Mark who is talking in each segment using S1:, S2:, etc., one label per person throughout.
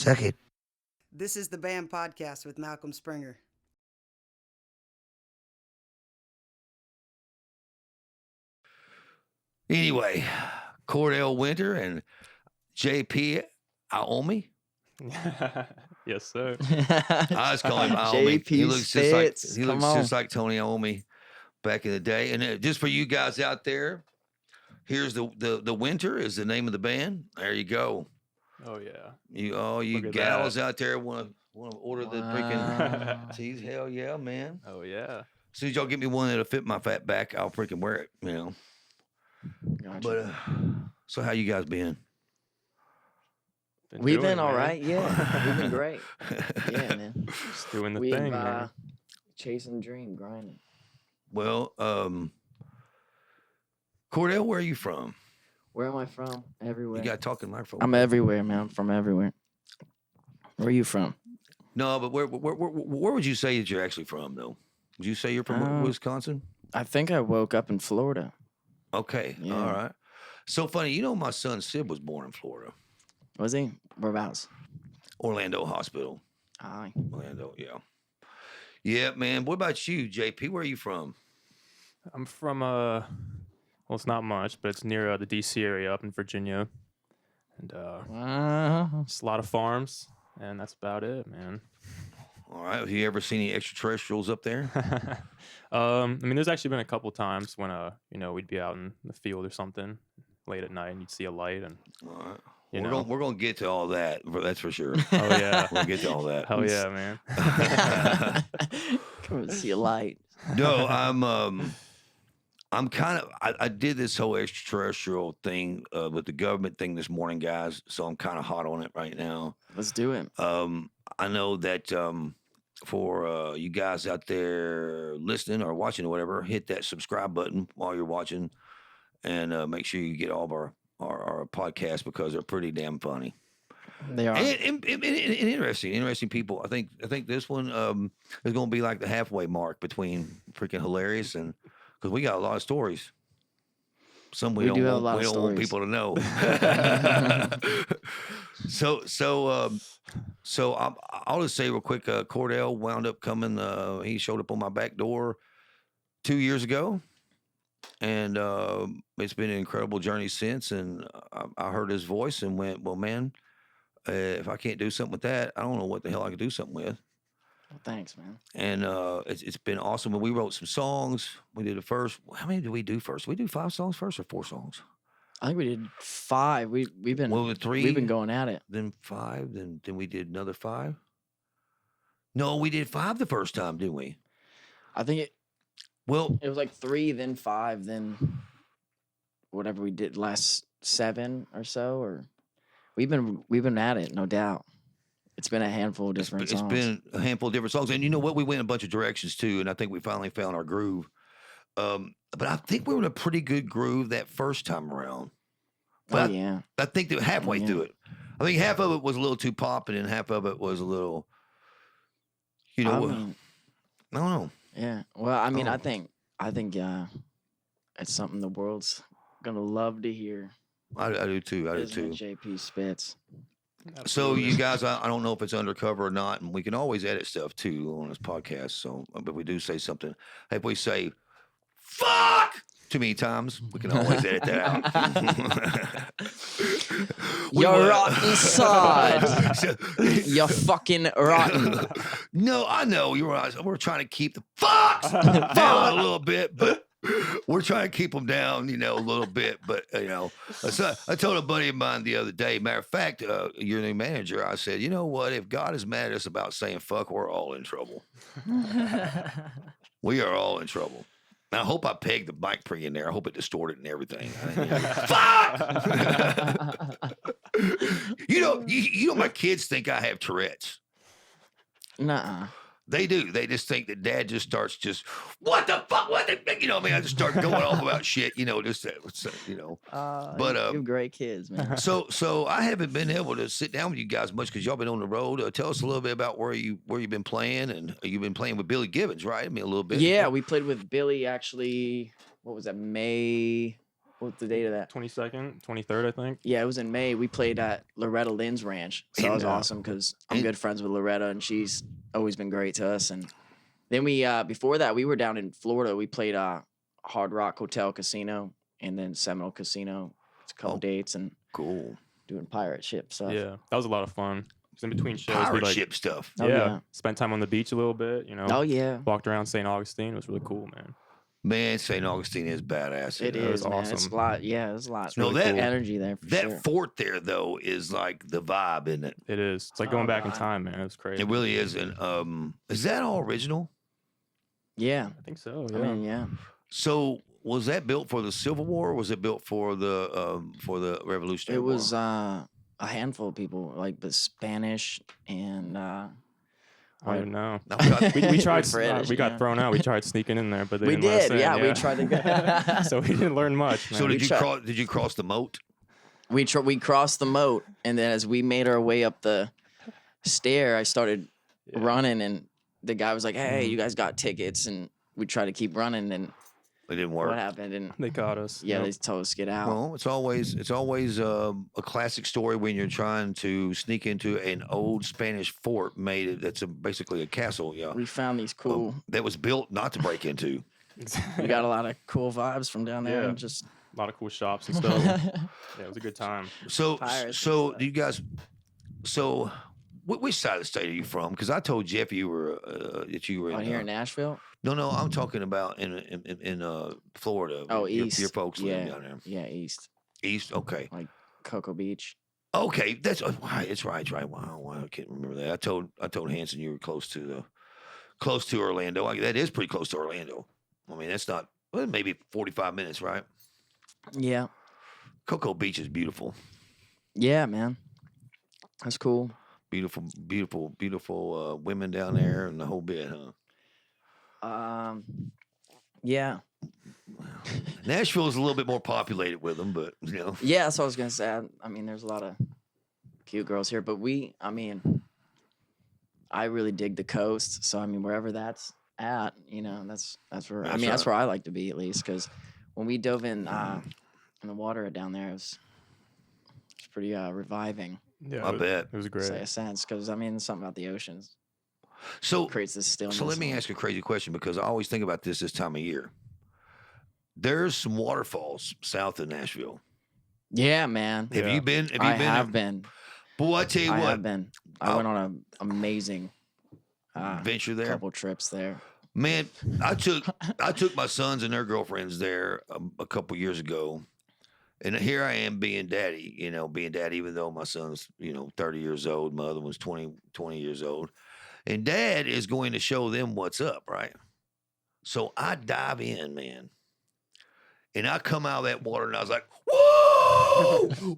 S1: Second.
S2: This is the Band Podcast with Malcolm Springer.
S1: Anyway, Cordell Winter and JP Aomi.
S3: Yes, sir.
S1: I was calling him Aomi.
S4: JP
S1: He looks
S4: Spitz.
S1: just like Tony Aomi back in the day. And just for you guys out there, here's the Winter is the name of the band. There you go.
S3: Oh yeah.
S1: You
S3: Look at
S1: gals
S3: that.
S1: out there want to order the freaking tees? Hell yeah, man.
S3: Oh yeah.
S1: As soon as y'all get me one that'll fit my fat back, I'll freaking wear it. You know.
S4: Gotcha.
S1: But so how you guys been?
S4: We've
S3: doing
S4: been
S3: it,
S4: all
S3: man.
S4: right. Yeah, we've been great. Yeah, man.
S3: Just doing the
S4: We've
S3: thing, man.
S4: chasing the dream, grinding.
S1: Well, Cordell, where are you from?
S4: Where am I from? Everywhere.
S1: You got talking microphone.
S4: I'm everywhere, man. I'm from everywhere. Where are you from?
S1: No, but where would you say that you're actually from, though? Would you say you're from Wisconsin?
S4: I think I woke up in Florida.
S1: Okay,
S4: Yeah.
S1: all right. So funny, you know, my son Sid was born in Florida,
S4: Was he? Whereabouts?
S1: Orlando Hospital.
S4: Aye.
S1: Orlando, yeah. Yeah, man. What about you, JP? Where are you from?
S3: I'm from well, it's not much, but it's near the DC area up in Virginia, and it's a lot of farms, and that's about it, man.
S1: All right. Have you ever seen any extraterrestrials up there?
S3: I mean, there's actually been a couple times when we'd be out in the field or something late at night, and you'd see a light, and
S1: All right.
S3: you
S1: We're
S3: know.
S1: gonna get to all that. That's for sure.
S3: Oh yeah.
S1: We'll get to all that.
S3: Hell yeah, man.
S4: Come and see a light.
S1: No, I'm kind of. I did this whole extraterrestrial thing with the government thing this morning, guys. So I'm kind of hot on it right now.
S4: Let's do it.
S1: I know that for you guys out there listening or watching or whatever, hit that subscribe button while you're watching, and make sure you get all of our podcasts because they're pretty damn funny.
S4: They are.
S1: And interesting people. I think this one is going to be like the halfway mark between freaking hilarious and because we got a lot of stories. Some we
S4: do have a
S1: don't
S4: lot
S1: want,
S4: of
S1: we don't want
S4: stories.
S1: people to know. So I'll just say real quick. Cordell wound up coming. He showed up on my back door 2 years ago. And it's been an incredible journey since. And I heard his voice and went, well, man, if I can't do something with that, I don't know what the hell I could do something with.
S4: Well, thanks, man.
S1: And it's been awesome. And we wrote some songs. We did the first. How many did we do first? Did we do 5 songs first or 4 songs?
S4: I think we did 5. We've been
S1: Well, the 3.
S4: we've been going at it.
S1: Then 5. Then we did another 5. No, we did 5 the first time, didn't we?
S4: I think it
S1: Well,
S4: was like 3, then 5, then whatever we did last 7 or so. Or we've been at it, no doubt. It's been a handful of different
S1: it's
S4: songs.
S1: been a handful of different songs. And you know what? We went in a bunch of directions too. And I think we finally found our groove. But I think we were in a pretty good groove that first time around. But
S4: yeah.
S1: I think that halfway
S4: Yeah.
S1: through it, I think half of it was a little too pop, and then half of it was a little,
S4: I
S1: I
S4: mean,
S1: don't know.
S4: yeah. Well, I mean,
S1: Oh.
S4: I think it's something the world's gonna love to hear.
S1: I do too. I do
S4: Isn't
S1: too.
S4: it, JP Spitz?
S1: So you guys, I don't know if it's undercover or not, and we can always edit stuff too on this podcast. So, but we do say something. If we say "fuck" too many times, we can always edit that out. We
S4: You're
S1: were-
S4: rotten sod.
S1: So-
S4: You're fucking rotten.
S1: No, I know you're right. We're trying to keep the fucks down a little bit, but we're trying to keep them down, a little bit. But so I told a buddy of mine the other day. Matter of fact, your new manager. I said, you know what? If God is mad at us about saying fuck, we're all in trouble. We are all in trouble. Now, I hope I pegged the mic pre in there. I hope it distorted and everything. Fuck! My kids think I have Tourette's.
S4: Nuh-uh.
S1: They do. They just think that dad just starts what the fuck? What the, I just start going off about shit, But,
S4: you're great kids, man.
S1: So I haven't been able to sit down with you guys much because y'all been on the road. Tell us a little bit about where you've been playing, and you've been playing with Billy Gibbons, right? I mean, a little bit.
S4: Yeah, we played with Billy actually. What was that? May What's the date of that?
S3: 22nd, 23rd, I think.
S4: Yeah, it was in May. We played at Loretta Lynn's ranch. So that was
S1: Yeah.
S4: awesome because I'm
S1: And-
S4: good friends with Loretta, and she's always been great to us. And then we, before that, we were down in Florida. We played Hard Rock Hotel Casino and then Seminole Casino. It's a couple
S1: Oh.
S4: dates and
S1: Cool.
S4: doing pirate ship stuff.
S3: Yeah, that was a lot of fun. 'Cause in between shows, we
S1: Pirate
S3: like,
S1: ship stuff.
S4: Oh,
S3: yeah,
S4: yeah.
S3: spent time on the beach a little bit. You know,
S4: Oh, yeah.
S3: walked around St. Augustine. It was really cool, man.
S1: Man, St. Augustine is badass.
S4: It
S3: It was
S4: is, man. It's
S3: awesome.
S4: a lot. Yeah, there's a lot.
S3: It's really
S1: that-
S3: cool.
S4: energy there for
S1: That
S4: sure.
S1: fort there, though, is like the vibe, isn't it?
S3: It is. It's like
S4: Oh,
S3: going back in
S4: God.
S3: time, man. It was crazy.
S1: It really is. And is that all original?
S4: Yeah.
S3: I think so. Yeah.
S4: I mean, yeah.
S1: So was that built for the Civil War, or was it built for the Revolutionary
S4: It
S1: War?
S4: was a handful of people, like the Spanish and
S3: I don't even know.
S1: I forgot-
S3: We tried.
S4: British,
S3: we got
S4: yeah.
S3: thrown out. We tried sneaking in there, but they
S4: we
S3: didn't let us
S4: did.
S3: in,
S4: Yeah, we tried to go.
S3: so we didn't learn much. Man.
S1: so
S4: we
S1: did you
S4: tried-
S1: cross? Did you cross the moat?
S4: we crossed the moat, and then as we made our way up the stair, I started
S3: Yeah.
S4: running, and the guy was like, "Hey,
S3: Mhm.
S4: you guys got tickets?" And we tried to keep running, and
S1: It didn't work.
S4: what happened? And
S3: They caught us.
S4: yeah,
S3: Yep.
S4: they told us to get out.
S1: Well, it's always a classic story when you're trying to sneak into an old Spanish fort that's basically a castle. Yeah,
S4: We found these cool.
S1: that was built not to break into.
S4: We got a lot of cool vibes from down there,
S3: Yeah.
S4: and just
S3: a lot of cool shops and stuff. Yeah, it was a good time.
S1: So,
S4: Pirates and
S1: so
S4: stuff.
S1: do you guys? So, which side of the state are you from? Because I told Jeff you were that you were
S4: out
S1: in.
S4: here in Nashville.
S1: No, I'm talking about in Florida.
S4: Oh,
S1: your,
S4: east.
S1: Your folks live
S4: Yeah.
S1: down there.
S4: Yeah, east,
S1: East. Okay.
S4: Cocoa Beach.
S1: Okay. That's right. It's right. It's right. Wow. I can't remember that. I told Hanson you were close to Orlando. That is pretty close to Orlando. I mean, that's not maybe 45 minutes, right?
S4: Yeah,
S1: Cocoa Beach is beautiful.
S4: yeah, man, that's cool.
S1: Beautiful women down there and the whole bit, huh?
S4: Yeah,
S1: Nashville's a little bit more populated with them, but you know.
S4: yeah. That's what I was gonna say. I mean, there's a lot of cute girls here, but I really dig the coast. So I mean, wherever that's at, that's where.
S1: That's
S4: that's
S1: right.
S4: where I like to be at least. Because when we dove in the water down there, it's pretty reviving.
S3: Yeah,
S1: I bet.
S3: it was
S4: To
S3: great.
S4: say a sense, because something about the oceans
S1: So,
S4: creates this stillness.
S1: so let me ask you a crazy question because I always think about this time of year. There's some waterfalls south of Nashville.
S4: Yeah, man.
S1: Have
S3: Yeah.
S1: you been? Have you
S4: I
S1: been?
S4: have
S1: there?
S4: been.
S1: Boy, I tell you
S4: I
S1: what,
S4: have been. I went on an amazing
S1: adventure there.
S4: couple trips there.
S1: Man, I took my sons and their girlfriends there a couple years ago, and here I am being daddy. Even though my son's 30 years old, my other one's 20 years old, and Dad is going to show them what's up, right? So I dive in, man, and I come out of that water, and I was like, "Whoa, whoa!"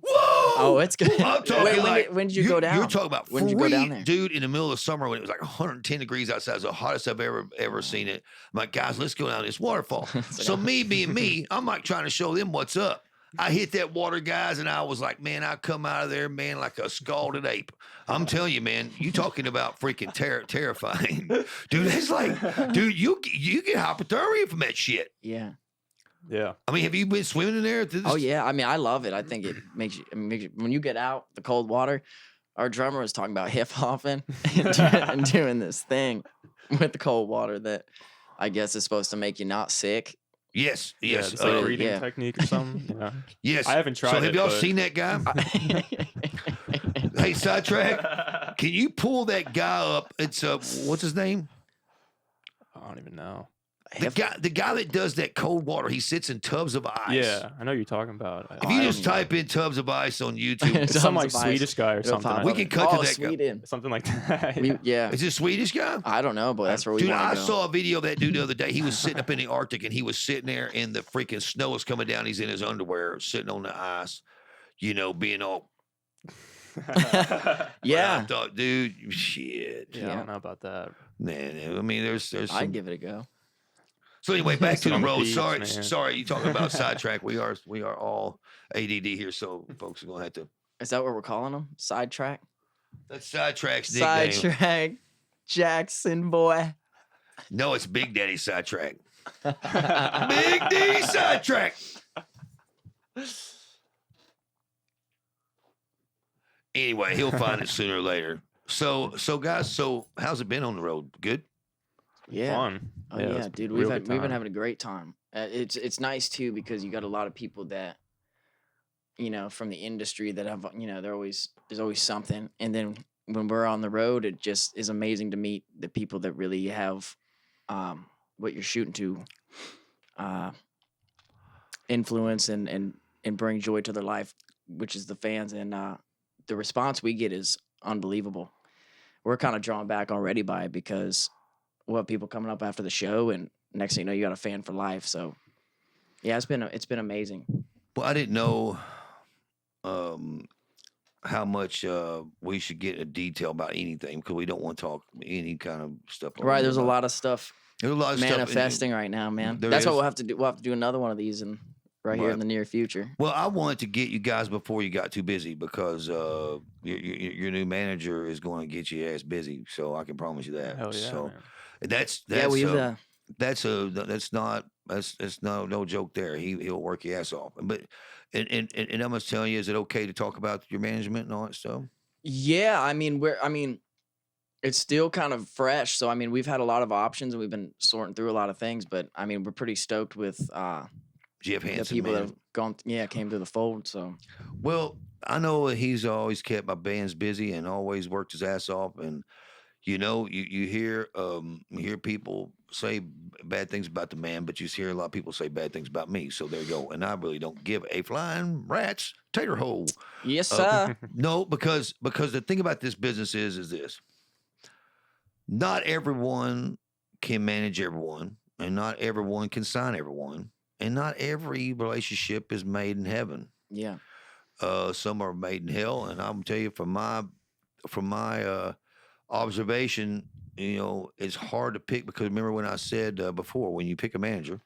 S4: Oh, it's good.
S1: I'm talking
S4: When
S1: like
S4: did you go down?
S1: You're talking about
S4: When did you go down there?
S1: dude, in the middle of summer when it was like 110 degrees outside. It's the hottest I've ever seen it. I'm like, guys, let's go down this waterfall. So me being me, I'm like trying to show them what's up. I hit that water, guys, and I was like, man, I come out of there, man, like a scalded ape. I'm telling you, man, you talking about freaking terrifying. Dude, it's like, dude, you get hypothermia from that shit.
S4: Yeah.
S3: Yeah.
S1: I mean, have you been swimming in there?
S4: Oh yeah. I mean, I love it. I think it makes you. When you get out the cold water. Our drummer was talking about hip hopping and doing this thing with the cold water that I guess is supposed to make you not sick.
S1: Yes,
S3: Yeah,
S1: yes,
S3: it's like a breathing
S4: yeah.
S3: technique or something. Yeah.
S1: yes.
S3: I haven't tried
S1: So have
S3: it,
S1: y'all
S3: but-
S1: seen that guy? Hey, sidetrack. Can you pull that guy up? It's what's his name?
S3: I don't even know.
S1: The guy that does that cold water. He sits in tubs of ice.
S3: Yeah, I know who you're talking about.
S1: If you
S4: I
S1: just
S4: don't know.
S1: type in tubs of ice on YouTube,
S3: It's some like
S4: Tons of ice.
S3: Swedish guy or
S4: It'll
S3: something.
S4: pop
S3: I
S1: We
S4: up.
S1: can
S3: don't-
S1: cut to that guy.
S4: Sweden.
S3: something like that.
S4: Yeah.
S1: is this Swedish guy?
S4: I don't know, but that's where we
S1: Dude,
S4: want
S1: I
S4: to go.
S1: saw a video of that dude the other day. He was sitting up in the Arctic and he was sitting there and the freaking snow was coming down. He's in his underwear, sitting on the ice, being all.
S4: Yeah.
S1: I thought, dude, shit.
S3: Yeah, I don't know about that.
S1: Man, I mean, there's some.
S4: I'd give it a go.
S1: So anyway, back to
S3: Sit
S1: the
S3: on the
S1: road.
S3: beach,
S1: Sorry,
S3: man.
S1: sorry. You talking about sidetrack? We are all ADD here, so folks are gonna have to.
S4: Is that what we're calling them? Sidetrack?
S1: That's sidetrack's nickname.
S4: Sidetrack Jackson boy.
S1: No, it's Big Daddy sidetrack. Big D sidetrack. Anyway, he'll find it sooner or later. So guys, so how's it been on the road? Good?
S4: Yeah.
S3: Fun.
S4: Oh
S3: Yeah,
S4: yeah,
S3: it's
S4: dude.
S3: real
S4: We've
S3: good
S4: been
S3: time.
S4: having a great time. It's nice too because you got a lot of people that from the industry that have there's always something, and then when we're on the road, it just is amazing to meet the people that really have what you're shooting to uh, influence and bring joy to their life, which is the fans, and the response we get is unbelievable. We're kind of drawn back already by it because we'll have people coming up after the show, and next thing you know, you got a fan for life. So yeah, it's been amazing.
S1: Well, I didn't know how much we should get a detail about anything because we don't want to talk any kind of stuff. on
S4: Right,
S1: here
S4: there's a
S1: about-
S4: lot of stuff
S1: There's a lot of stuff.
S4: manifesting right now, man.
S1: There
S4: That's what
S1: is.
S4: we'll have to do. We'll have to do another one of these right here
S1: Right.
S4: in the near future.
S1: Well, I wanted to get you guys before you got too busy because your new manager is going to get your ass busy. So I can promise you that.
S3: Hell yeah,
S1: So
S3: man.
S1: that's
S4: Yeah, we've
S1: that's no joke there. He'll work your ass off. But and I must tell you, is it okay to talk about your management and all that stuff?
S4: yeah. I mean, it's still kind of fresh. So I mean, we've had a lot of options and we've been sorting through a lot of things. But I mean, we're pretty stoked with
S1: Jeff
S4: the
S1: Hansen,
S4: people that
S1: man.
S4: have gone. Came through the fold. So
S1: Well, I know he's always kept my bands busy and always worked his ass off. And you hear people say bad things about the man, but you hear a lot of people say bad things about me. So there you go. And I really don't give a flying rat's tater hole.
S4: yes, sir.
S1: No, because the thing about this business is this: not everyone can manage everyone, and not everyone can sign everyone, and not every relationship is made in heaven.
S4: Yeah.
S1: Some are made in hell, and I'm tell you from my observation, it's hard to pick because remember when I said before, when you pick a manager,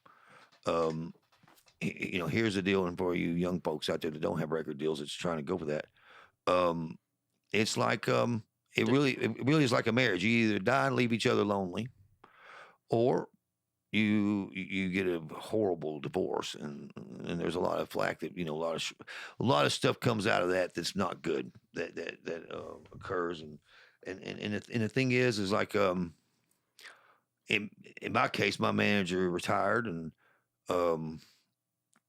S1: here's the deal, and for you young folks out there that don't have record deals, that's trying to go for that. It's like it really is like a marriage. You either die and leave each other lonely, or you get a horrible divorce, and there's a lot of flack that a lot of stuff comes out of that that's not good that occurs, and the thing is like in my case, my manager retired, and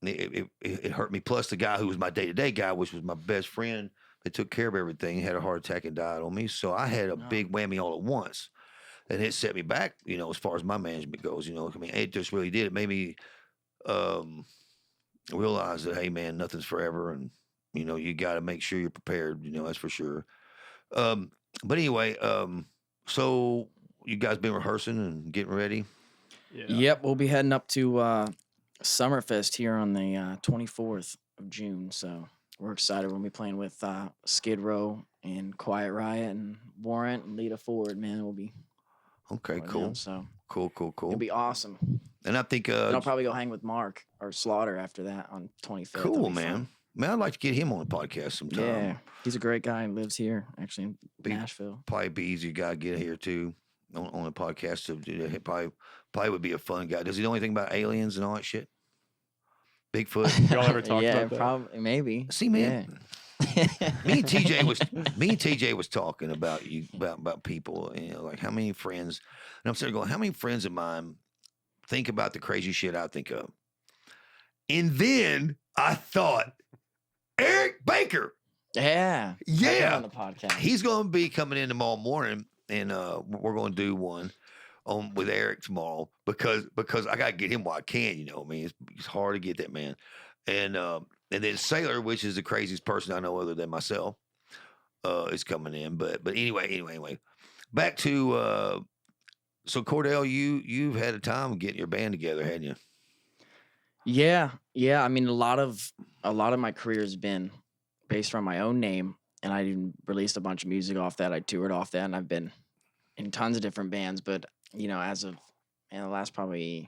S1: it hurt me. Plus, the guy who was my day-to-day guy, which was my best friend, that took care of everything, had a heart attack and died on me. So I had a big whammy all at once. And it set me back, as far as my management goes. I mean, it just really did. It made me realize that, hey, man, nothing's forever, and you got to make sure you're prepared. That's for sure. But anyway, so you guys been rehearsing and getting ready?
S3: Yeah.
S4: Yep, we'll be heading up to Summerfest here on the 24th of June. So we're excited. We'll be playing with Skid Row and Quiet Riot and Warrant and Lita Ford. Man, we'll be.
S1: Okay,
S4: for
S1: cool.
S4: them, so
S1: Cool.
S4: it'll be awesome.
S1: And I think
S4: And I'll probably go hang with Mark or Slaughter after that on 25th. That'll
S1: cool,
S4: be
S1: man.
S4: fun.
S1: Man, I'd like to get him on the podcast sometime.
S4: Yeah, he's a great guy and lives here, actually in
S1: Be-
S4: Nashville.
S1: Probably be easy guy to get here too on the podcast. To do that. He probably would be a fun guy. Does he know anything about aliens and all that shit? Bigfoot.
S3: Y'all ever talked
S4: yeah,
S3: about that?
S4: probably, maybe.
S1: See, man. Me and TJ was talking about you about people, like how many friends, and I'm sitting there going, how many friends of mine think about the crazy shit I think of, and then I thought Eric Baker,
S4: Yeah.
S1: Yeah.
S4: On the podcast.
S1: he's going to be coming in tomorrow morning, and we're going to do one with Eric tomorrow because I got to get him while I can. I mean, it's hard to get that man, and then Sailor, which is the craziest person I know other than myself, is coming in. But anyway, back to so Cordell, you've had a time getting your band together, hadn't you?
S4: Yeah. I mean, a lot of my career has been based on my own name, and I even released a bunch of music off that. I toured off that, and I've been in tons of different bands. But as of the last probably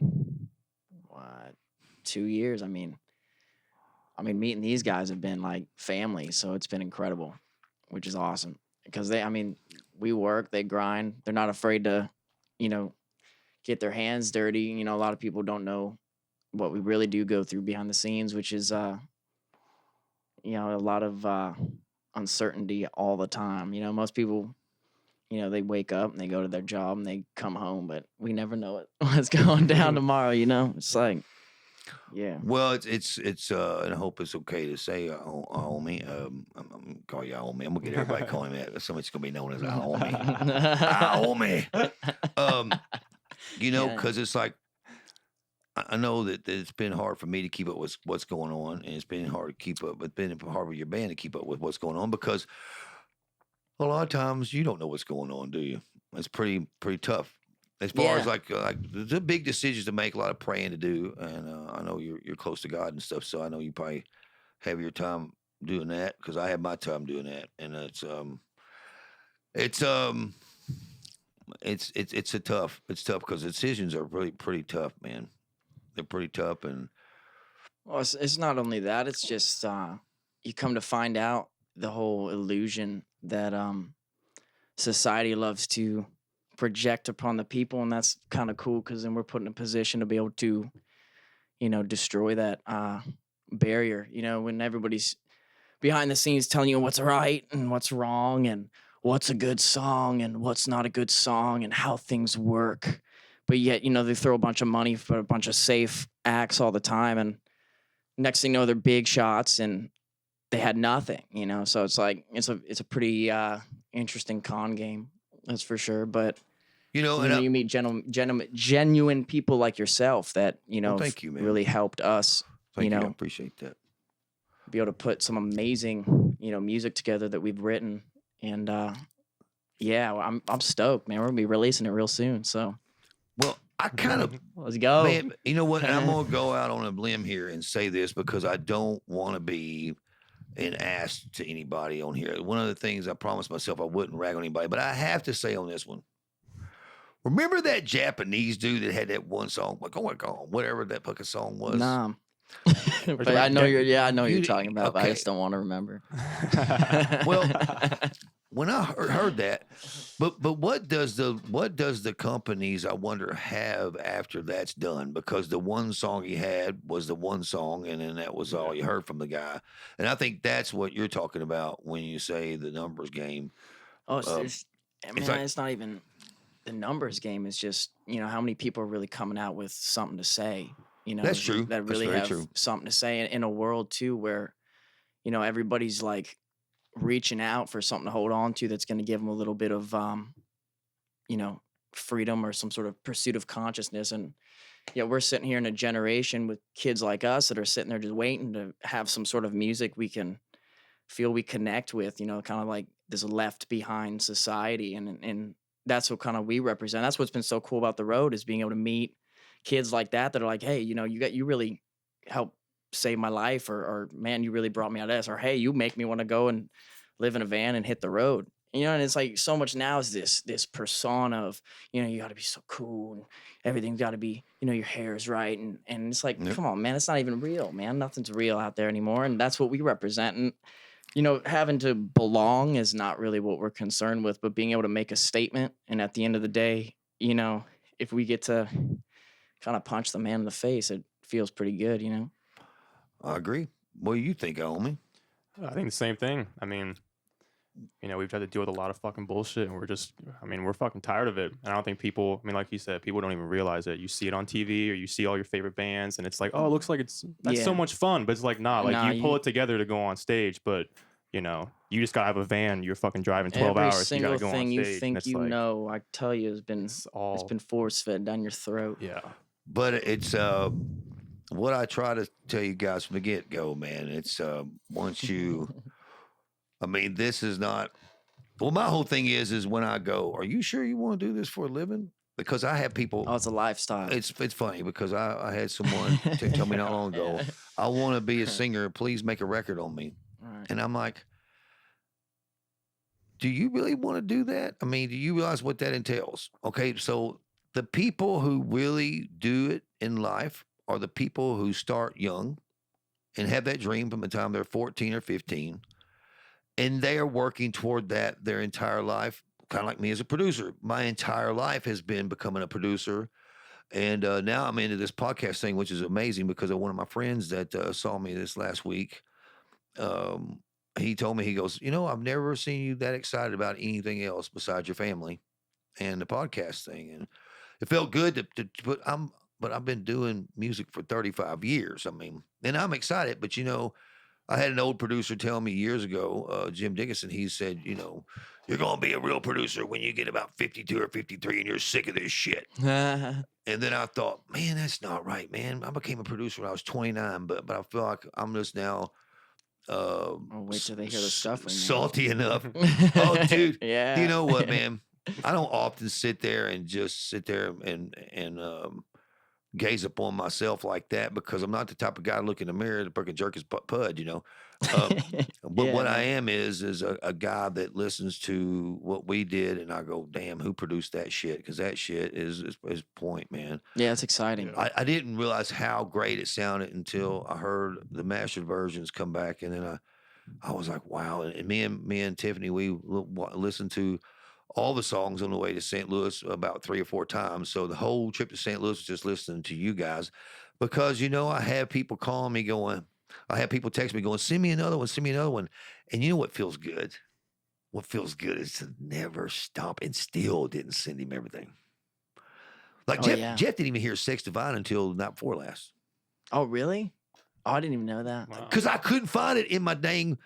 S4: 2 years, I mean, meeting these guys have been like family, so it's been incredible, which is awesome because we work, they grind, they're not afraid to, get their hands dirty. A lot of people don't know what we really do go through behind the scenes, which is a lot of uncertainty all the time. Most people, they wake up and they go to their job and they come home, but we never know what's going down tomorrow. It's like, yeah.
S1: Well, it's and I hope it's okay to say, homie. I'm gonna call you homie. I'm gonna get everybody calling me that. Somebody's gonna be known as homie. Homie. Because it's like, I know that it's been hard for me to keep up with what's going on, and it's been hard to keep up. It's been hard for your band to keep up with what's going on, because a lot of times you don't know what's going on, do you? It's pretty tough. As far as like the big decisions to make, a lot of praying to do, and I know you're close to God and stuff, so I know you probably have your time doing that, because I have my time doing that, and it's tough because decisions are really pretty tough, man. They're pretty tough, and
S4: well, it's not only that. It's just you come to find out the whole illusion that society loves to project upon the people, and that's kind of cool, because then we're put in a position to be able to, destroy that barrier. When everybody's behind the scenes telling you what's right and what's wrong, and what's a good song and what's not a good song, and how things work. But yet, they throw a bunch of money for a bunch of safe acts all the time, and next thing you know, they're big shots and they had nothing. So it's like it's a pretty interesting con game, that's for sure. But and you meet genuine people like yourself that
S1: well, thank you, man.
S4: really helped us.
S1: Thank you. I appreciate that.
S4: Be able to put some amazing music together that we've written, and I'm stoked, man. We're gonna be releasing it real soon. So,
S1: well, I kind of
S4: let's go.
S1: Man, you know what? And I'm gonna go out on a limb here and say this, because I don't want to be an ass to anybody on here. One of the things I promised myself I wouldn't rag on anybody, but I have to say on this one. Remember that Japanese dude that had that one song, like, oh my God, whatever that fucking song was?
S4: Nah. But I know you're talking about, but I just don't want to remember.
S1: Well, when I heard that, but what does the companies, I wonder, have after that's done? Because the one song he had was the one song, and then that was all you heard from the guy. And I think that's what you're talking about when you say the numbers game.
S4: Oh, it's not even the numbers game. It's just, how many people are really coming out with something to say.
S1: That's true.
S4: That really have something to say in a world too where, everybody's like reaching out for something to hold on to that's going to give them a little bit of, freedom or some sort of pursuit of consciousness. And we're sitting here in a generation with kids like us that are sitting there just waiting to have some sort of music we can feel we connect with, kind of like this left behind society. And that's what kind of we represent. That's what's been so cool about the road, is being able to meet kids like that are like, hey, you really helped save my life, or man, you really brought me out of this, or hey, you make me want to go and live in a van and hit the road. And it's like so much now is this persona of, you got to be so cool and everything's got to be, your hair is right. And it's like, come on, man, it's not even real, man. Nothing's real out there anymore. And that's what we represent. And, having to belong is not really what we're concerned with, but being able to make a statement. And at the end of the day, if we get to kind of punch the man in the face, it feels pretty good,
S1: I agree. What do you think, homie?
S3: I think the same thing. I mean, we've had to deal with a lot of fucking bullshit, and we're fucking tired of it. And I don't think people, like you said, people don't even realize it. You see it on TV, or you see all your favorite bands, and it's like, oh, it looks like that's so much fun, but it's like, nah, like you pull it together to go on stage, but you just gotta have a van. You're fucking driving 12 hours. You gotta go on stage. Every single thing you
S4: think I tell you, it's been force fed down your throat.
S3: Yeah.
S1: But it's what I try to tell you guys from the get go, man. It's once you, this is not. Well, my whole thing is when I go, are you sure you want to do this for a living? Because I have people.
S4: Oh, it's a lifestyle.
S1: It's funny because I had someone tell me not long ago, I want to be a singer. Please make a record on me.
S4: Right.
S1: And I'm like, do you really want to do that? Do you realize what that entails? Okay, so the people who really do it in life are the people who start young and have that dream from the time they're 14 or 15, and they are working toward that their entire life, kind of like me as a producer. My entire life has been becoming a producer, and now I'm into this podcast thing, which is amazing because of one of my friends that saw me this last week. he told me, he goes, you know, I've never seen you that excited about anything else besides your family and the podcast thing. And it felt good to put, but I've been doing music for 35 years. I mean, and I'm excited, but you know, I had an old producer tell me years ago, Jim Dickinson, he said, you know, you're going to be a real producer when you get about 52 or 53 and you're sick of this shit. And then I thought, man, that's not right, man. I became a producer when I was 29, but I feel like I'm just now
S4: I'll wait till they hear the stuff we make.
S1: salty enough. Oh, dude.
S4: Yeah.
S1: You know what, man? I don't often sit there and gaze upon myself like that because I'm not the type of guy to look in the mirror to fucking jerk his pud, you know. But
S4: Yeah,
S1: what I
S4: man.
S1: am is a guy that listens to what we did, and I go, damn, who produced that shit? Because that shit is point, man.
S4: Yeah, it's exciting.
S1: I didn't realize how great it sounded until I heard the mastered versions come back, and then I was like, wow. And me and Tiffany, we listened to all the songs on the way to St. Louis about 3 or 4 times. So the whole trip to St. Louis was just listening to you guys because, you know, I have people calling me going, I have people text me going, send me another one, send me another one. And you know what feels good? What feels good is to never stop, and still didn't send him everything. Like Jeff didn't even hear Sex Divine until the night before last.
S4: Oh, really? Oh, I didn't even know that.
S3: Wow.
S1: Because I couldn't find it in my dang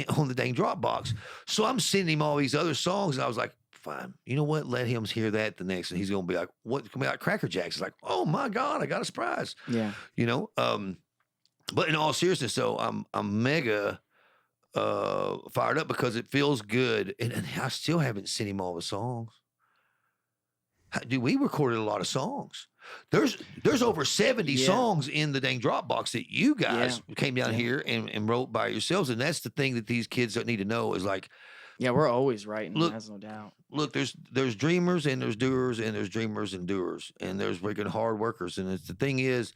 S1: on the dang Dropbox. So I'm sending him all these other songs, and I was like, fine. You know what? Let him hear that the next, and he's gonna be like, what? It's gonna be like Cracker Jacks. It's like, oh my God, I got a surprise.
S4: Yeah.
S1: You know? But in all seriousness, though, I'm mega fired up because it feels good. And I still haven't sent him all the songs. Dude, we recorded a lot of songs. There's over 70 songs in the dang Dropbox that you guys came down here and wrote by yourselves. And that's the thing that these kids don't need to know is like,
S4: yeah, we're always writing.
S1: Look,
S4: That's no doubt.
S1: look, there's dreamers and there's doers and there's dreamers and doers and there's freaking hard workers. And the thing is,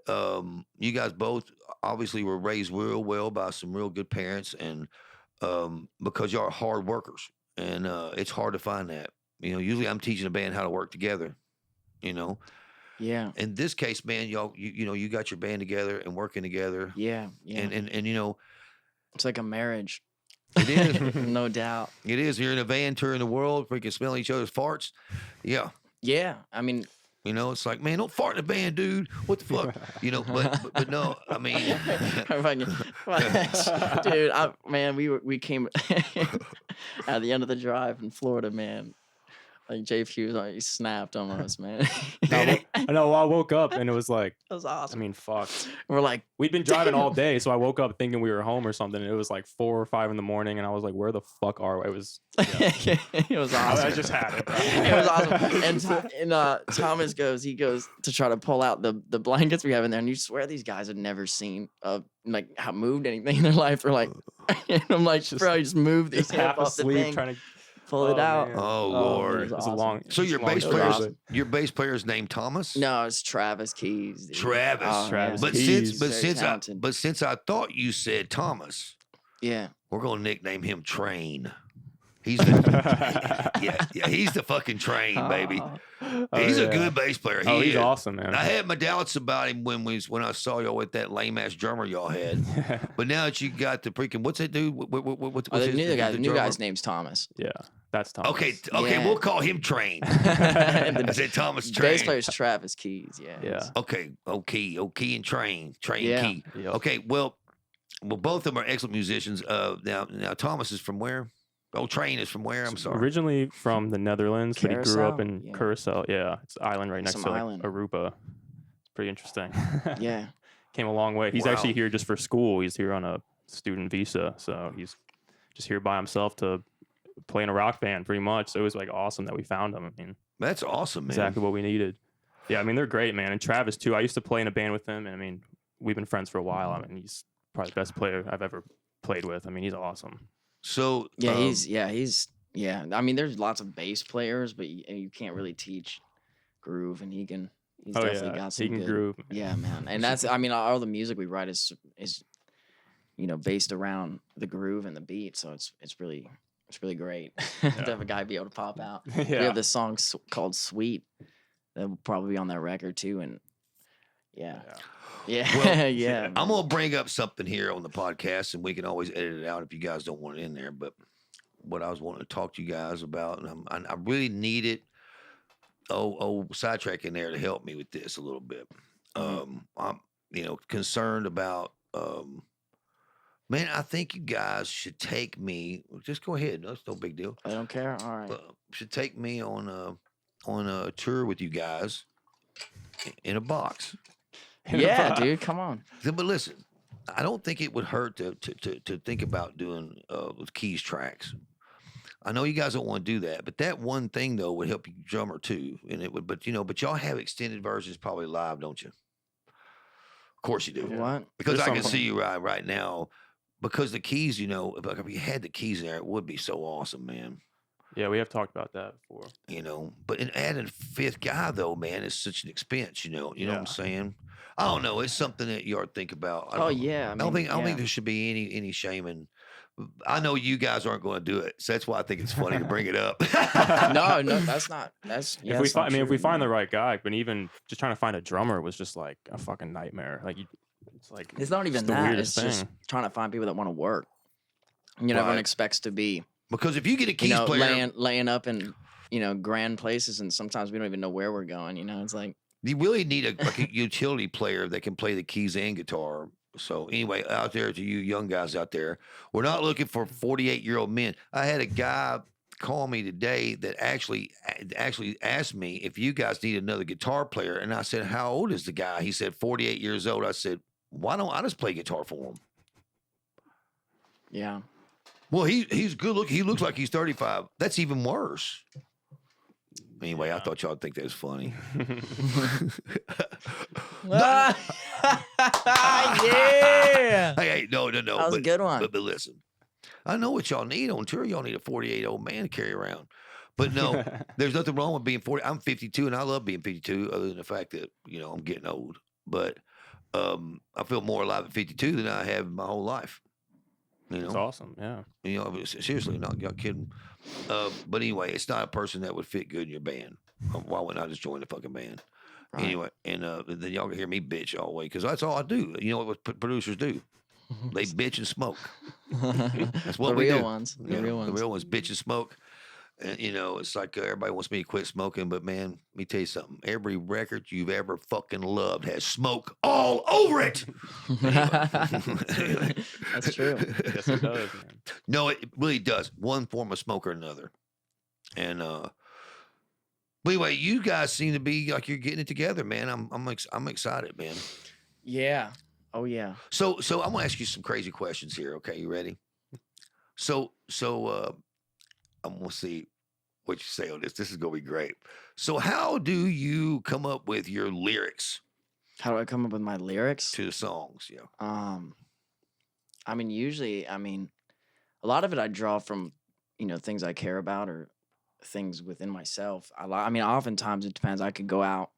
S1: you guys both obviously were raised real well by some real good parents, and because y'all are hard workers, and it's hard to find that. You know, usually I'm teaching a band how to work together. You know,
S4: Yeah.
S1: in this case, man, y'all, you know, you got your band together and working together,
S4: Yeah. Yeah.
S1: and you know,
S4: It's like a marriage.
S1: it is.
S4: No doubt.
S1: It is. You're in a van touring the world, freaking smelling each other's farts. Yeah.
S4: Yeah. I mean,
S1: You know, it's like, man, don't fart in the van, dude. What the fuck? You know, but no, I mean,
S4: dude, we came at the end of the drive in Florida, man. Like JP was like, he snapped on us, man.
S3: I know. I woke up and it was like,
S4: That was
S3: I
S4: awesome.
S3: mean, fuck.
S4: We're like,
S3: We'd been driving all day, so I woke up thinking we were home or something. And it was like 4 or 5 in the morning, and I was like, "Where the fuck are we?" It was. Yeah.
S4: it was awesome.
S3: I just had it. Bro.
S4: It was awesome. And Thomas he goes to try to pull out the blankets we have in there, and you swear these guys had never seen like how moved anything in their life. They're like, and I'm like, bro, you just move these
S3: Just half
S4: off the
S3: asleep
S4: thing,
S3: trying to
S4: pull it out.
S3: man.
S1: oh
S4: man,
S1: Lord.
S4: it
S3: It was a
S4: awesome.
S3: long.
S1: So your
S3: long
S1: bass
S3: story.
S1: player's named Thomas?
S4: No, it's Travis Keys. Dude.
S1: Travis.
S4: Oh,
S3: Travis
S4: yeah.
S1: But
S3: Keys.
S4: Very talented.
S1: since I thought you said Thomas,
S4: Yeah.
S1: we're gonna nickname him Train. He's the yeah, he's the fucking Train, baby.
S3: Oh,
S1: He's
S3: yeah.
S1: a good bass player.
S3: Oh,
S1: He
S3: he's
S1: is.
S3: awesome, man.
S1: I had my doubts about him when I saw y'all with that lame ass drummer y'all had. But now that you got the freaking what's that dude? What's
S4: Oh, the
S1: his-
S4: new
S1: the drummer?
S4: guy's name's Thomas.
S3: Yeah, that's Thomas.
S1: Okay,
S4: Yeah.
S1: we'll call him Train.
S4: And
S1: I
S4: the
S1: said Thomas Train.
S4: bass player's Travis Keys. Yeah.
S3: Yeah.
S1: Okay, and Train
S4: Yeah.
S1: Key.
S3: Yep.
S1: Okay, well, both of them are excellent musicians. Now Thomas is from where? Oh, Train is from where? I'm sorry.
S3: Originally from the Netherlands, but he grew up
S4: Curaçao?
S3: in
S4: Yeah.
S3: Curacao. Yeah, it's an island right next
S4: Some
S3: to like,
S4: island.
S3: Aruba. It's pretty interesting.
S4: Yeah.
S3: Came a long way. He's
S1: Wow.
S3: actually here just for school. He's here on a student visa, so he's just here by himself to play in a rock band, pretty much. So it was like awesome that we found him. I mean,
S1: That's awesome, man.
S3: exactly what we needed. Yeah, I mean they're great, man. And Travis too. I used to play in a band with him, and I mean we've been friends for a while. I mean he's probably the best player I've ever played with. I mean he's awesome.
S1: So
S4: Yeah. Yeah. I mean, there's lots of bass players, but you can't really teach groove, and he's
S3: Oh
S4: definitely
S3: yeah,
S4: got some
S3: he can
S4: good.
S3: groove.
S4: Yeah, man. And that's, I mean, all the music we write is based around the groove and the beat. So it's really great to have a guy be able to pop out. We
S3: Yeah.
S4: have this song called Sweet that will probably be on that record too. And Yeah.
S3: Yeah.
S4: Yeah.
S1: Well,
S4: yeah.
S1: I'm gonna bring up something here on the podcast, and we can always edit it out if you guys don't want it in there. But what I was wanting to talk to you guys about, and I really needed sidetrack in there to help me with this a little bit. I'm concerned about man. I think you guys should take me. Just go ahead. No, it's no big deal.
S4: I don't care. All right.
S1: Should take me on a tour with you guys in a box.
S4: Yeah, dude. Come on.
S1: But listen, I don't think it would hurt to think about doing with Keys tracks. I know you guys don't want to do that, but that one thing though would help you drummer too, and it would. But y'all have extended versions probably live, don't you? Of course you do.
S4: What?
S1: Because
S3: There's
S1: I can
S3: some-
S1: see you right now. Because the keys, if you had the keys in there, it would be so awesome, man.
S3: Yeah, we have talked about that before.
S1: But in adding a fifth guy though, man, is such an expense. You know what I'm saying? I don't know. It's something that you ought to think about.
S4: Oh yeah.
S1: I don't think there should be any shame in. I know you guys aren't going to do it, so that's why I think it's funny to bring it up.
S4: No, that's not. That's yeah.
S3: If we find the right guy, but even just trying to find a drummer was just like a fucking nightmare. Like
S4: It's not even
S3: the
S4: that.
S3: weirdest
S4: It's just
S3: thing.
S4: trying to find people that want to work. Everyone
S1: Right.
S4: expects to be,
S1: Because if you get a keys player,
S4: laying up in grand places, and sometimes we don't even know where we're going. It's like
S1: you really need a utility player that can play the keys and guitar. So anyway, out there to you young guys out there, we're not looking for 48-year-old men. I had a guy call me today that actually asked me if you guys need another guitar player, and I said, "How old is the guy?" He said, 48 years old. I said, "Why don't I just play guitar for him?"
S4: yeah.
S1: Well, he's good looking. He looks like he's 35. That's even worse. Anyway, I thought y'all would think that was funny.
S4: Yeah.
S1: Hey, no.
S4: That was a good one.
S1: But listen, I know what y'all need on tour. Y'all need a 48-year-old man to carry around. But no, there's nothing wrong with being 40. I'm 52, and I love being 52, other than the fact that, I'm getting old. But I feel more alive at 52 than I have my whole life.
S3: It's awesome. Yeah.
S1: Seriously, not kidding. But anyway, it's not a person that would fit good in your band. Why wouldn't I just join the fucking band?
S4: Right.
S1: Anyway, and then y'all can hear me bitch all the way because that's all I do. You know what producers do? They bitch and smoke. That's what
S4: The
S1: we
S4: real
S1: do.
S4: ones.
S1: The real ones bitch and smoke. And it's like everybody wants me to quit smoking, but man, let me tell you something. Every record you've ever fucking loved has smoke all over it.
S4: That's true.
S3: Yes, it does, man.
S1: No, it really does. One form of smoke or another. And but anyway, you guys seem to be like you're getting it together, man. I'm excited, man.
S4: Yeah. Oh yeah.
S1: So I'm gonna ask you some crazy questions here. Okay, you ready? So I'm gonna see what you say on this. This is gonna be great. So how do you come up with your lyrics
S4: How do I come up with my lyrics?
S1: to the songs? Yeah.
S4: Usually, a lot of it I draw from, things I care about or things within myself. Oftentimes it depends. I could go out.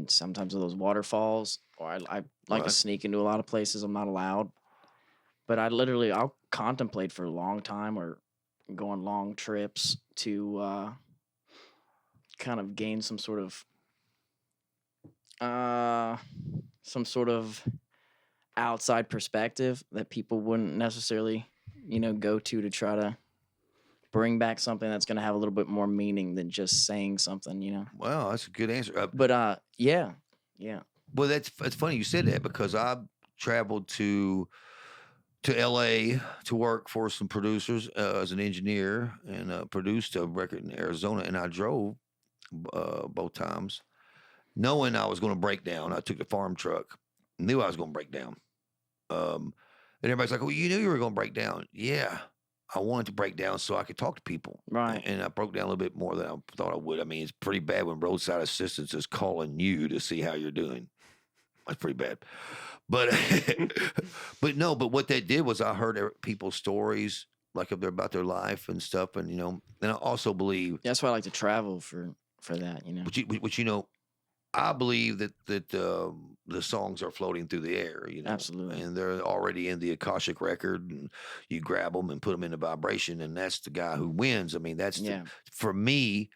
S4: Sometimes of those waterfalls, or I like
S1: Right.
S4: to sneak into a lot of places I'm not allowed. But I'll contemplate for a long time or go on long trips to kind of gain some sort of outside perspective that people wouldn't necessarily, go to try to bring back something that's going to have a little bit more meaning than just saying something.
S1: Wow, that's a good answer.
S4: But yeah.
S1: Well, it's funny you said that because I traveled to LA to work for some producers as an engineer and produced a record in Arizona, and I drove both times, knowing I was going to break down. I took the farm truck, knew I was going to break down. And everybody's like, "Well, you knew you were going to break down." Yeah, I wanted to break down so I could talk to people.
S4: Right.
S1: And I broke down a little bit more than I thought I would. It's pretty bad when roadside assistance is calling you to see how you're doing. That's pretty bad. But but what they did was I heard people's stories like about their life and stuff, and and I also believe
S4: That's why I like to travel for that.
S1: which I believe that the songs are floating through the air,
S4: Absolutely.
S1: and they're already in the Akashic record, and you grab them and put them into vibration, and that's the guy who wins. That's
S4: Yeah.
S1: for me.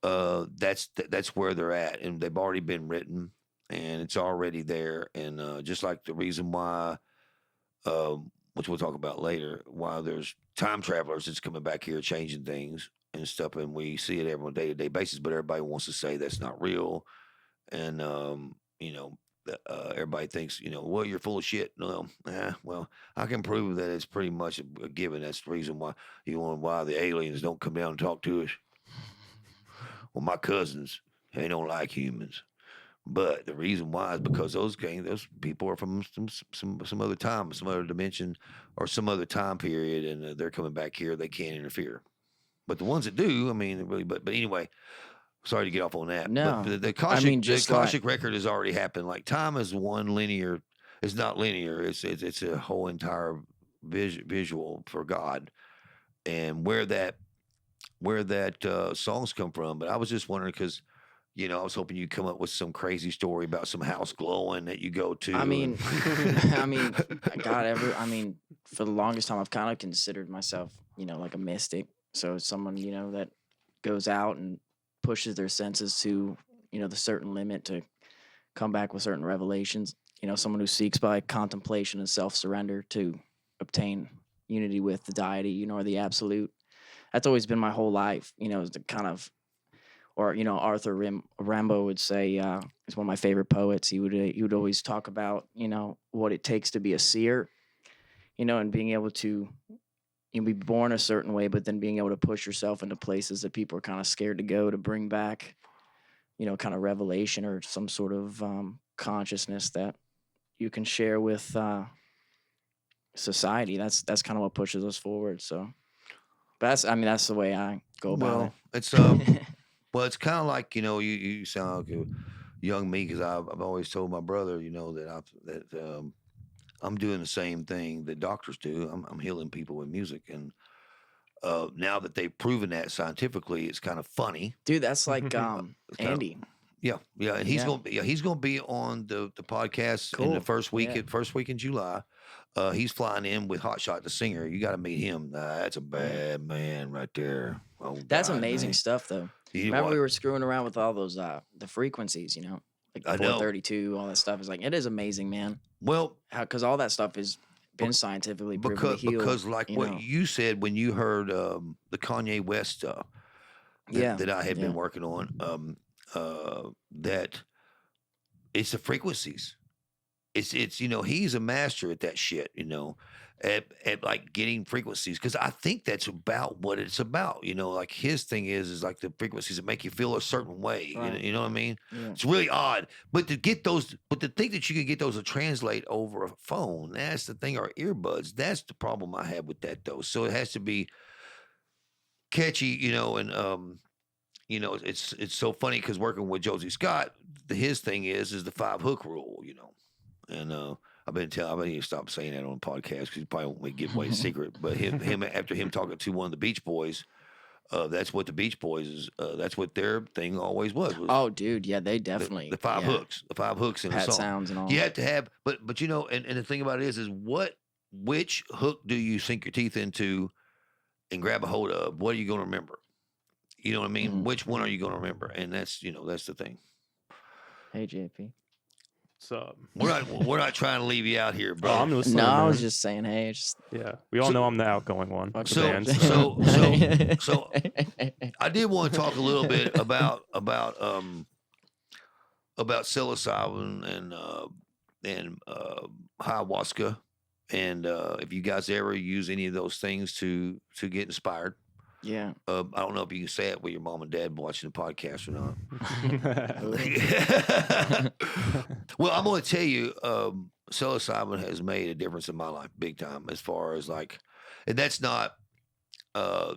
S1: That's where they're at, and they've already been written. and it's already there. And just like the reason why, which we'll talk about later, why there's time travelers that's coming back here changing things and stuff, and we see it every on a day-to-day basis. But everybody wants to say that's not real, and everybody thinks, well, you're full of shit. No, well, I can prove that it's pretty much a given. That's the reason why why the aliens don't come down and talk to us. Well, my cousins, they don't like humans. But the reason why is because those people are from some other time, some other dimension, or some other time period, and they're coming back here. They can't interfere. But the ones that do, I mean, really. But anyway, sorry to get off on that.
S4: No,
S1: but the
S4: I
S1: Akashic,
S4: mean,
S1: the
S4: just
S1: Akashic record has already happened. Like time is one linear. It's not linear. It's a whole entire visual for God, and where that songs come from. But I was just wondering because. I was hoping you'd come up with some crazy story about some house glowing that you go to.
S4: I mean, for the longest time, I've kind of considered myself, like a mystic. So someone, that goes out and pushes their senses to, the certain limit to come back with certain revelations. Someone who seeks by contemplation and self-surrender to obtain unity with the deity, or the absolute. That's always been my whole life, the kind of. Or Arthur Rimbaud would say, he's one of my favorite poets. He would always talk about what it takes to be a seer, and being able to be born a certain way, but then being able to push yourself into places that people are kind of scared to go to bring back, kind of revelation or some sort of consciousness that you can share with society. That's kind of what pushes us forward. So, but that's the way I go about it.
S1: It's Well, it's kind of like you sound like a young me because I've always told my brother that I'm doing the same thing that doctors do. I'm healing people with music, and now that they've proven that scientifically, it's kind of funny.
S4: Dude, that's like Andy.
S1: Yeah, and he's gonna be on the podcast in the first week in July. He's flying in with Hot Shot the singer. You got to meet him. That's a bad man right there. Oh,
S4: that's
S1: God,
S4: amazing
S1: man.
S4: stuff, though. Remember we were screwing around with all those the frequencies, like the 432, all that stuff. Is like it is amazing, man.
S1: Well,
S4: because all that stuff has been scientifically proven to heal.
S1: Because like what you said when you heard the Kanye West stuff, that I had been working on, that it's the frequencies. It's he's a master at that shit, at like getting frequencies, because I think that's about what it's about. Like his thing is like the frequencies that make you feel a certain way.
S4: Right.
S1: You know what I mean?
S4: Yeah.
S1: It's really odd, but to think that you can get those to translate over a phone, that's the thing. Or earbuds, that's the problem I have with that though. So it has to be catchy, and it's so funny because working with Josie Scott, his thing is the 5 hook rule, and I need to stop saying that on the podcast because he probably won't give away the secret. But him after him talking to one of the Beach Boys, that's what the Beach Boys is. That's what their thing always was
S4: oh, dude, yeah, they definitely
S1: the 5 hooks, in
S4: Pat
S1: the song.
S4: Sounds and all.
S1: You have to have, but and the thing about it is which hook do you sink your teeth into and grab a hold of? What are you going to remember? You know what I mean?
S4: Mm-hmm.
S1: Which one are you going to remember? And that's that's the thing.
S4: Hey, JP.
S1: We're not trying to leave you out here, bro.
S3: I'm listening.
S4: No, I
S3: man.
S4: was just saying, hey,
S3: we all know I'm the outgoing one.
S1: So I did want to talk a little bit about psilocybin and ayahuasca, and if you guys ever use any of those things to get inspired.
S4: Yeah.
S1: I don't know if you can say it with your mom and dad watching the podcast or not. Well, I'm going to tell you, psilocybin has made a difference in my life big time as far as like, and that's not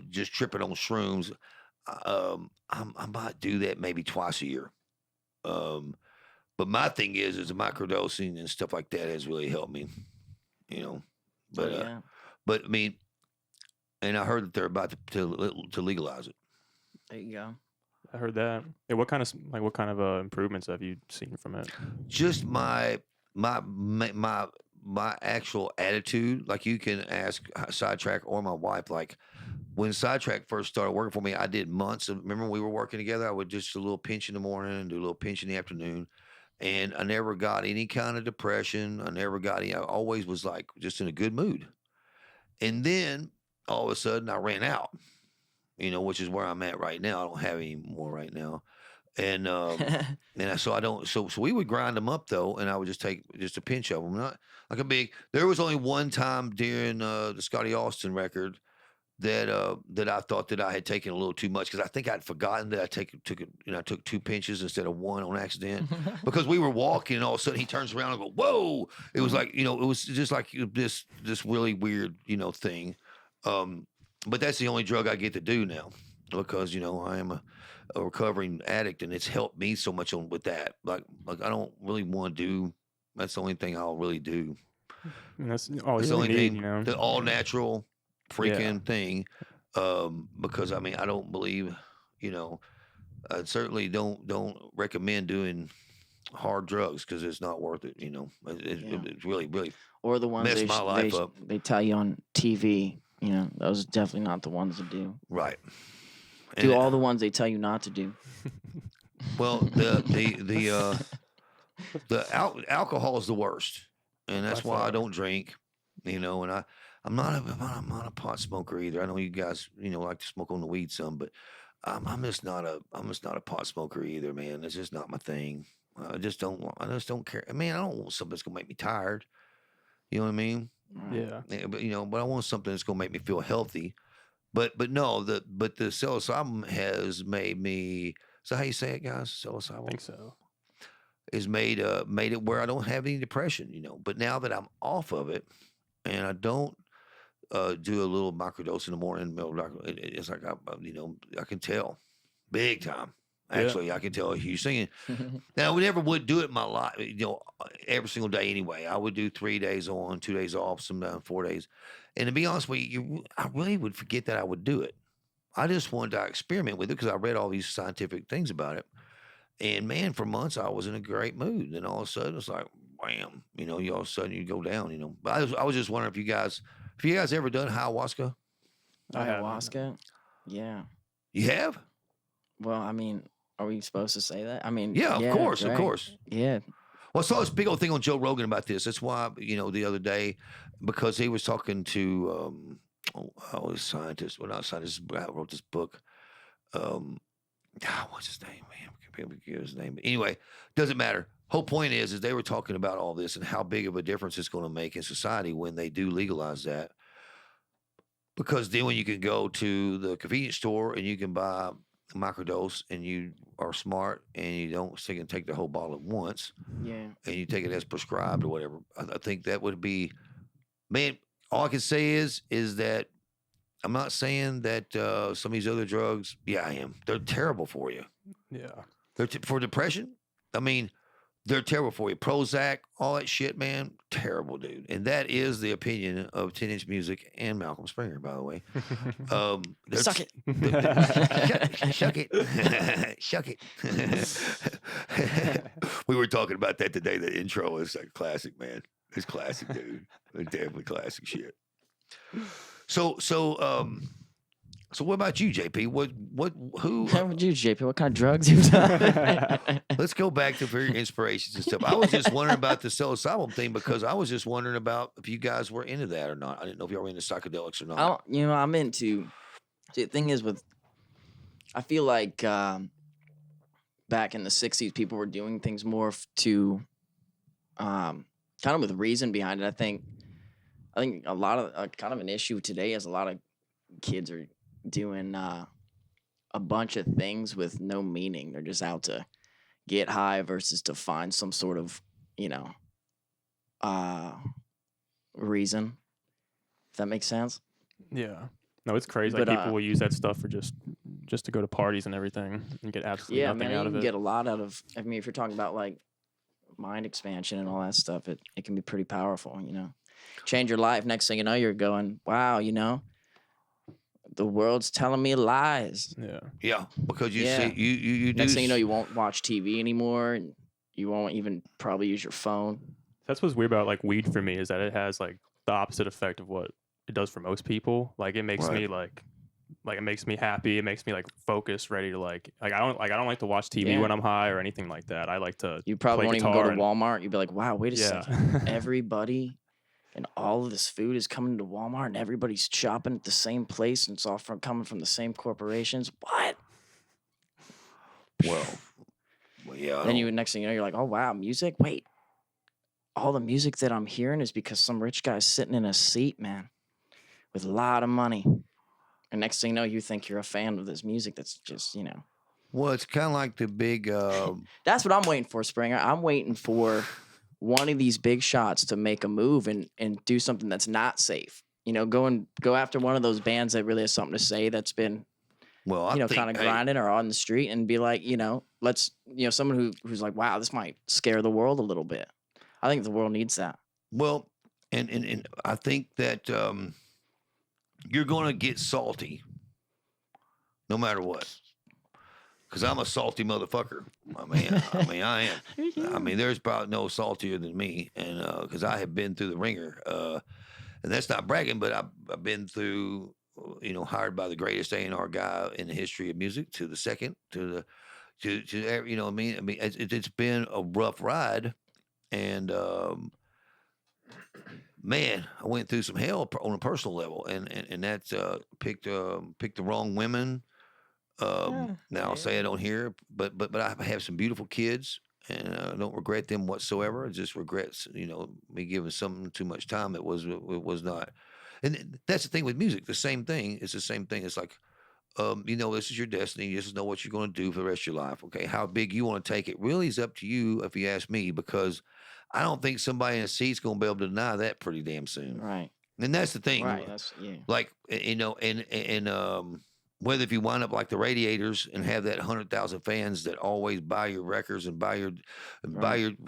S1: just tripping on shrooms. I might do that maybe twice a year. But my thing is the microdosing and stuff like that has really helped me, but, but I mean, and I heard that they're about to legalize it.
S4: There you go.
S3: I heard that. Yeah, what kind of improvements have you seen from it?
S1: Just my actual attitude. Like you can ask Sidetrack or my wife. Like when Sidetrack first started working for me, I did months of. Remember we were working together. I would just do a little pinch in the morning and do a little pinch in the afternoon, And I never got any kind of depression. I never got any. I always was like just in a good mood. And then all of a sudden I ran out, which is where I'm at right now. I don't have any more right now. And so I don't. So we would grind them up though, and I would just take just a pinch of them, not like a big. There was only one time during the Scotty Austin record that I thought that I had taken a little too much because I think I'd forgotten that I took 2 pinches instead of 1 on accident because we were walking and all of a sudden he turns around and go, whoa! It was like it was just like this really weird thing. But that's the only drug I get to do now because I am a recovering addict and it's helped me so much with that. Like I don't really want to do. That's the only thing I'll really do.
S3: And that's all
S1: It's
S3: you
S1: the only
S3: really need,
S1: thing, the all natural freaking thing. Because I mean, I don't believe, I certainly don't recommend doing hard drugs because it's not worth it. It's really, really
S4: Or the ones
S1: messed my life up.
S4: they tell you on TV. Those are definitely not the ones to do.
S1: Right.
S4: Do all the ones they tell you not to do.
S1: Well, the alcohol is the worst, and that's
S3: By
S1: why I
S3: far.
S1: don't drink. And I'm not a pot smoker either. I know you guys like to smoke on the weed some, but I'm just not a pot smoker either, man. It's just not my thing. I just don't care. Man, I don't want something that's gonna make me tired. You know what I mean?
S3: Yeah.
S1: But I want something that's gonna make me feel healthy. But no, the psilocybin has made me. Is that how you say it, guys?
S3: I
S1: Psilocybin
S3: think so.
S1: is made it where I don't have any depression. But now that I'm off of it, and I don't do a little microdose in the morning, it's like I can tell, big time.
S3: Yeah.
S1: Actually, I can tell you singing. Now, we never would do it in my life, every single day anyway. I would do 3 days on, 2 days off, sometimes 4 days. And to be honest with you, I really would forget that I would do it. I just wanted to experiment with it because I read all these scientific things about it. And man, for months I was in a great mood. Then all of a sudden it's like, wham, you all of a sudden you go down, But I was just wondering if you guys ever done ayahuasca?
S3: I haven't.
S4: Ayahuasca? Yeah.
S1: You have?
S4: Well, I mean, are we supposed to say that? I mean,
S1: Yeah, of course,
S4: right.
S1: of course.
S4: Yeah.
S1: Well, I saw this big old thing on Joe Rogan about this. That's why, the other day, because he was talking to a scientist. Well, not a scientist, but I wrote this book. What's his name, man? I can't forget his name. But anyway, doesn't matter. Whole point is they were talking about all this and how big of a difference it's going to make in society when they do legalize that. Because then when you can go to the convenience store and you can buy a microdose and you are smart and you don't take the whole bottle at once
S4: Yeah.
S1: and you take it as prescribed or whatever, I think that would be, man, all I can say is that I'm not saying that some of these other drugs, yeah, I am. They're terrible for you.
S3: Yeah.
S1: They're for depression. I mean, they're terrible for you. Prozac, all that shit, man, terrible, dude. And that is the opinion of 10-inch Music and Malcolm Springer, by the way.
S4: Suck it.
S1: Shuck it. Shuck it. We were talking about that today. The intro is like classic, man. It's classic, dude. It's definitely classic shit. So what about you, JP? Who?
S4: How would you, JP? What kind of drugs you've done?
S1: Let's go back to your inspirations and stuff. I was just wondering about the psilocybin thing because I was just wondering about if you guys were into that or not. I didn't know if y'all were into psychedelics or not.
S4: I'm into. See, the thing is I feel like back in the '60s, people were doing things more to, kind of with reason behind it. I think a lot of kind of an issue today is a lot of kids are doing a bunch of things with no meaning. They're just out to get high versus to find some sort of, reason. If that makes sense.
S3: Yeah. No, it's crazy.
S4: But,
S3: Like people will use that stuff for just to go to parties and everything and get absolutely
S4: Yeah,
S3: nothing
S4: man,
S3: out
S4: you
S3: of
S4: can
S3: it.
S4: get a lot out of. I mean, if you're talking about like mind expansion and all that stuff, it can be pretty powerful. Change your life. Next thing you know, you're going, wow, the world's telling me lies.
S3: Yeah.
S1: Yeah, because you
S4: Yeah.
S1: see, you do.
S4: Next thing you know, you won't watch TV anymore, and you won't even probably use your phone.
S3: That's what's weird about like weed for me is that it has like the opposite effect of what it does for most people. Like it makes me like Like it makes me happy. It makes me like focused, ready to like I don't like to watch TV
S4: Yeah.
S3: when I'm high or anything like that. I like to
S4: You probably
S3: play
S4: won't even go to
S3: guitar
S4: Walmart. You'd be like, wow, wait a
S3: Yeah.
S4: second. Everybody and all of this food is coming to Walmart and everybody's shopping at the same place and it's all coming from the same corporations. What?
S1: Well, yeah.
S4: Then you next thing you know, you're like, oh wow, music? Wait. All the music that I'm hearing is because some rich guy's sitting in a seat, man, with a lot of money. And next thing you know, you think you're a fan of this music that's just,
S1: Well, it's kind of like the big.
S4: That's what I'm waiting for, Springer. I'm waiting for one of these big shots to make a move and do something that's not safe. Go after one of those bands that really has something to say that's been,
S1: Well, I think,
S4: kind of grinding or on the street and be like, let's, someone who's like, wow, this might scare the world a little bit. I think the world needs that.
S1: Well, and I think that you're going to get salty, no matter what. Because I'm a salty motherfucker. I am. I mean, there's probably no saltier than me, and because I have been through the ringer, and that's not bragging, but I've been through, hired by the greatest A&R guy in the history of music, to the second, to every, I mean, it's been a rough ride, and man, I went through some hell on a personal level, and that's picked the wrong women. Now I'll say I don't hear, but I have some beautiful kids, and I don't regret them whatsoever. I just regret, me giving something too much time. It was not, and that's the thing with music. The same thing. It's the same thing. It's like, this is your destiny. This is what you're going to do for the rest of your life. Okay, how big you want to take it really is up to you, if you ask me, because I don't think somebody in a seat's going to be able to deny that pretty damn soon.
S4: Right.
S1: And that's the thing.
S4: Right. That's, yeah.
S1: Like, and whether if you wind up like the Radiators and have that 100,000 fans that always buy your records and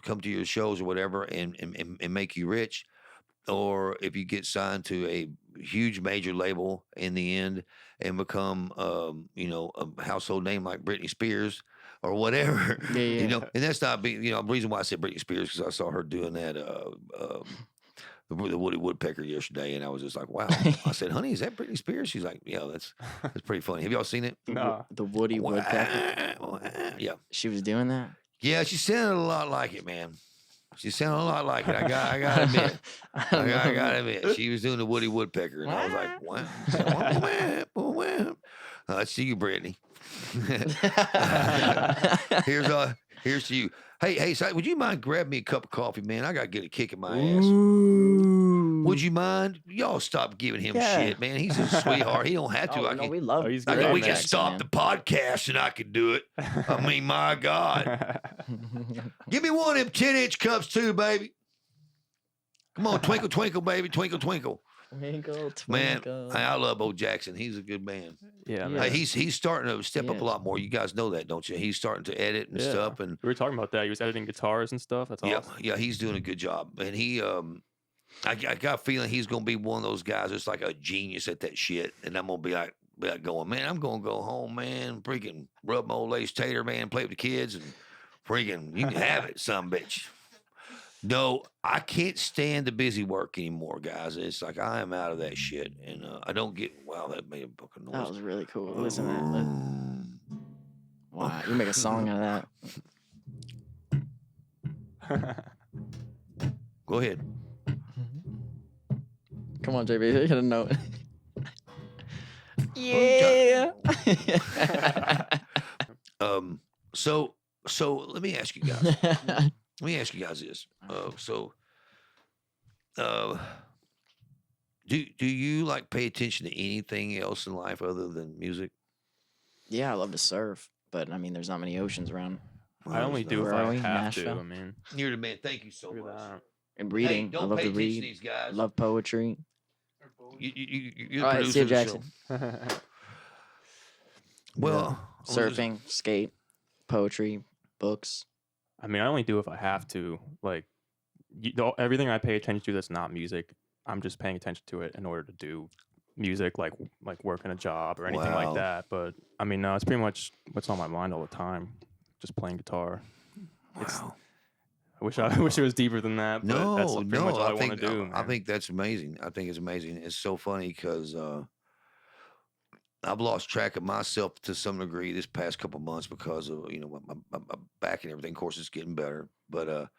S1: come to your shows or whatever and make you rich, or if you get signed to a huge major label in the end and become, a household name like Britney Spears or whatever,
S4: Yeah.
S1: and that's not the reason why I said Britney Spears, because I saw her doing that, the Woody Woodpecker yesterday, and I was just like, wow. I said, honey, is that Britney Spears? She's like, yeah, that's pretty funny. Have y'all seen it?
S3: No.
S4: The Woody Woodpecker.
S1: Yeah.
S4: She was doing that?
S1: Yeah, she sounded a lot like it, man. She sounded a lot like it. I gotta admit. I gotta admit. She was doing the Woody Woodpecker, and I was like, wow. Let's see you, Brittany. Here's to you. Hey, Si, would you mind grabbing me a cup of coffee, man? I gotta get a kick in my ass.
S4: Ooh.
S1: Would you mind? Y'all stop giving him shit, man. He's a sweetheart. He don't have to.
S4: We love
S3: Oh, he's
S1: I
S3: great,
S1: can, we
S3: man.
S1: can stop the podcast and I can do it. I mean, my God. Give me one of them 10-inch cups too, baby. Come on, twinkle, twinkle, baby, twinkle, twinkle.
S4: Twinkle,
S1: Man,
S4: twinkle.
S1: I love Bo Jackson. He's a good man.
S3: Yeah,
S4: Yeah.
S3: man.
S1: Hey, he's starting to step up
S4: Yes.
S1: a lot more. You guys know that, don't you? He's starting to edit and stuff, and
S3: We were talking about that. He was editing guitars and stuff. That's awesome.
S1: yeah, he's doing a good job. And he, I got a feeling he's gonna be one of those guys that's like a genius at that shit. And I'm gonna be like going, man, I'm gonna go home, man, freaking rub my old lace tater, man, play with the kids, and freaking you can have it, son bitch. No, I can't stand the busy work anymore, guys. It's like I am out of that shit, and I don't get. Wow, that made a fucking noise.
S4: That was really cool. Listen to that. Wow, you make a song out of that.
S1: Go ahead.
S4: Come on, JB, you gotta know it. Yeah.
S1: So let me ask you guys. Let me ask you guys this. Do you like pay attention to anything else in life other than music?
S4: Yeah, I love to surf, but I mean, there's not many oceans around.
S3: I only do if
S4: Where are
S3: I
S4: we?
S3: have to.
S4: Nashville?
S3: I mean,
S1: You're the man. Thank you so
S3: look at
S1: much.
S3: that.
S4: And
S1: Hey,
S4: reading, I
S1: don't
S4: love
S1: pay
S4: to
S1: attention to
S4: read.
S1: these guys.
S4: Love poetry.
S1: You're the
S4: All right,
S1: producer
S4: Steve
S1: of the
S4: Jackson.
S1: show. Well,
S4: Surfing, skate, poetry, books.
S3: I mean, I only do if I have to. Like, everything I pay attention to that's not music, I'm just paying attention to it in order to do music, like working a job or anything
S1: Wow.
S3: like that. But I mean, no, it's pretty much what's on my mind all the time. Just playing guitar.
S1: Wow.
S3: I wish it was deeper than that. But that's
S1: No,
S3: pretty much all I want
S1: think
S3: to do.
S1: I
S3: man.
S1: think that's amazing. I think it's amazing. It's so funny because I've lost track of myself to some degree this past couple months because of my back and everything. Of course, it's getting better, but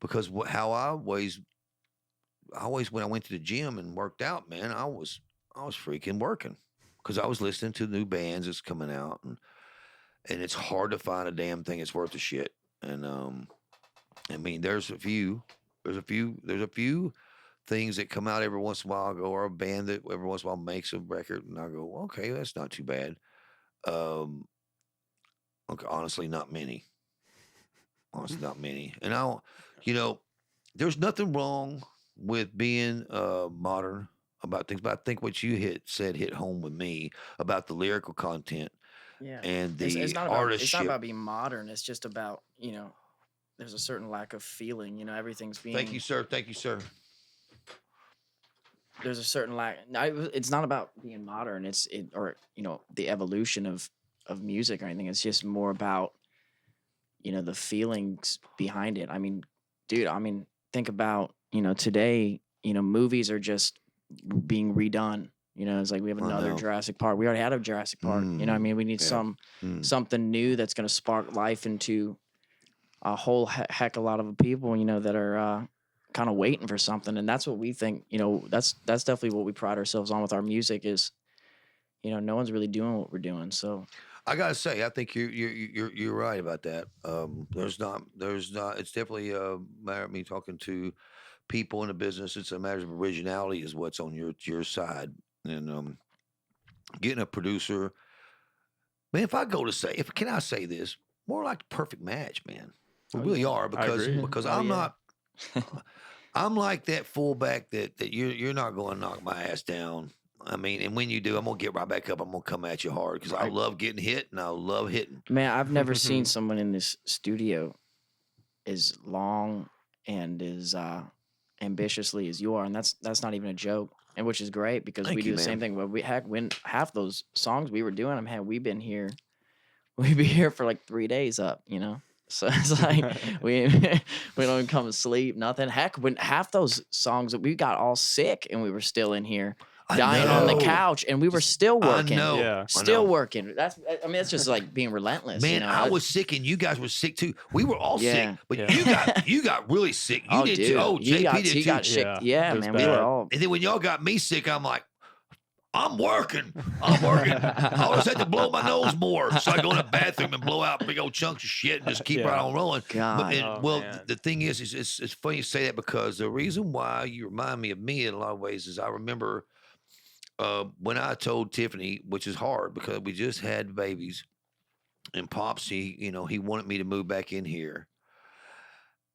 S1: because how I always when I went to the gym and worked out, man, I was freaking working because I was listening to new bands that's coming out, and it's hard to find a damn thing that's worth a shit. And I mean, there's a few things that come out every once in a while. I go, or a band that every once in a while makes a record, and I go, okay, that's not too bad. Um, okay, honestly, not many. Honestly, not many. And there's nothing wrong with being modern about things, but I think what you said hit home with me about the lyrical content
S4: Yeah.
S1: and the
S4: It's not
S1: artistship.
S4: about being modern. It's just about, there's a certain lack of feeling. Everything's being.
S1: Thank you, sir. Thank you, sir.
S4: There's a certain lack. It's not about being modern. The evolution of music or anything. It's just more about, the feelings behind it. I mean, dude. Think about today. Movies are just being redone. It's like we have another Jurassic Park. We already had a Jurassic Park. We need something new that's going to spark life into a whole heck a lot of people. That are kind of waiting for something, and that's what we think. That's definitely what we pride ourselves on with our music is, no one's really doing what we're doing. So
S1: I gotta say, I think you're right about that. There's not. It's definitely a matter of me talking to people in the business. It's a matter of originality is what's on your side, and getting a producer. Man, can I say this? More like the perfect match, man. We really are because I'm not. I'm like that fullback that you're not going to knock my ass down. I mean, and when you do, I'm gonna get right back up. I'm gonna come at you hard because I love getting hit and I love hitting.
S4: Man, I've never seen someone in this studio as long and as ambitiously as you are, and that's not even a joke. And which is great because we do the same thing. But when half those songs we were doing, we'd be here for like 3 days up, So it's like we don't even come to sleep, nothing. Heck, when half those songs that we got all sick and we were still in here dying on the couch and we were still working.
S1: I know.
S3: Yeah.
S4: Still working. That's just like being relentless.
S1: Man, I was sick and you guys were sick too. We were all sick, but you got really sick. You did too. Oh, JP did too.
S4: He got sick. Yeah, man. We were all.
S1: And then when y'all got me sick, I'm like, I'm working. I always had to blow my nose more. So I go in the bathroom and blow out big old chunks of shit and just keep right on rolling.
S4: God.
S1: The thing is it's funny you say that because the reason why you remind me of me in a lot of ways is I remember when I told Tiffany, which is hard because we just had babies, and Pops, he wanted me to move back in here.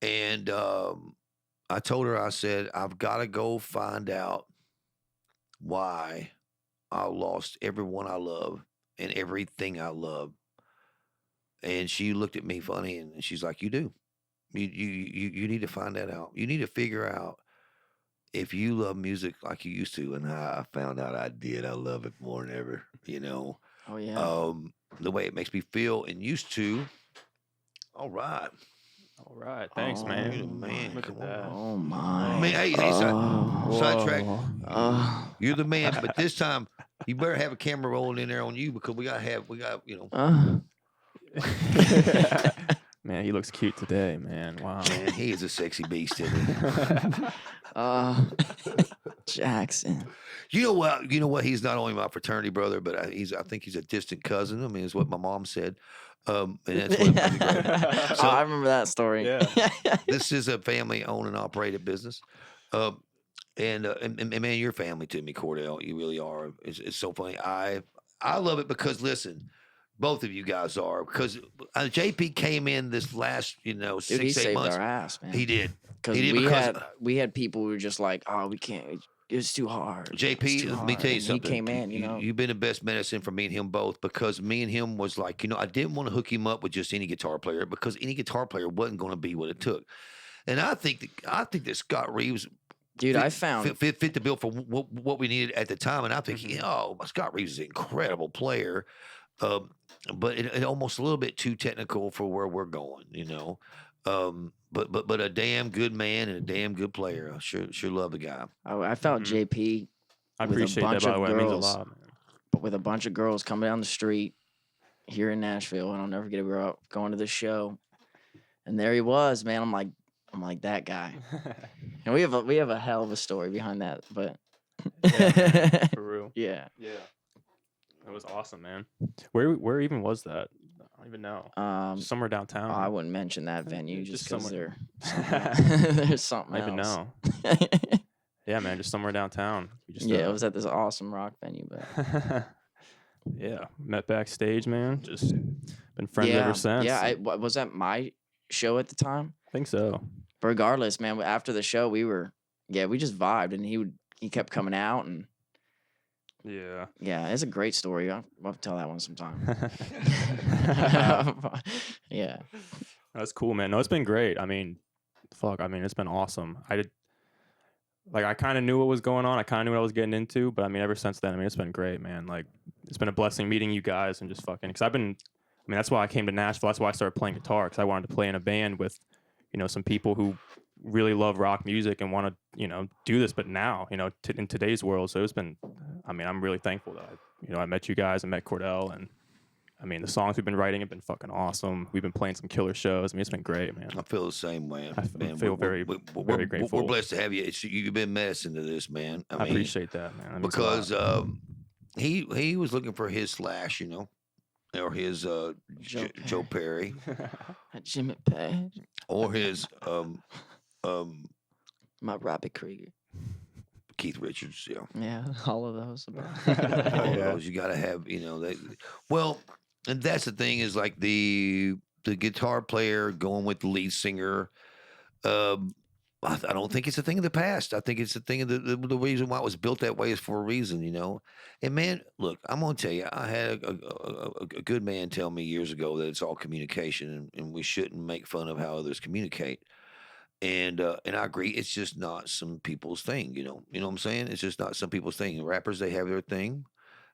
S1: And I told her, I said, I've got to go find out why I lost everyone I love and everything I love. And she looked at me funny and she's like, you do. You need to find that out. You need to figure out if you love music like you used to. And I found out I did. I love it more than ever,
S4: Oh, yeah.
S1: The way it makes me feel and used to. All right.
S3: All right. Thanks, man.
S1: You're the man.
S3: Look
S1: Come
S3: at that.
S4: Oh, my.
S1: I mean, hey, sidetrack. You're the man, but this time you better have a camera rolling in there on you because we got.
S3: Man, he looks cute today, man. Wow.
S1: Man, he is a sexy beast, isn't he?
S4: Jackson.
S1: You know what? He's not only my fraternity brother, but I think he's a distant cousin. I mean, it's what my mom said. And that's what
S4: So, I remember that story.
S3: Yeah.
S1: This is a family-owned and operated business. And man, you're family to me, Cordell. You really are. It's so funny. I love it because listen, both of you guys are because JP came in this last 6-8 months.
S4: Dude, he saved our ass, man.
S1: He did
S4: because we had people who were just like, oh, we can't. It's too hard.
S1: JP, let me tell you something.
S4: He came in,
S1: You've been the best medicine for me and him both because me and him was like, I didn't want to hook him up with just any guitar player because any guitar player wasn't going to be what it took. And I think that Scott Reeves,
S4: dude,
S1: fit the bill for what we needed at the time. And I think, Scott Reeves is an incredible player, but it almost a little bit too technical for where we're going, But a damn good man and a damn good player. I sure love the guy.
S4: I felt JP.
S3: I appreciate that, by the way. It means a lot, man.
S4: but with a bunch of girls coming down the street here in Nashville, and I'll never forget it. We were out going to the show, and there he was, man. I'm like that guy, and we have a hell of a story behind that, but
S3: Yeah, man, for real.
S4: yeah.
S3: It was awesome, man. Where even was that? I don't even know. Somewhere downtown.
S4: I wouldn't mention that venue just because
S3: somewhere.
S4: there's something
S3: I don't even
S4: else.
S3: know. Yeah, man, just somewhere downtown. We just,
S4: Yeah, it was at this awesome rock venue, but
S3: yeah, met backstage, man. Just been friends ever since.
S4: Yeah, was that my show at the time?
S3: I think so.
S4: But regardless, man, after the show, we just vibed, and he kept coming out, and
S3: Yeah.
S4: it's a great story. I'll have to tell that one sometime. Yeah.
S3: That's cool, man. No, it's been great. I mean, it's been awesome. I kind of knew what was going on. I kind of knew what I was getting into, but I mean, ever since then, it's been great, man. Like, it's been a blessing meeting you guys and just fucking, because that's why I came to Nashville. That's why I started playing guitar, because I wanted to play in a band with, some people who really love rock music and want to, do this, but now, in today's world. So it's been, I'm really thankful that I met you guys and met Cordell, and the songs we've been writing have been fucking awesome. We've been playing some killer shows. It's been great, man.
S1: I feel the same way.
S3: I feel very grateful.
S1: We're blessed to have you. You've been medicine to this, man.
S3: I appreciate that, man. That means a
S1: because
S3: lot.
S1: he was looking for his Slash, or his Joe Perry,
S4: Jimmy Page,
S1: or his
S4: my Robbie Krieger.
S1: Keith Richards,
S4: Yeah, all of those.
S1: all of those. You got to have, well, and that's the thing is like the guitar player going with the lead singer. I don't think it's a thing of the past. I think it's a thing of the reason why it was built that way is for a reason, And man, look, I'm gonna tell you, I had a good man tell me years ago that it's all communication, and we shouldn't make fun of how others communicate. And I agree, it's just not some people's thing, You know what I'm saying? It's just not some people's thing. Rappers, they have their thing.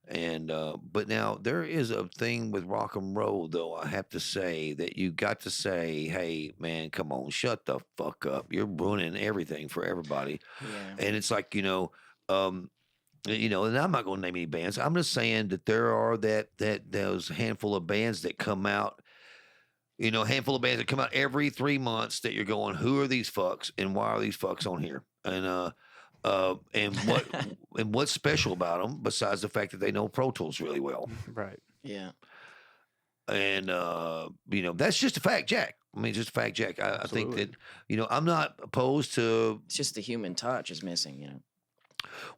S1: And but now there is a thing with rock and roll, though. I have to say that you got to say, "Hey, man, come on, shut the fuck up! You're ruining everything for everybody."
S4: Yeah.
S1: And it's like and I'm not going to name any bands. I'm just saying that there are those handful of bands that come out. Handful of bands that come out every 3 months that you're going, who are these fucks and why are these fucks on here? And what's special about them besides the fact that they know Pro Tools really well?
S3: Right.
S4: Yeah.
S1: And that's just a fact, Jack. It's just a fact, Jack. I think that I'm not opposed to.
S4: It's just the human touch is missing,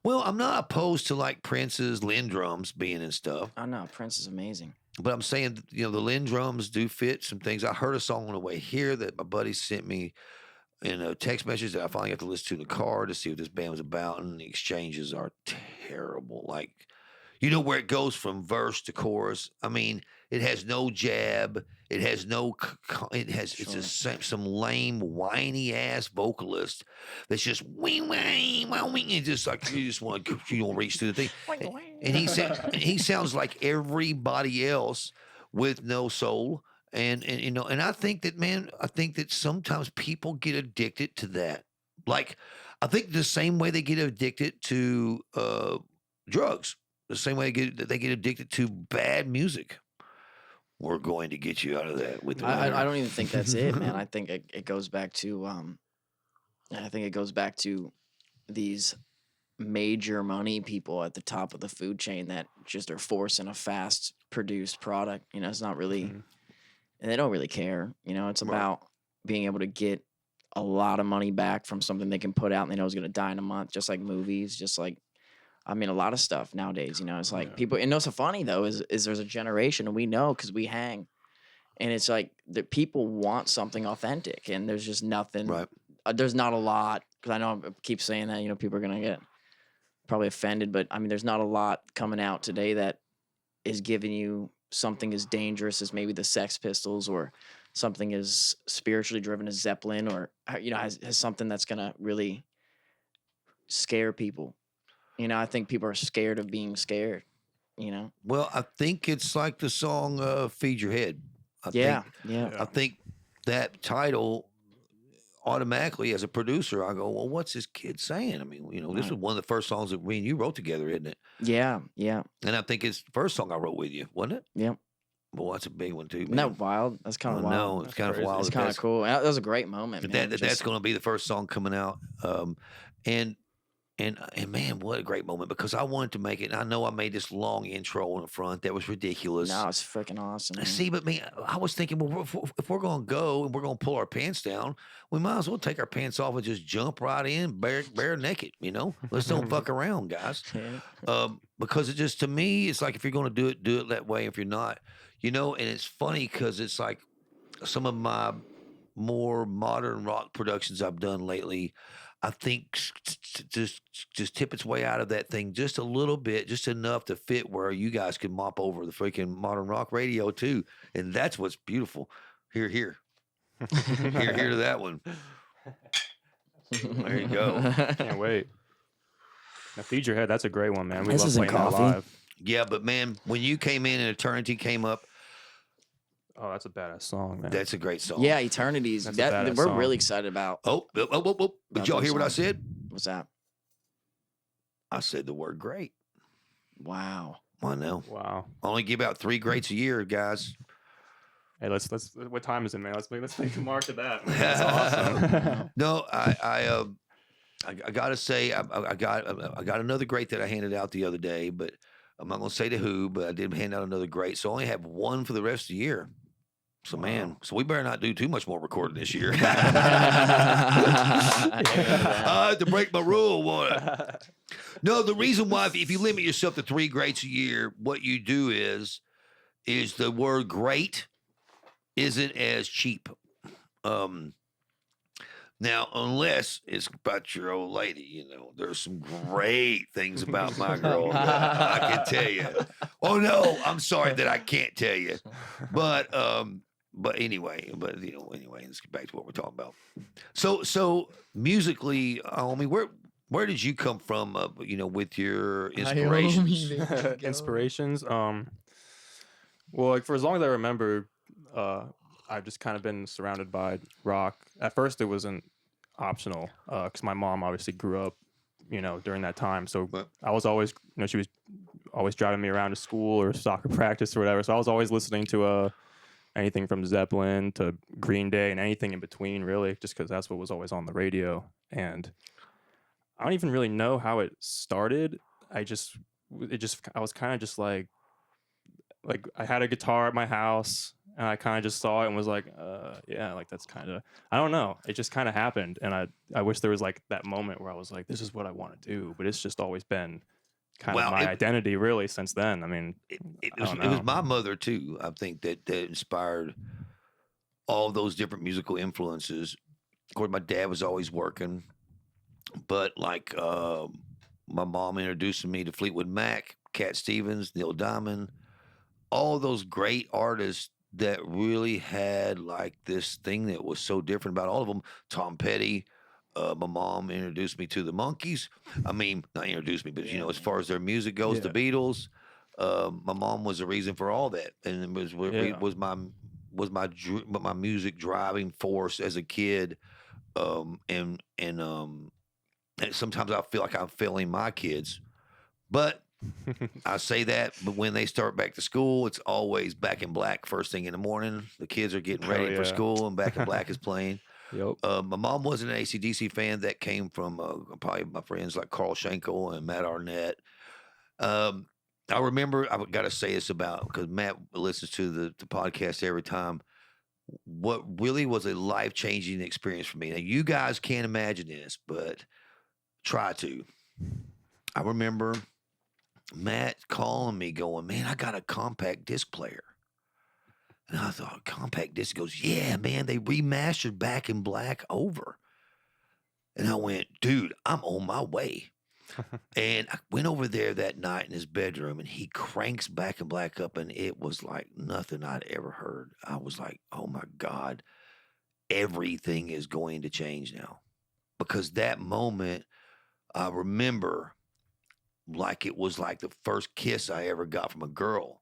S1: Well, I'm not opposed to like Prince's Lindrums being and stuff.
S4: I know Prince is amazing.
S1: But I'm saying, the Lindrums do fit some things. I heard a song on the way here that my buddy sent me in a text message that I finally got to listen to in the car to see what this band was about, and the exchanges are terrible. Like, where it goes from verse to chorus. It has no jab. It has no. It's just some lame, whiny ass vocalist that's just wing wing wing, and just like you just want to reach through the thing. And he sounds like everybody else with no soul. And I think that, man, sometimes people get addicted to that. Like, I think the same way they get addicted to drugs, the same way they get addicted to bad music. We're going to get you out of that with the
S4: I don't even think that's it, man. I think it goes back to these major money people at the top of the food chain that just are forcing a fast produced product. It's not really.
S3: Mm-hmm.
S4: And they don't really care. It's about being able to get a lot of money back from something they can put out and they know is going to die in a month, just like movies, just like, a lot of stuff nowadays, it's like people, and what's so funny though, is there's a generation, and we know because we hang, and it's like the people want something authentic, and there's just nothing,
S1: Right.
S4: There's not a lot, because I know I keep saying that, people are going to get probably offended, but there's not a lot coming out today that is giving you something as dangerous as maybe the Sex Pistols, or something as spiritually driven as Zeppelin, or has something that's gonna really scare people. I think people are scared of being scared.
S1: Well, I think it's like the song "Feed Your Head." I
S4: Yeah.
S1: think that title automatically, as a producer, I go, well, what's this kid saying? I mean, this was one of the first songs that me and you wrote together, isn't it?
S4: Yeah.
S1: And I think it's the first song I wrote with you, wasn't it?
S4: Yep.
S1: Well, that's a big one too, man.
S4: Isn't that wild? That's kind of wild.
S1: No, it's
S3: That's
S1: kind of
S3: crazy.
S1: wild.
S4: It's kind of cool. That was a great moment, man.
S1: That's going to be the first song coming out. And man, what a great moment, because I wanted to make it. And I know I made this long intro on the front that was ridiculous.
S4: No, it's freaking awesome. Man.
S1: See, but me, I was thinking, well, if we're going to go and we're going to pull our pants down, we might as well take our pants off and just jump right in bare naked. Let's don't fuck around, guys. Because it just, to me, it's like, if you're going to do it that way. If you're not, and it's funny because it's like some of my more modern rock productions I've done lately, I think just tip its way out of that thing just a little bit, just enough to fit where you guys can mop over the freaking modern rock radio too. And that's what's beautiful. Here. Here to that one. There you go.
S3: Can't wait. Now, Feed Your Head, that's a great one, man. We
S4: This
S3: love
S4: isn't
S3: playing that
S4: coffee.
S3: live.
S1: Yeah, but man, when you came in and Eternity came up,
S3: Oh, that's a badass song, man.
S1: that's a great song.
S4: Yeah, Eternities.
S3: That's a badass
S4: We're
S3: song.
S4: really excited about.
S1: Oh. Did y'all hear what I said?
S4: What's that?
S1: I said the word great.
S4: Wow.
S1: I know.
S3: Wow.
S1: I only give out 3 greats a year, guys.
S3: Hey, let's. What time is it, man? Let's make a mark of that. Man. That's awesome.
S1: No, I gotta say, I got another great that I handed out the other day, but I'm not gonna say to who, but I did hand out another great, so I only have one for the rest of the year. So man, so we better not do too much more recording this year. I have to break my rule, boy. No, the reason why, if you limit yourself to 3 greats a year, what you do is the word great isn't as cheap. Now, unless it's about your old lady, there's some great things about my girl that I can tell you. Oh no, I'm sorry that I can't tell you. But anyway, let's get back to what we're talking about. So musically, where did you come from? With your inspirations.
S3: Inspirations. Well, like for as long as I remember, I've just kind of been surrounded by rock. At first, it wasn't optional because my mom obviously grew up, during that time. So I was always, she was always driving me around to school or soccer practice or whatever. So I was always listening to anything from Zeppelin to Green Day and anything in between, really, just because that's what was always on the radio. And I don't even really know how it started. I was kind of just like I had a guitar at my house. And I kind of just saw it and was like, yeah, like that's kind of, I don't know. It just kind of happened. And I wish there was like that moment where I was like, this is what I want to do. But it's just always been kind of my identity really since then. I mean,
S1: it was my mother too. I think that inspired all those different musical influences. Of course, my dad was always working. But like my mom introducing me to Fleetwood Mac, Cat Stevens, Neil Diamond, all those great artists that really had like this thing that was so different about all of them. Tom Petty, my mom introduced me to the Monkees. I mean, not introduced me, but as far as their music goes, the Beatles. My mom was the reason for all that, and it was my music driving force as a kid. And sometimes I feel like I'm failing my kids, but. I say that, but when they start back to school, it's always Back in Black first thing in the morning. The kids are getting ready for school, and Back in Black is playing.
S3: Yep.
S1: My mom wasn't an AC/DC fan. That came from probably my friends like Carl Schenkel and Matt Arnett. I remember, I've got to say this because Matt listens to the podcast every time. What really was a life-changing experience for me. Now, you guys can't imagine this, but try to. I remember Matt calling me going, man, I got a compact disc player. And I thought, compact disc? He goes, yeah, man, they remastered Back in Black over. And I went, dude, I'm on my way. And I went over there that night in his bedroom, and he cranks Back in Black up, and it was like nothing I'd ever heard. I was like, oh my God, everything is going to change now. Because that moment, I remember like it was like the first kiss I ever got from a girl.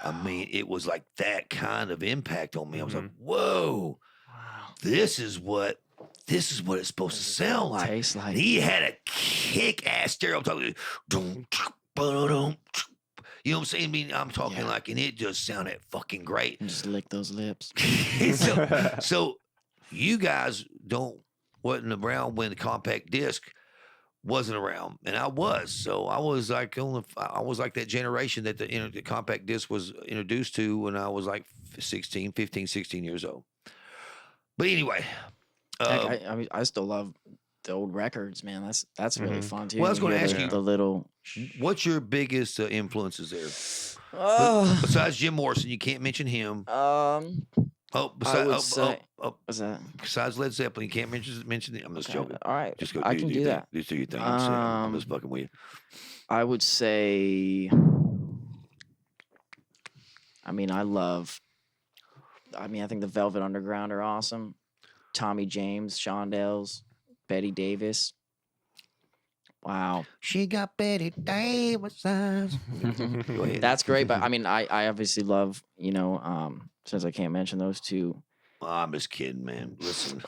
S1: Wow. I mean, it was like that kind of impact on me. I was like, whoa, this is what this is what it's supposed to sound like.
S4: Tastes like.
S1: And he had a kick-ass stereo. I'm talking, dum, ba-dum, you know what I'm saying? I mean, I'm talking
S4: Yeah.
S1: like, and it just sounded fucking great.
S4: And just lick those lips.
S1: so you guys wasn't around when the compact disc wasn't around, and I was. So I was like that generation that the compact disc was introduced to when I was like 15, 16 years old. But anyway,
S4: Heck, I mean, I still love the old records, man. That's really fun too.
S1: Well, I was
S4: You
S1: gonna
S4: hear
S1: ask
S4: the,
S1: you-
S4: the little.
S1: what's your biggest influences there?
S4: Oh,
S1: Besides Jim Morrison, you can't mention him. Besides Led Zeppelin, you can't mention him. I'm just joking.
S4: all right,
S1: Just go.
S4: I can do that.
S1: Just do your thing. I'm just fucking with you.
S4: I would say. I mean, I think the Velvet Underground are awesome. Tommy James, Shondells, Betty Davis. Wow.
S1: She got Betty Davis eyes. Go ahead.
S4: That's great, but I mean, I obviously love, since I can't mention those two.
S1: Oh, I'm just kidding, man. Listen,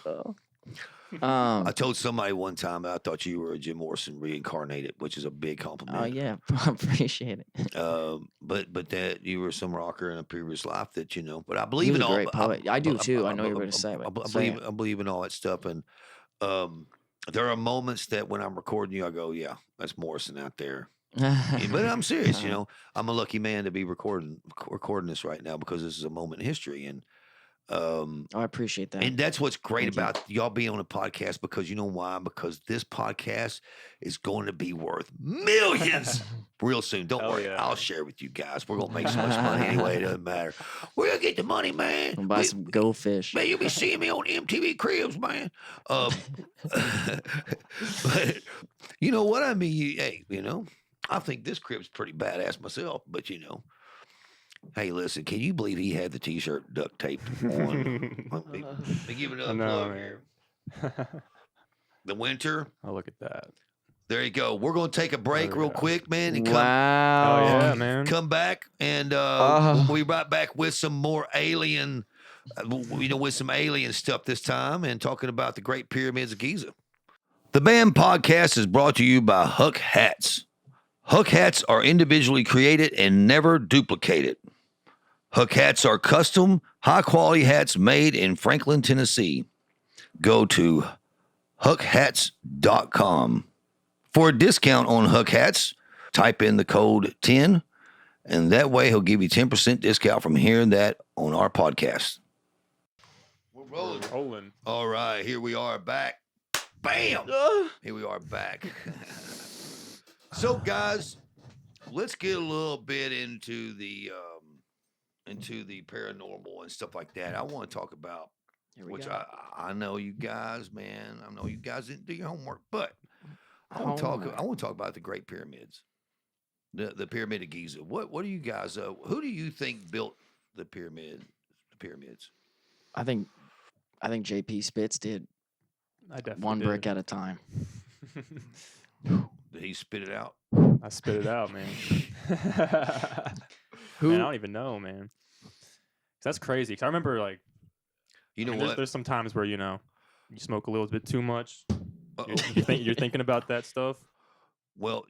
S4: I
S1: I told somebody one time that I thought you were a Jim Morrison reincarnated, which is a big compliment.
S4: Oh yeah, I appreciate it.
S1: But that you were some rocker in a previous life that But I believe
S4: was
S1: in
S4: a
S1: all.
S4: great poet. I do too. I know you were gonna say it,
S1: I
S4: but say it.
S1: believe in all that stuff, and there are moments that when I'm recording you, I go, "Yeah, that's Morrison out there." Yeah, but I'm serious. I'm a lucky man to be recording this right now because this is a moment in history, and
S4: I appreciate that.
S1: and that's what's great
S4: Thank you.
S1: about y'all being on a podcast because you know why? Because this podcast is going to be worth millions real soon. Don't
S3: Hell
S1: worry.
S3: yeah.
S1: I'll share with you guys. We're going to make so much money anyway. It doesn't matter. We're going to get the money, man.
S4: And buy some goldfish.
S1: Man, you'll be seeing me on MTV Cribs, man. But you know what I mean? I think this crib's pretty badass myself, but hey, listen, can you believe he had the T-shirt duct taped on? Let me give another
S3: I know,
S1: plug
S3: man.
S1: here. The winter.
S3: Oh, look at that.
S1: There you go. We're going to take a break
S3: Oh,
S1: real
S3: yeah.
S1: quick, man, and
S4: Wow.
S3: Oh yeah, man.
S1: come back, and we'll be right back with some more alien, with some alien stuff this time, and talking about the Great Pyramids of Giza. The BAM podcast is brought to you by Huck Hats. Huck Hats are individually created and never duplicated. Huck Hats are custom, high-quality hats made in Franklin, Tennessee. Go to huckhats.com. For a discount on Huck Hats, type in the code 10, and that way he'll give you 10% discount from hearing that on our podcast. We're rolling.
S3: Rolling.
S1: All right, here we are back. Bam! Here we are back. So, guys, let's get a little bit into the paranormal and stuff like that. I want to talk about,
S4: Here we
S1: which
S4: go.
S1: I know you guys, man. I know you guys didn't do your homework, but I want to talk about the Great Pyramids, the Pyramid of Giza. What do you guys? Who do you think built the pyramids?
S4: I think JP Spitz did
S3: I definitely
S4: one
S3: did.
S4: brick at a time.
S1: Did he spit it out?
S3: I spit it out, man.
S4: Who?
S3: Man, I don't even know, man. 'Cause that's crazy. 'Cause I remember, like,
S1: You know
S3: there's,
S1: what?
S3: there's some times where you smoke a little bit too much.
S1: Uh-oh.
S3: You're thinking about that stuff.
S1: Well,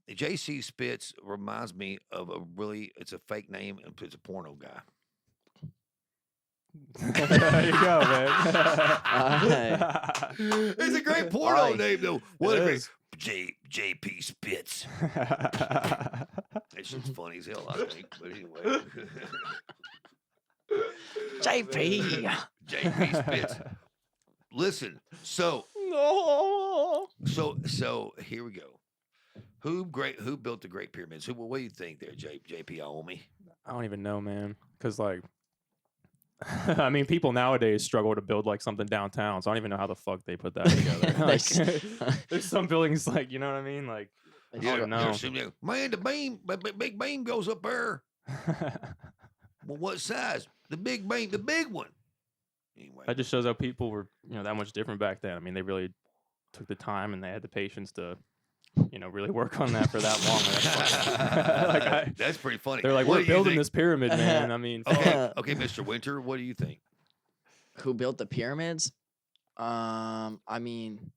S1: J.C. Spitz reminds me of it's a fake name, and it's a porno guy.
S3: There you go, man.
S1: It's a great porno
S4: Aye.
S1: name, though. What a
S3: It
S1: great
S3: is.
S1: J.P. Spitz. That shit's funny as hell, I think. But anyway,
S4: JP.
S1: J.P. Spitz. Listen, so here we go. Who built the Great Pyramids? What do you think there, JP Aomi?
S3: I don't even know, man. Because, like, I mean, people nowadays struggle to build like something downtown, so I don't even know how the fuck they put that together. Like, there's some buildings, like, you know what I mean? Like, I don't know.
S1: Man, the beam, big beam goes up there. Well, what size? The big beam, the big one. Anyway,
S3: That just shows how people were, that much different back then. I mean, they really took the time and they had the patience to, really work on that for that long.
S1: that's pretty funny.
S3: They're like,
S1: What
S3: we're
S1: do you
S3: building
S1: think?
S3: this pyramid, man. I mean,
S1: Okay, Mr. Winter, what do you think?
S4: Who built the pyramids? I mean,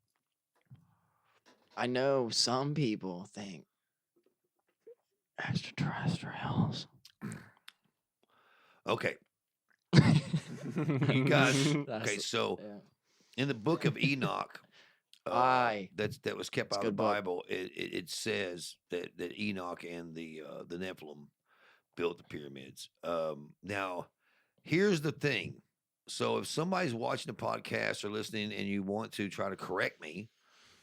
S4: I know some people think extraterrestrials.
S1: Okay, you guys. Okay,
S4: That's-
S1: so
S4: yeah.
S1: in the book of Enoch,
S4: Aye.
S1: that was kept
S4: It's a
S1: out of the
S4: good book.
S1: Bible. It says that Enoch and the Nephilim built the pyramids. Now, here's the thing. So if somebody's watching the podcast or listening and you want to try to correct me,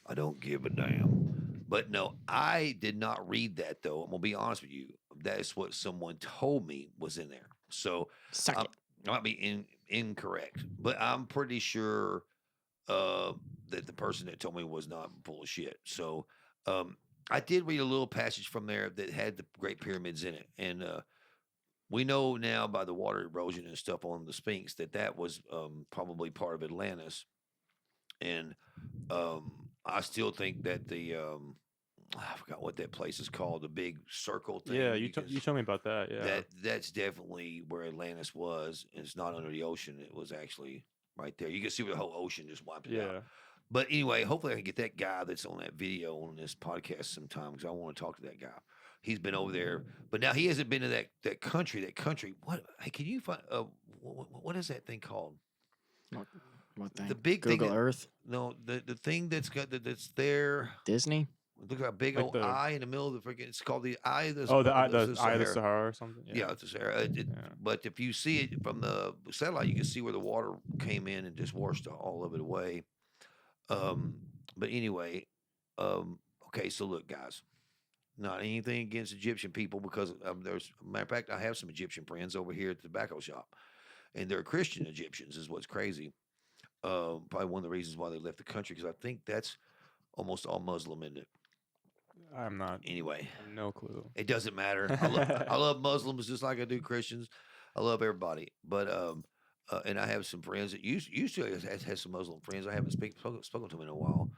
S1: I don't give a damn. But no, I did not read that though. I'm gonna be honest with you. That's what someone told me was in there. So
S4: Suck
S1: I
S4: it.
S1: might be incorrect, but I'm pretty sure that the person that told me was not full of shit. So I did read a little passage from there that had the Great Pyramids in it, and we know now by the water erosion and stuff on the Sphinx that was probably part of Atlantis, and I still think that I forgot what that place is called, the big circle thing.
S3: Yeah, you told me about that. Yeah.
S1: That's definitely where Atlantis was. And it's not under the ocean. It was actually right there. You can see where the whole ocean just wiped it out.
S3: Yeah.
S1: But anyway, hopefully I can get that guy that's on that video on this podcast sometime because I want to talk to that guy. He's been over there, but now he hasn't been to that country. That country. What? Hey, can you find? What is that thing called?
S4: What thing?
S1: The big
S4: Google
S1: thing.
S4: Earth.
S1: No, the thing that's that's there.
S4: Disney.
S1: Look at a big
S3: Like
S1: old
S3: the-
S1: eye in the middle of the freaking. It's called the eye of the.
S3: Oh, the eye of the
S1: Sahara.
S3: Sahara or something.
S1: Yeah, it's the Sahara.
S3: Yeah.
S1: But if you see it from the satellite, you can see where the water came in and just washed all of it away. But anyway, okay. So look, guys, not anything against Egyptian people because there's a matter of fact, I have some Egyptian friends over here at the tobacco shop, and they're Christian Egyptians. Is what's crazy. Probably one of the reasons why they left the country because I think that's almost all Muslim, isn't it?
S3: I'm not.
S1: Anyway,
S3: I have no clue.
S1: it doesn't matter. I love Muslims just like I do Christians. I love everybody, but and I have some friends that used to have some Muslim friends. I haven't spoken to them in a while.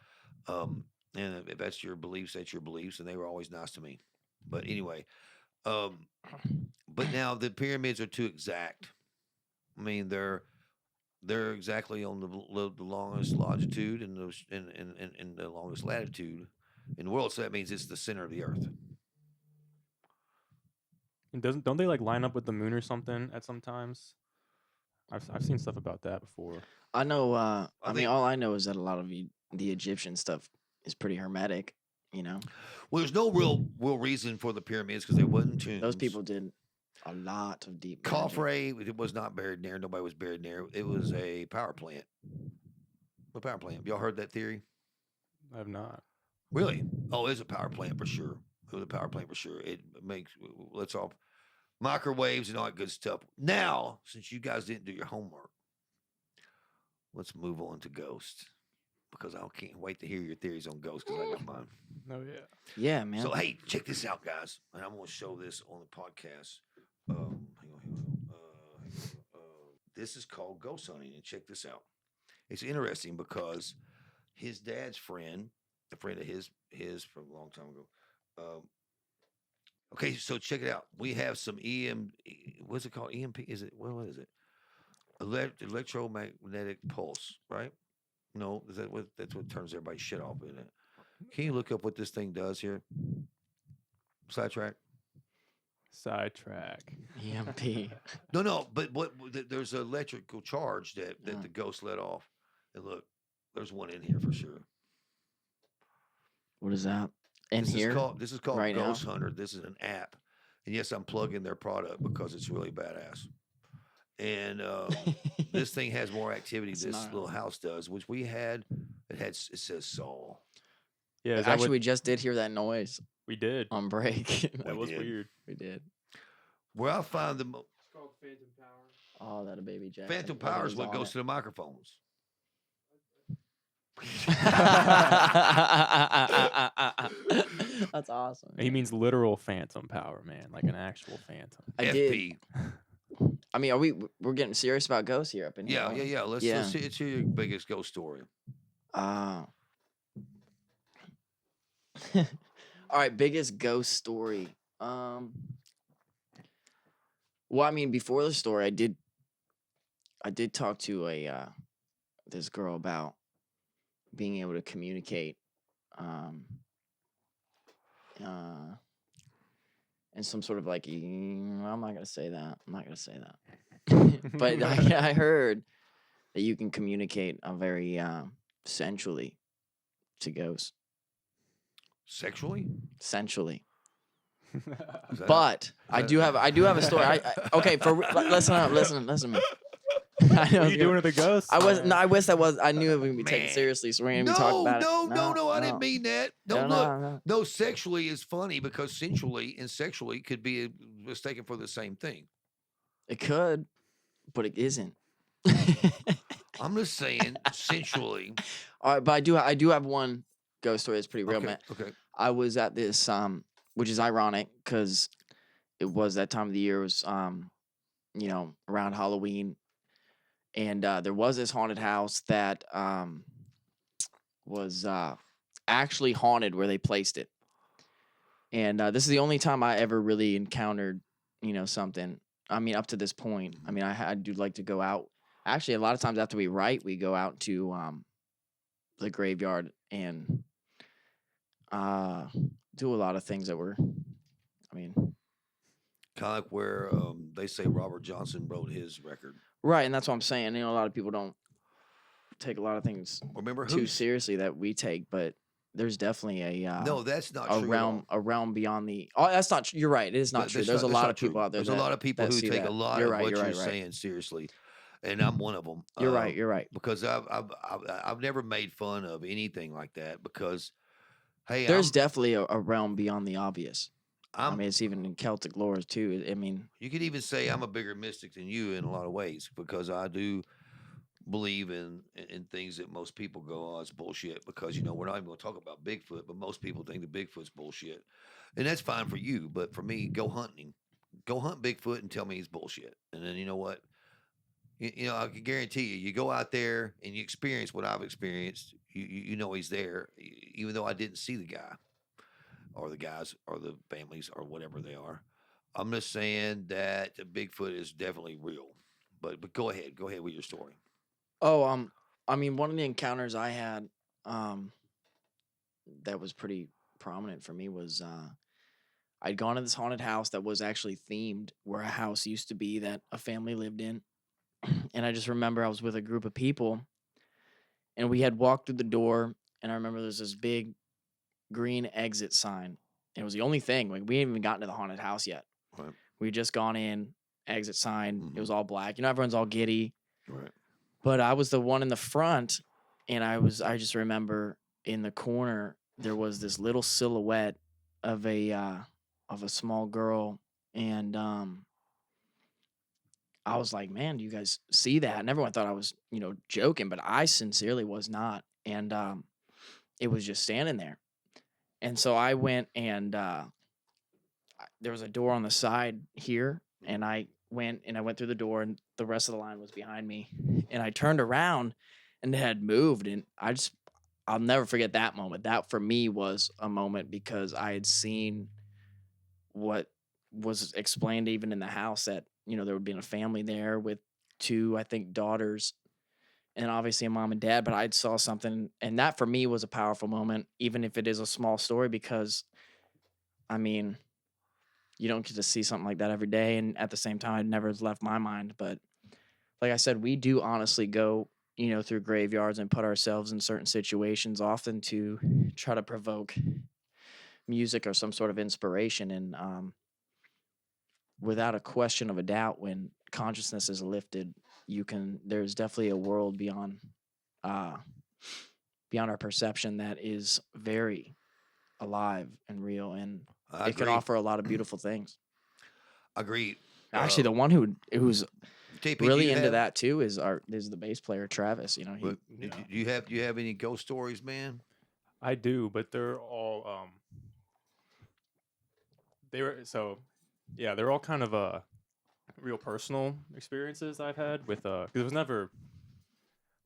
S1: And if that's your beliefs, that's your beliefs, and they were always nice to me. But anyway, but now the pyramids are too exact. I mean, they're exactly on the longest longitude and the longest latitude in the world. So that means it's the center of the earth.
S3: And don't they like line up with the moon or something at sometimes? I've seen stuff about that before.
S4: I know. I mean,
S1: think-
S4: all I know is that a lot of the Egyptian stuff is pretty hermetic. You know,
S1: Well, there's no real reason for the pyramids because they wasn't tombs.
S4: those people did a lot of deep. magic.
S1: Khafre, it was not buried there. Nobody was buried there. It was a power plant. What power plant? Y'all heard that theory?
S3: I have not.
S1: Really? Oh, it's a power plant for sure. It was a power plant for sure. It lets off microwaves and all that good stuff. Now, since you guys didn't do your homework, let's move on to ghosts because I can't wait to hear your theories on ghosts because I got mine.
S3: No, yeah.
S4: Yeah, man.
S1: So hey, check this out, guys, and I'm going to show this on the podcast. Hang on. This is called ghost hunting, and check this out. It's interesting because his dad's friend, a friend of his from a long time ago. Okay, so check it out. We have some what's it called? EMP? Is it what is it? Electromagnetic pulse, right? No, that's what turns everybody's shit off, isn't it? Can you look up what this thing does here? Sidetrack.
S4: EMP.
S1: No, but there's an electrical charge that
S4: Yeah.
S1: the ghost let off. And look, there's one in here for sure.
S4: What is that? In
S1: This
S4: here?
S1: This is called
S4: right now?
S1: Ghost Hunter. This is an app. And yes, I'm plugging their product because it's really badass. And this thing has more activity
S4: It's
S1: this
S4: gnarly.
S1: little house does, which we had. It says Saul.
S3: Yeah, is that
S4: Actually,
S3: what
S4: we just did hear that noise
S3: we did?
S4: on break.
S3: That was
S1: did.
S3: weird.
S4: we did.
S1: Where I find the
S5: It's called Phantom Power.
S4: Oh, that a baby Jack.
S1: phantom power is what goes to the microphones.
S4: That's awesome.
S3: He means literal phantom power, man, like an actual phantom.
S4: I did.
S1: FP.
S4: I mean, we're getting serious about ghosts here up in here?
S1: Yeah. Let's hear your biggest ghost story.
S4: All right, biggest ghost story. Well, I mean, before the story, I did talk to this girl about being able to communicate and some sort of like, I'm not gonna say that. But I heard that you can communicate very sensually to ghosts.
S1: Sexually?
S4: Sensually.
S1: Is that-
S4: But I do have a story. Okay, listen to me. I
S3: What are you doing with the ghosts?
S4: I knew it was gonna be taken
S1: Man.
S4: seriously, so we're gonna be talking about it.
S1: No, I didn't mean that. No, look.
S4: No.
S1: No, sexually is funny because sensually and sexually could be mistaken for the same thing.
S4: It could, but it isn't.
S1: I'm just saying sensually.
S4: All right, but I do have one ghost story that's pretty real, man.
S1: Okay.
S4: I was at this, which is ironic because it was that time of the year. It was, around Halloween, and there was this haunted house that was actually haunted where they placed it. And this is the only time I ever really encountered, something. I mean, up to this point. I mean, I do like to go out. Actually, a lot of times after we write, we go out to the graveyard and do a lot of things that
S1: Kind of like where they say Robert Johnson wrote his record.
S4: right, and that's what I'm saying. A lot of people don't take a lot of things
S1: Remember
S4: too
S1: who?
S4: seriously that we take, but there's definitely
S1: No, that's not
S4: a
S1: true.
S4: realm beyond the. Oh, that's not. You're right. It is not true. There's a lot of people out there.
S1: There's a lot of people who take a lot of what you're
S4: right.
S1: saying seriously, and I'm one of them.
S4: You're right. You're right.
S1: Because I've never made fun of anything like that because, hey,
S4: There's definitely a realm beyond the obvious. I
S1: I'm
S4: mean, it's even in Celtic lore too. I mean,
S1: you could even say I'm a bigger mystic than you in a lot of ways because I do believe in things that most people go, oh, it's bullshit because we're not even going to talk about Bigfoot, but most people think that Bigfoot's bullshit, and that's fine for you. But for me, go hunting, go hunt Bigfoot and tell me he's bullshit, and then you know what? I can guarantee you go out there and you experience what I've experienced. You know he's there, even though I didn't see the guy or the guys or the families or whatever they are. I'm just saying that the Bigfoot is definitely real. But go ahead with your story.
S4: oh, I mean, one of the encounters I had, that was pretty prominent for me was I'd gone to this haunted house that was actually themed where a house used to be that a family lived in. And I just remember I was with a group of people and we had walked through the door and I remember there's this big green exit sign. And it was the only thing. Like we hadn't even gotten to the haunted house yet.
S1: Right.
S4: We had just gone in, exit sign.
S1: Mhm.
S4: It was all black. Everyone's all giddy.
S1: Right.
S4: But I was the one in the front and I just remember in the corner there was this little silhouette of a small girl and I was like, man, do you guys see that? And everyone thought I was, joking, but I sincerely was not. And it was just standing there. And so I went and there was a door on the side here. And I went through the door and the rest of the line was behind me. And I turned around and it had moved. And I'll never forget that moment. That for me was a moment because I had seen what was explained even in the house that, there would be a family there with two, I think, daughters and obviously a mom and dad, but I saw something and that for me was a powerful moment, even if it is a small story, because I mean, you don't get to see something like that every day. And at the same time, it never has left my mind. But like I said, we do honestly go, through graveyards and put ourselves in certain situations often to try to provoke music or some sort of inspiration. And without a question of a doubt, when consciousness is lifted, there's definitely a world beyond our perception that is very alive and real, and it can offer a lot of beautiful things.
S1: Agreed.
S4: Actually, the one who's
S1: JP,
S4: really into that too is the bass player Travis.
S1: Do you have any ghost stories, man?
S3: I do, but they're all they're all kind of real personal experiences I've had with because it was never. I'm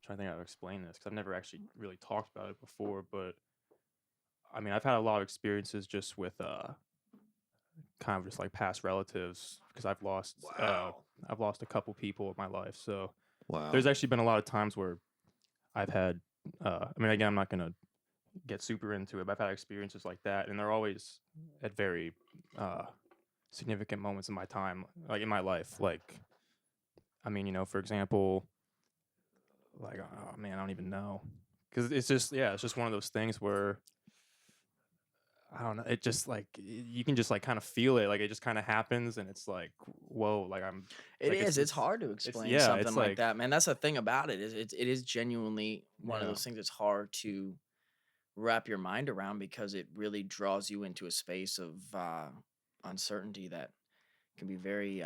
S3: trying to think how to explain this because I've never actually really talked about it before, but I mean I've had a lot of experiences just with kind of just like past relatives because I've lost a couple people in my life, so
S1: Wow.
S3: there's actually been a lot of times where I've had. I mean, again, I'm not gonna get super into it, but I've had experiences like that, and they're always at very significant moments in my time, like in my life. Like, I mean, for example, like, oh man, I don't even know, because it's just one of those things where I don't know. It just like you can just like kind of feel it, like it just kind of happens, and it's like, whoa, like I'm.
S4: It
S3: Like,
S4: is. It's hard to explain something
S3: it's
S4: like
S3: like
S4: that, man. That's the thing about it. It is genuinely one of
S3: Yeah.
S4: those things that's hard to wrap your mind around because it really draws you into a space of uncertainty that can be very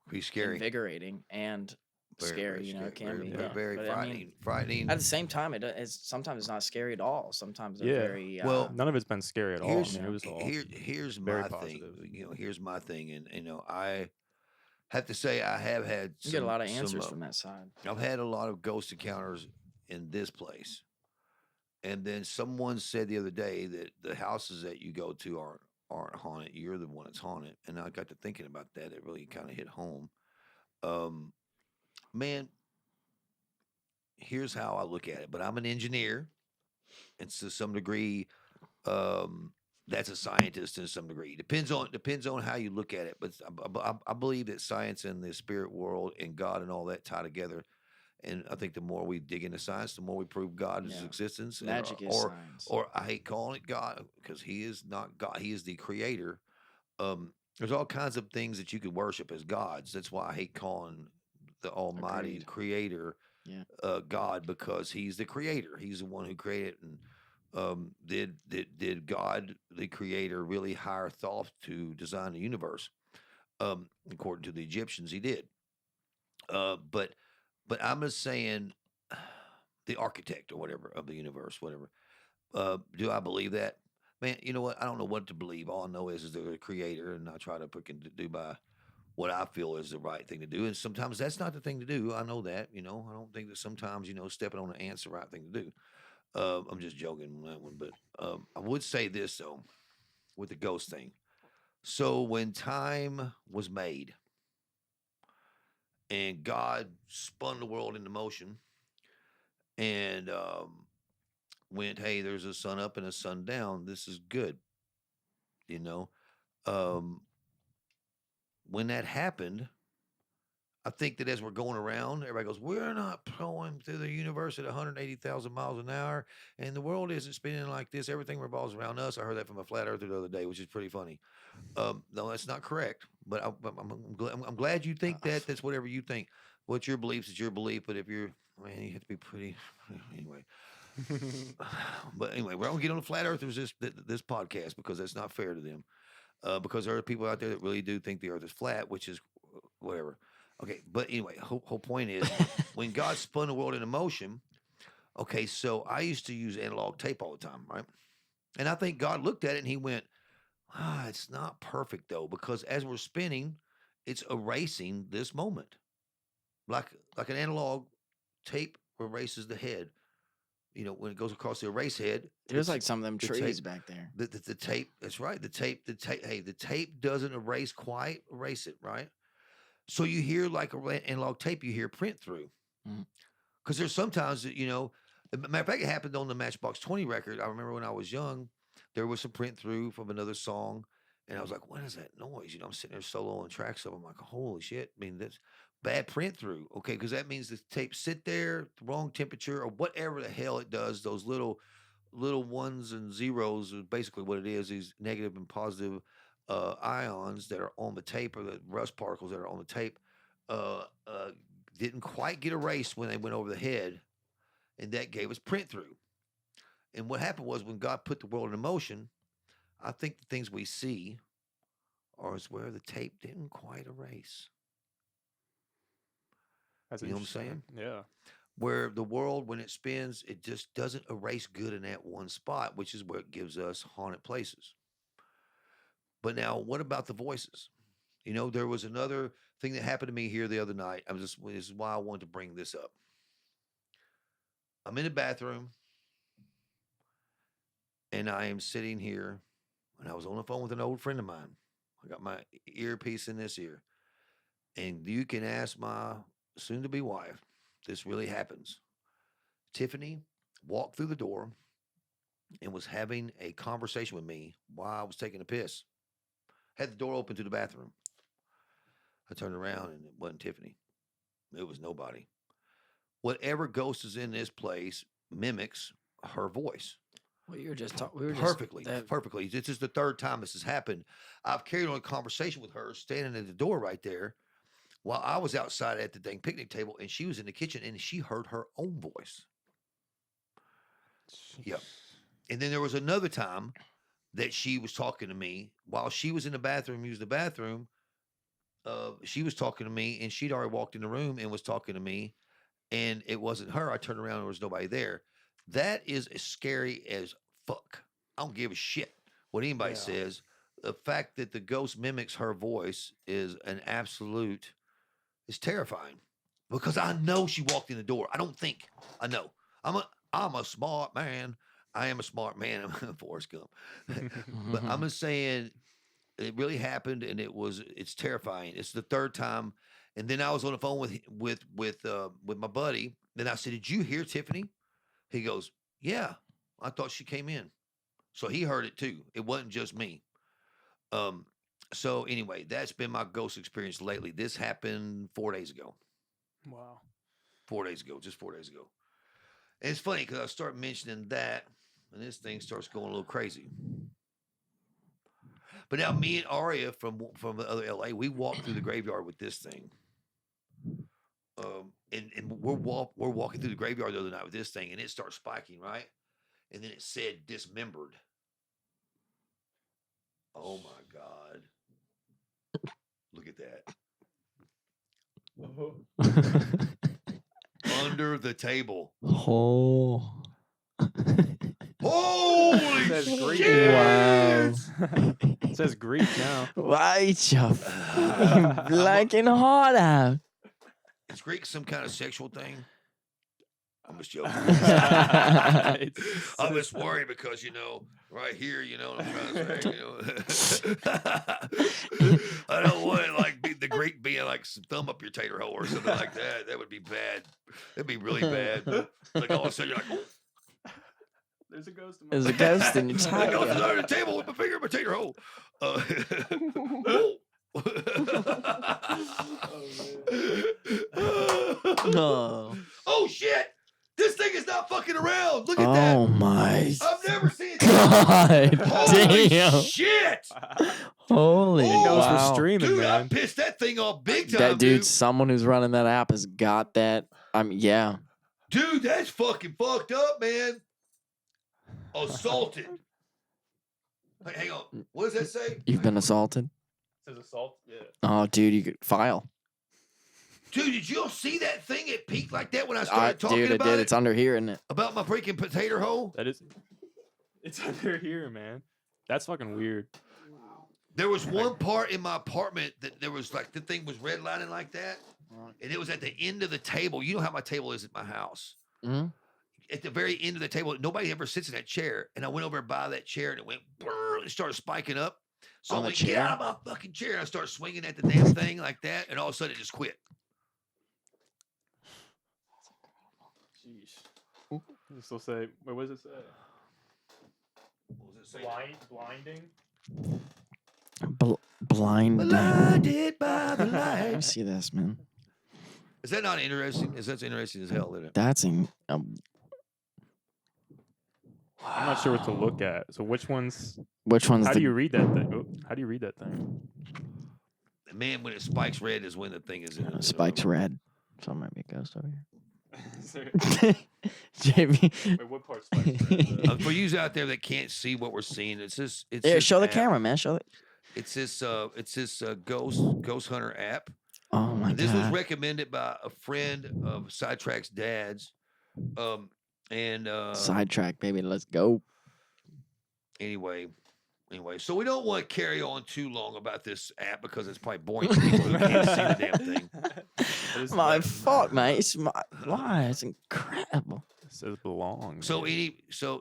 S1: Be scary.
S4: invigorating and
S1: Very,
S4: scary.
S1: very
S4: It can
S1: scary.
S4: be.
S1: Very,
S4: Yeah.
S1: very
S4: But
S1: frightening.
S4: I mean,
S1: frightening.
S4: at the same time, sometimes it's not scary at all. Sometimes they're
S3: Yeah.
S4: very
S1: Well,
S3: none of it's been scary at all. I
S1: Here's
S3: mean, it was all
S1: here's
S3: very
S1: my
S3: positive.
S1: thing. Here's my thing, and I have to say I have had
S4: you get a lot of
S1: some,
S4: answers from that side.
S1: I've had a lot of ghost encounters in this place, and then someone said the other day that the houses that you go to aren't haunted. You're the one that's haunted, and I got to thinking about that. It really kind of hit home. Man, here's how I look at it. But I'm an engineer, and to some degree, that's a scientist in some degree. Depends on how you look at it. But I believe that science and the spirit world and God and all that tie together. And I think the more we dig into science, the more we prove God's
S4: Yeah.
S1: existence.
S4: Magic is science.
S1: Or I hate calling it God because He is not God. He is the creator. There's all kinds of things that you could worship as gods. That's why I hate calling the Almighty
S4: Agreed.
S1: Creator God, because He's the creator. He's the one who created. And did God, the creator, really hire Thoth to design the universe? According to the Egyptians, he did. But I'm just saying, the architect or whatever of the universe, whatever. Do I believe that? Man, you know what? I don't know what to believe. All I know is they're the creator, and I try to do by what I feel is the right thing to do. And sometimes that's not the thing to do. I know that. I don't think that sometimes stepping on the ant's the right thing to do. I'm just joking on that one, but I would say this though, with the ghost thing. So when time was made, and God spun the world into motion, and went, hey, there's a sun up and a sun down. This is good. When that happened, I think that as we're going around, everybody goes, we're not going through the universe at 180,000 miles an hour, and the world isn't spinning like this. Everything revolves around us. I heard that from a flat earther the other day, which is pretty funny. No, that's not correct. But I'm glad you think that. That's whatever you think. What your beliefs is your belief. But if you're, man, you have to be pretty. Anyway. But anyway, we're going to get on the flat earthers this podcast because that's not fair to them. Because there are people out there that really do think the earth is flat, which is whatever. Okay, but anyway, whole point is when God spun the world into motion. Okay, so I used to use analog tape all the time, right? And I think God looked at it and He went, it's not perfect though, because as we're spinning, it's erasing this moment, like an analog tape erases the head. When it goes across the erase head,
S4: There's like some of them trees
S1: tape,
S4: back there.
S1: The tape. That's right. The tape. Hey, the tape doesn't erase it, right? So you hear like a analog tape, you hear print through, because there's sometimes that matter of fact, it happened on the Matchbox 20 record. I remember when I was young, there was some print through from another song, and I was like, "What is that noise?" I'm sitting there soloing tracks of. I'm like, "Holy shit!" I mean, that's bad print through. Okay, because that means the tape sit there, the wrong temperature, or whatever the hell it does. Those little ones and zeros is basically what it is. These negative and positive ions that are on the tape, or the rust particles that are on the tape, didn't quite get erased when they went over the head, and that gave us print through. And what happened was when God put the world in motion, I think the things we see are where the tape didn't quite erase.
S3: That's
S1: You know what I'm saying?
S3: Yeah.
S1: Where the world, when it spins, it just doesn't erase good in that one spot, which is where it gives us haunted places. But now, what about the voices? There was another thing that happened to me here the other night. This is why I wanted to bring this up. I'm in the bathroom, and I am sitting here, and I was on the phone with an old friend of mine. I got my earpiece in this ear. And you can ask my soon-to-be wife, this really happens. Tiffany walked through the door and was having a conversation with me while I was taking a piss. Had the door open to the bathroom. I turned around and it wasn't Tiffany. It was nobody. Whatever ghost is in this place mimics her voice.
S4: Well, you were just talking. We were
S1: Perfectly.
S4: Just,
S1: Perfectly. This is the third time this has happened. I've carried on a conversation with her standing at the door right there while I was outside at the dang picnic table and she was in the kitchen and she heard her own voice. Yep. And then there was another time that she was talking to me while she was in the bathroom, using the bathroom. She was talking to me and she'd already walked in the room and was talking to me and it wasn't her. I turned around and there was nobody there. That is as scary as fuck. I don't give a shit what anybody says. The fact that the ghost mimics her voice is an absolute, it's terrifying because I know she walked in the door. I don't think I know. I'm a smart man. I am a smart man. I'm Forrest Gump. But I'm just saying it really happened and it's terrifying. It's the third time. And then I was on the phone with my buddy. Then I said, "Did you hear Tiffany?" He goes, "Yeah, I thought she came in." So he heard it too. It wasn't just me. So anyway, that's been my ghost experience lately. This happened 4 days ago.
S3: Wow.
S1: 4 days ago, just 4 daay ago. And it's funny because I start mentioning that and this thing starts going a little crazy. But now me and Aria from the other LA, we walked through the graveyard with this thing. And we're walking through the graveyard the other night with this thing, and it starts spiking, right? And then it said dismembered. Oh my God! Look at that. Under the table.
S4: Oh.
S1: Holy
S3: That's Greek.
S1: shit!
S4: Wow.
S3: It says Greek now.
S4: Why you fucking blanking hard out?
S1: Is Greek some kind of sexual thing? I'm just joking.
S3: It's-
S1: I'm just worried because, right here, what I'm trying to say, I don't want it like the Greek being like some thumb up your tater hole or something like that. That would be bad. That'd be really bad. Like all of a sudden you're like, oh,
S3: There's a ghost in my
S4: There's a ghost in your
S1: I
S4: tater.
S1: got under the table with my finger in my tater hole.
S4: No.
S1: Oh shit! This thing is not fucking around. Look at
S4: Oh
S1: that.
S4: my
S1: I've never seen
S4: God.
S1: Holy
S4: Damn.
S1: shit!
S4: Holy
S1: It knows we're
S4: wow.
S3: streaming,
S1: Dude, I
S3: man.
S1: pissed that thing off big time,
S4: That
S1: dude.
S4: dude, someone who's running that app has got that. Yeah.
S1: Dude, that's fucking fucked up, man. Assaulted. Hey, hang on. What does that say?
S4: You've been assaulted?
S3: Says assault. Yeah.
S4: Oh, dude, you could file.
S1: Dude, did you see that thing? It peaked like that when I started talking
S4: Dude, it
S1: about
S4: did.
S1: it?
S4: It's under here, isn't it?
S1: About my freaking potato hole?
S3: That is. It's under here, man. That's fucking weird.
S1: There was one part in my apartment that there was like the thing was redlining like that. And it was at the end of the table. You know how my table is at my house.
S4: Mm-hmm.
S1: At the very end of the table, nobody ever sits in that chair. And I went over by that chair and it went brrr, and started spiking up. So
S4: On
S1: I
S4: the
S1: went, get
S4: chair?
S1: out of my fucking chair. And I started swinging at the damn thing like that. And all of a sudden it just quit.
S3: Sheesh. It still say. Wait, what does it say?
S1: What was it say?
S3: Blinding.
S4: Blind.
S1: Blinded by the
S4: I
S1: light.
S4: see this, man.
S1: Is that not interesting? That's interesting as hell, isn't it?
S4: That's in.
S3: I'm not sure what to look at. So which ones?
S4: Which one's
S3: How
S4: the
S3: do you read that thing? Oh, how do you read that thing?
S1: Man, when it spikes red is when the thing is in it.
S4: spikes red? So might be a ghost over
S3: Sorry.
S4: here. JB.
S3: Wait, what part spikes?
S1: For you out there that can't see what we're seeing, it's this. It's
S4: Here,
S1: this
S4: show the
S1: app.
S4: camera, man. Show it.
S1: It's this ghost hunter app.
S4: Oh my
S1: This was
S4: god.
S1: recommended by a friend of Sidetrack's dad's.
S4: Sidetrack, baby. Let's go.
S1: Anyway, so we don't want to carry on too long about this app because it's probably boring to people who can't see the damn thing.
S4: My fuck, mate. Why? It's incredible.
S3: It says belong.
S1: So
S3: man.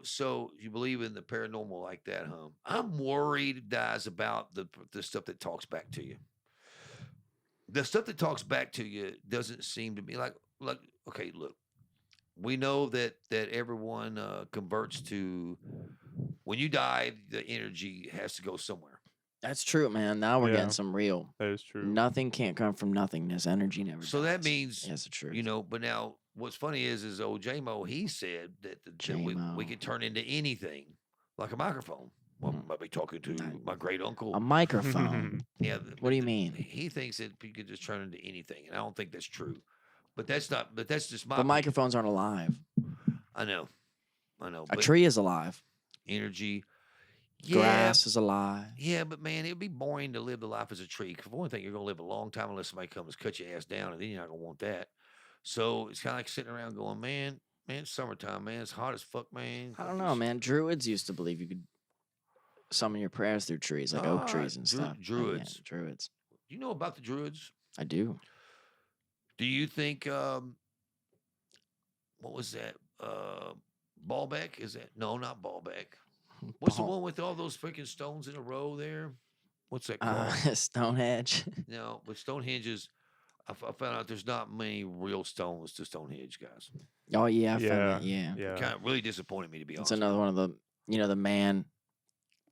S1: so you believe in the paranormal like that, huh? I'm worried, guys, about the stuff that talks back to you. The stuff that talks back to you doesn't seem to be like okay, look. we know that everyone converts to when you die, the energy has to go somewhere.
S4: That's true, man. Now we're
S3: Yeah.
S4: getting some real.
S3: That is true.
S4: Nothing can't come from nothingness. Energy never
S1: So
S4: dies.
S1: that means,
S4: That's the truth.
S1: you know. But now, what's funny is old J-Mo, he said that we
S4: J-Mo.
S1: could turn into anything, like a microphone. Well, I might be talking to my great uncle.
S4: A microphone.
S1: Yeah.
S4: What do you mean?
S1: He thinks that you could just turn into anything, and I don't think that's true. But that's not. But that's just my.
S4: But
S1: opinion.
S4: microphones aren't alive.
S1: I know.
S4: A
S1: but
S4: tree is alive.
S1: energy.
S4: Grass is alive.
S1: Yeah, but man, it'd be boring to live the life as a tree. Because for one thing, you're gonna live a long time unless somebody comes cut your ass down, and then you're not gonna want that. So it's kind of like sitting around going, man, it's summertime, man. It's hot as fuck, man.
S4: I don't know, man. Druids used to believe you could summon your prayers through trees, like oak trees and stuff.
S1: Druids.
S4: Yeah, Druids.
S1: You know about the Druids?
S4: I do.
S1: Do you think what was that? Baalbek? Is that no, not Baalbek. What's the one with all those freaking stones in a row there? What's that called?
S4: Stonehenge.
S1: No, but Stonehenge's. I found out there's not many real stones to Stonehenge, guys.
S4: Oh yeah, I found
S3: Yeah.
S4: that. Yeah.
S3: Yeah.
S1: Kind of really disappointed me, to be
S4: It's
S1: honest.
S4: another one of the, the man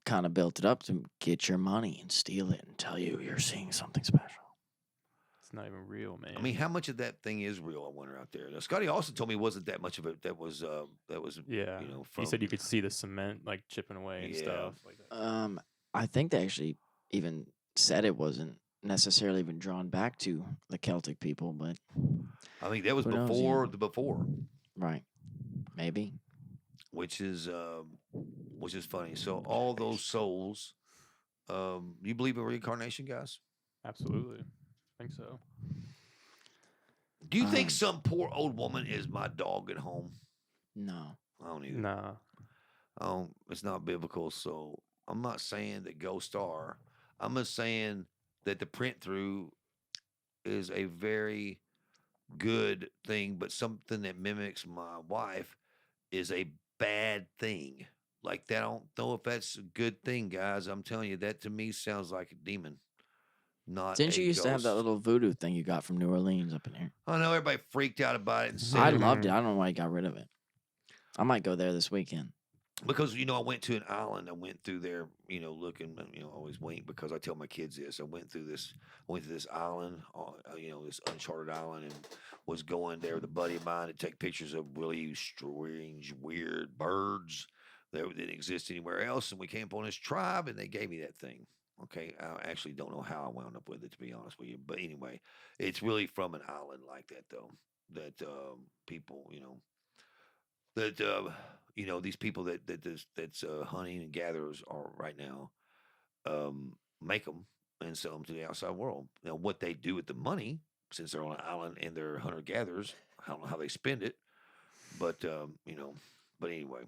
S4: kind of built it up to get your money and steal it and tell you you're seeing something special.
S3: It's not even real, man.
S1: I mean, how much of that thing is real? I wonder out there. Now, Scotty also told me it wasn't that much of it. That was
S3: yeah.
S1: you know,
S3: He said you could see the cement like chipping away and
S1: Yeah.
S3: stuff like that.
S4: I think they actually even said it wasn't necessarily even drawn back to the Celtic people, but
S1: I think that was
S4: Who knows,
S1: before
S4: yeah.
S1: the before,
S4: right, maybe.
S1: which is funny. So all those souls, you believe in reincarnation, guys?
S3: Absolutely. I think so.
S1: Do you think
S4: Um,
S1: some poor old woman is my dog at home?
S4: No.
S1: I don't either.
S3: Nah.
S1: It's not biblical, so I'm not saying that ghosts are. I'm just saying that the print through is a very good thing, but something that mimics my wife is a bad thing. Like that, I don't know if that's a good thing, guys. I'm telling you, that to me sounds like a demon. Not
S4: Didn't
S1: a
S4: you used to have that
S1: ghost.
S4: little voodoo thing you got from New Orleans up in here?
S1: I know everybody freaked out about it and said
S4: I
S1: it
S4: loved it. I don't know why you got rid of it. I might go there this weekend.
S1: because I went to an island. I went through there, looking. I always wink because I tell my kids this. I went through this island, this uncharted island, and was going there with a buddy of mine to take pictures of really strange, weird birds that didn't exist anywhere else. And we came upon this tribe, and they gave me that thing. Okay, I actually don't know how I wound up with it, to be honest with you. But anyway, it's really from an island like that, though. That people, that these people that's hunting and gatherers are right now, make them and sell them to the outside world. Now, what they do with the money, since they're on an island and they're hunter gatherers, I don't know how they spend it, but but anyway,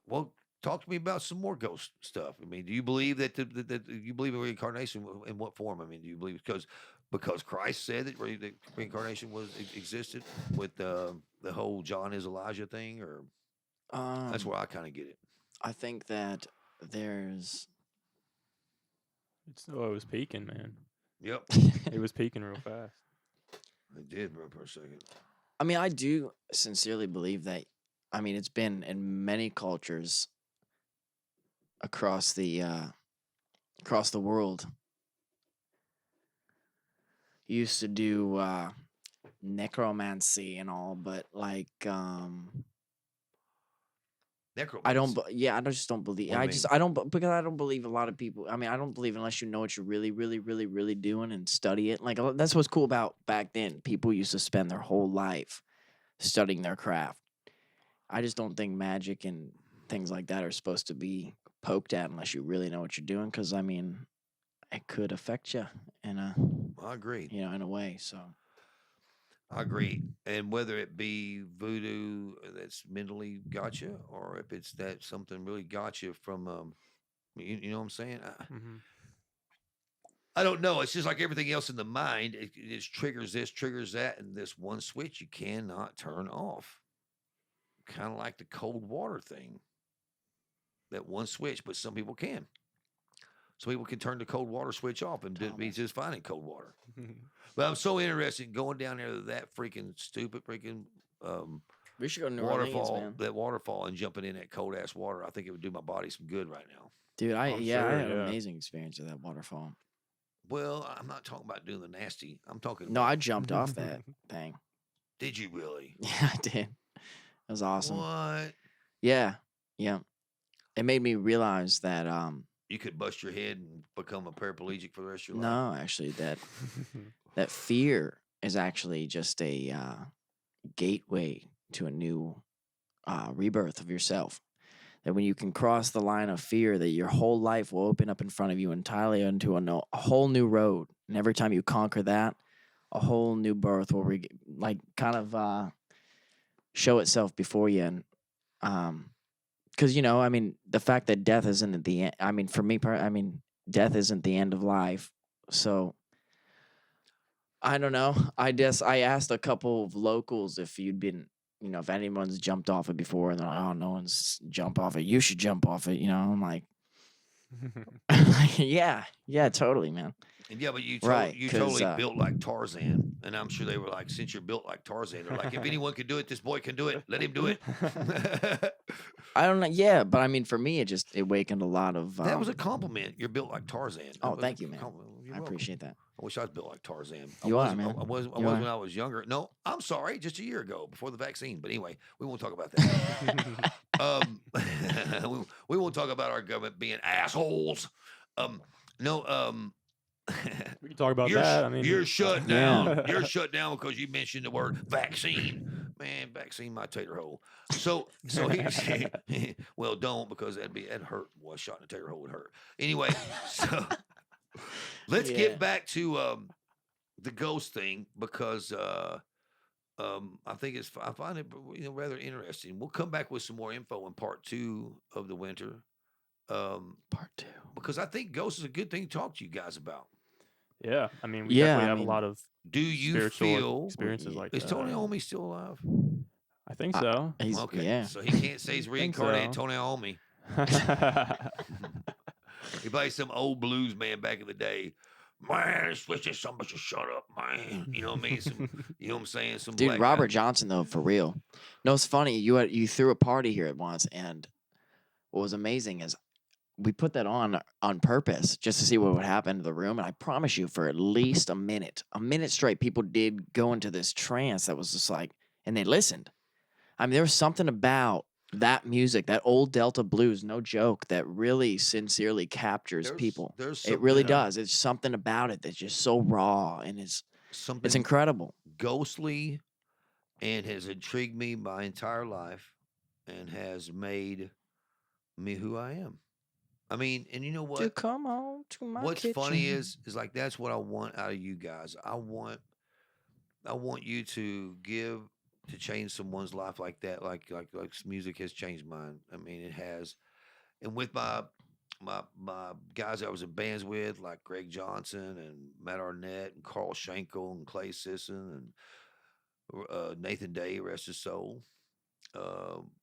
S1: well. Talk to me about some more ghost stuff. I mean, do you believe that you believe in reincarnation? In what form? I mean, do you believe because Christ said that reincarnation existed with the whole John is Elijah thing, or that's where I kind of get it.
S4: I think that there's.
S3: It was peaking, man.
S1: Yep,
S3: It was peaking real fast.
S1: it did, bro, for a second.
S4: I mean, I do sincerely believe that. I mean, it's been in many cultures across the world. Used to do necromancy and all, but like I don't. Yeah, I just don't believe.
S1: What do you mean?
S4: I don't because I don't believe a lot of people. I mean, I don't believe unless you know what you're really, really, really, really doing and study it. Like that's what's cool about back then. People used to spend their whole life studying their craft. I just don't think magic and things like that are supposed to be poked at unless you really know what you're doing. Because I mean, it could affect you in a
S1: I agree.
S4: in a way. So
S1: I agree. And whether it be voodoo that's mentally got you, or if it's that something really got you from, you know what I'm saying?
S3: Mm-hmm.
S1: I don't know. It's just like everything else in the mind. It just triggers this, triggers that, and this one switch you cannot turn off. Kind of like the cold water thing. That one switch, but some people can. Some people can turn the cold water switch off and be just fine in cold water. But I'm so interested in going down there to that freaking stupid freaking
S4: We should go to New Orleans, man.
S1: that waterfall, and jumping in that cold ass water. I think it would do my body some good right now.
S4: Dude, I
S3: I'm
S4: I
S3: sure,
S4: had an
S3: yeah.
S4: amazing experience at that waterfall.
S1: Well, I'm not talking about doing the nasty. I'm talking.
S4: No,
S1: about,
S4: I jumped off that thing.
S1: Did you really?
S4: Yeah, I did. That was awesome.
S1: What?
S4: Yeah, yeah. It made me realize that
S1: You could bust your head and become a paraplegic for the rest of your life.
S4: no, actually, that fear is actually just a gateway to a new rebirth of yourself. That when you can cross the line of fear, that your whole life will open up in front of you entirely into a whole new road. And every time you conquer that, a whole new birth will kind of show itself before you. And because I mean, the fact that death isn't at the end. I mean, for me, death isn't the end of life. So I don't know. I asked a couple of locals if you'd been, if anyone's jumped off it before, and they're like, oh, no one's jumped off it. You should jump off it. I'm like, yeah, totally, man.
S1: And yeah, but you
S4: Right,
S1: totally
S4: 'cause,
S1: built like Tarzan, and I'm sure they were like, since you're built like Tarzan, they're like, if anyone could do it, this boy can do it. Let him do it.
S4: I don't know. Yeah, but I mean, for me, it awakened a lot of.
S1: That was a compliment. You're built like Tarzan. That
S4: Oh,
S1: was
S4: thank
S1: a
S4: you, man.
S1: compliment. You're
S4: I
S1: welcome.
S4: appreciate that.
S1: I wish I was built like Tarzan.
S4: You are,
S1: was,
S4: man.
S1: I was
S4: You
S1: when
S4: are.
S1: I was younger. No, I'm sorry, just a year ago before the vaccine. But anyway, we won't talk about that. We won't talk about our government being assholes. No.
S3: We can talk about
S1: You're,
S3: that. I mean,
S1: you're shut down.
S3: Yeah.
S1: You're shut down because you mentioned the word vaccine. Man, vaccine my tater hole. So he well, don't, because that'd hurt. Well, a shot in the tater hole would hurt. Anyway, so let's
S4: Yeah.
S1: get back to the ghost thing, because I think I find it rather interesting. We'll come back with some more info in part 2 of the winter.
S4: Part 2.
S1: Because I think ghosts is a good thing to talk to you guys about.
S3: Yeah, I mean, we
S4: Yeah,
S3: definitely
S4: I
S3: have
S4: mean,
S3: a lot of
S1: Do you
S3: spiritual
S1: feel
S3: experiences like
S1: is
S3: that.
S1: Tony Iommi still alive?
S3: I think so.
S4: He's,
S1: Okay,
S4: Yeah.
S1: so he can't say he's
S3: Think
S1: reincarnated
S3: so.
S1: Tony Iommi. He plays some old blues man back in the day. Man, switching somebody should shut up, man. You know what I mean? You know what I'm saying? Some
S4: Dude,
S1: black
S4: Robert
S1: guy.
S4: Johnson, though, for real. No, it's funny. You threw a party here at once, and what was amazing is we put that on purpose just to see what would happen to the room. And I promise you, for at least a minute straight, people did go into this trance that was just like, and they listened. I mean, there was something about that music, that old Delta blues, no joke, that really sincerely captures people.
S1: There's
S4: It really
S1: something,
S4: does. It's something about it that's just so raw, and it's
S1: something
S4: incredible.
S1: ghostly, and has intrigued me my entire life, and has made me who I am. I mean, and you know what?
S4: To come on to my
S1: What's
S4: kitchen.
S1: funny is like, that's what I want out of you guys. I want you to change someone's life like that, like music has changed mine. I mean, it has. And with my guys I was in bands with, like Greg Johnson and Matt Arnett and Carl Schenkel and Clay Sisson and Nathan Day, rest his soul.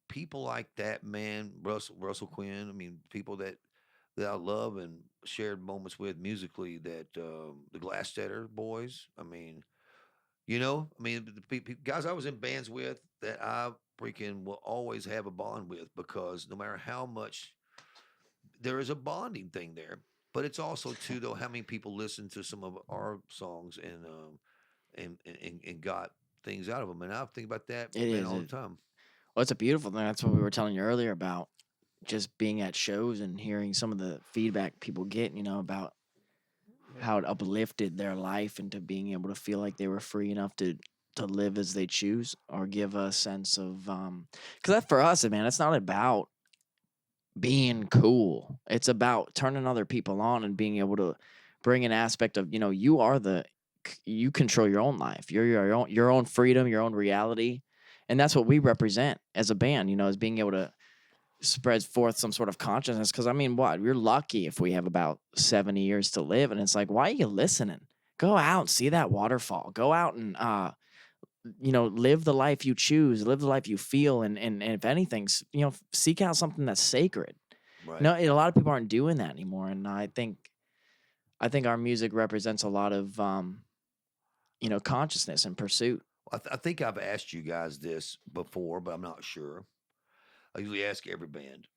S1: People like that, man. Russell Quinn. I mean, people that I love and shared moments with musically. That the Glassstetter boys. I mean, the guys I was in bands with that I freaking will always have a bond with, because no matter how much there is a bonding thing there, but it's also too, though, how many people listen to some of our songs and got things out of them. And I think about that all the time.
S4: Well, it's a beautiful thing. That's what we were telling you earlier about just being at shows and hearing some of the feedback people get, about how it uplifted their life into being able to feel like they were free enough to live as they choose, or give a sense of, because that for us, man, it's not about being cool. It's about turning other people on and being able to bring an aspect of, you control your own life. You're your own freedom, your own reality. And that's what we represent as a band, as being able to spread forth some sort of consciousness. Because, I mean, we're lucky if we have about 70 years to live. And it's like, why are you listening? Go out and see that waterfall. Go out and, live the life you choose, live the life you feel. And if anything, seek out something that's sacred.
S1: Right.
S4: No, a lot of people aren't doing that anymore. And I think our music represents a lot of, consciousness and pursuit.
S1: I think I've asked you guys this before, but I'm not sure. I usually ask every band.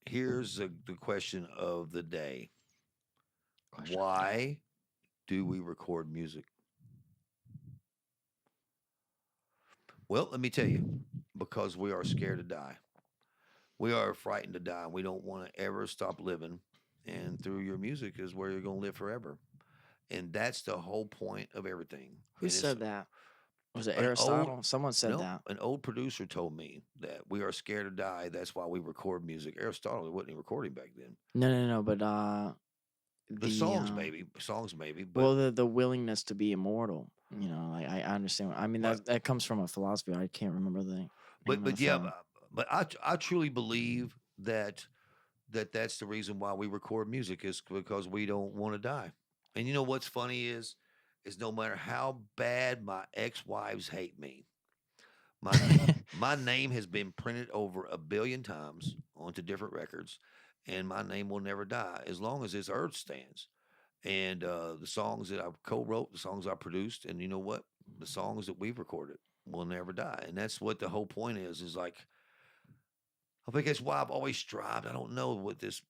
S1: Here's the question of the day. Why do we record music? Well, let me tell you, because we are scared to die. We are frightened to die. We don't want to ever stop living. And through your music is where you're going to live forever. And that's the whole point of everything.
S4: Who
S1: And
S4: said that? Was it
S1: an
S4: Aristotle?
S1: old-
S4: Someone said
S1: no,
S4: that.
S1: an old producer told me that we are scared to die. That's why we record music. Aristotle wasn't even recording back then.
S4: No. But
S1: The songs, maybe. But
S4: well, the willingness to be immortal. You know, like I understand. I mean,
S1: But-
S4: that comes from a philosophy. I can't remember the. name
S1: but
S4: of
S1: but
S4: the
S1: yeah,
S4: fellow.
S1: but I truly believe that's the reason why we record music is because we don't want to die. And you know what's funny is no matter how bad my ex-wives hate me, my my name has been printed over 1 billion times onto different records, and my name will never die as long as this earth stands. And the songs that I've co-wrote, the songs I produced, and you know what, the songs that we've recorded will never die. And that's what the whole point is like. I think that's why I've always strived. I don't know what this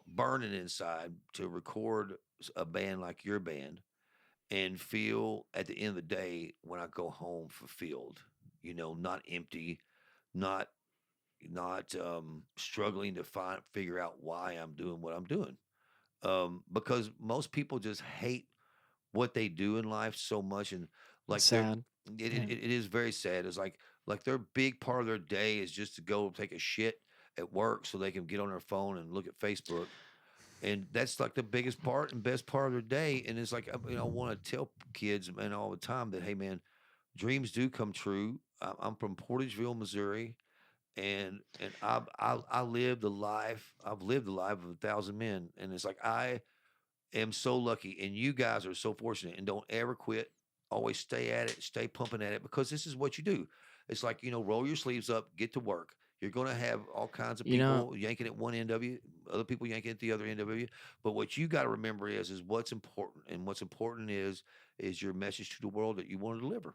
S1: burning inside to record a band like your band and feel at the end of the day when I go home fulfilled. You know, not empty, not struggling to figure out why I'm doing what I'm doing. Because most people just hate what they do in life so much, and like they're
S4: Sad. Yeah.
S1: it is very sad. It's like their big part of their day is just to go take a shit at work so they can get on their phone and look at Facebook. And that's like the biggest part and best part of their day. And it's like, I want to tell kids, man, all the time that, hey, man, dreams do come true. I'm from Portageville, Missouri, and I lived the life. I've lived the life of 1,000 men, and it's like I am so lucky, and you guys are so fortunate. And don't ever quit. Always stay at it, stay pumping at it, because this is what you do. It's like, roll your sleeves up, get to work. You're going to have all kinds of
S4: You know-
S1: people yanking at one end of you, other people yanking at the other end of you. But what you got to remember is what's important, and what's important is your message to the world that you want to deliver.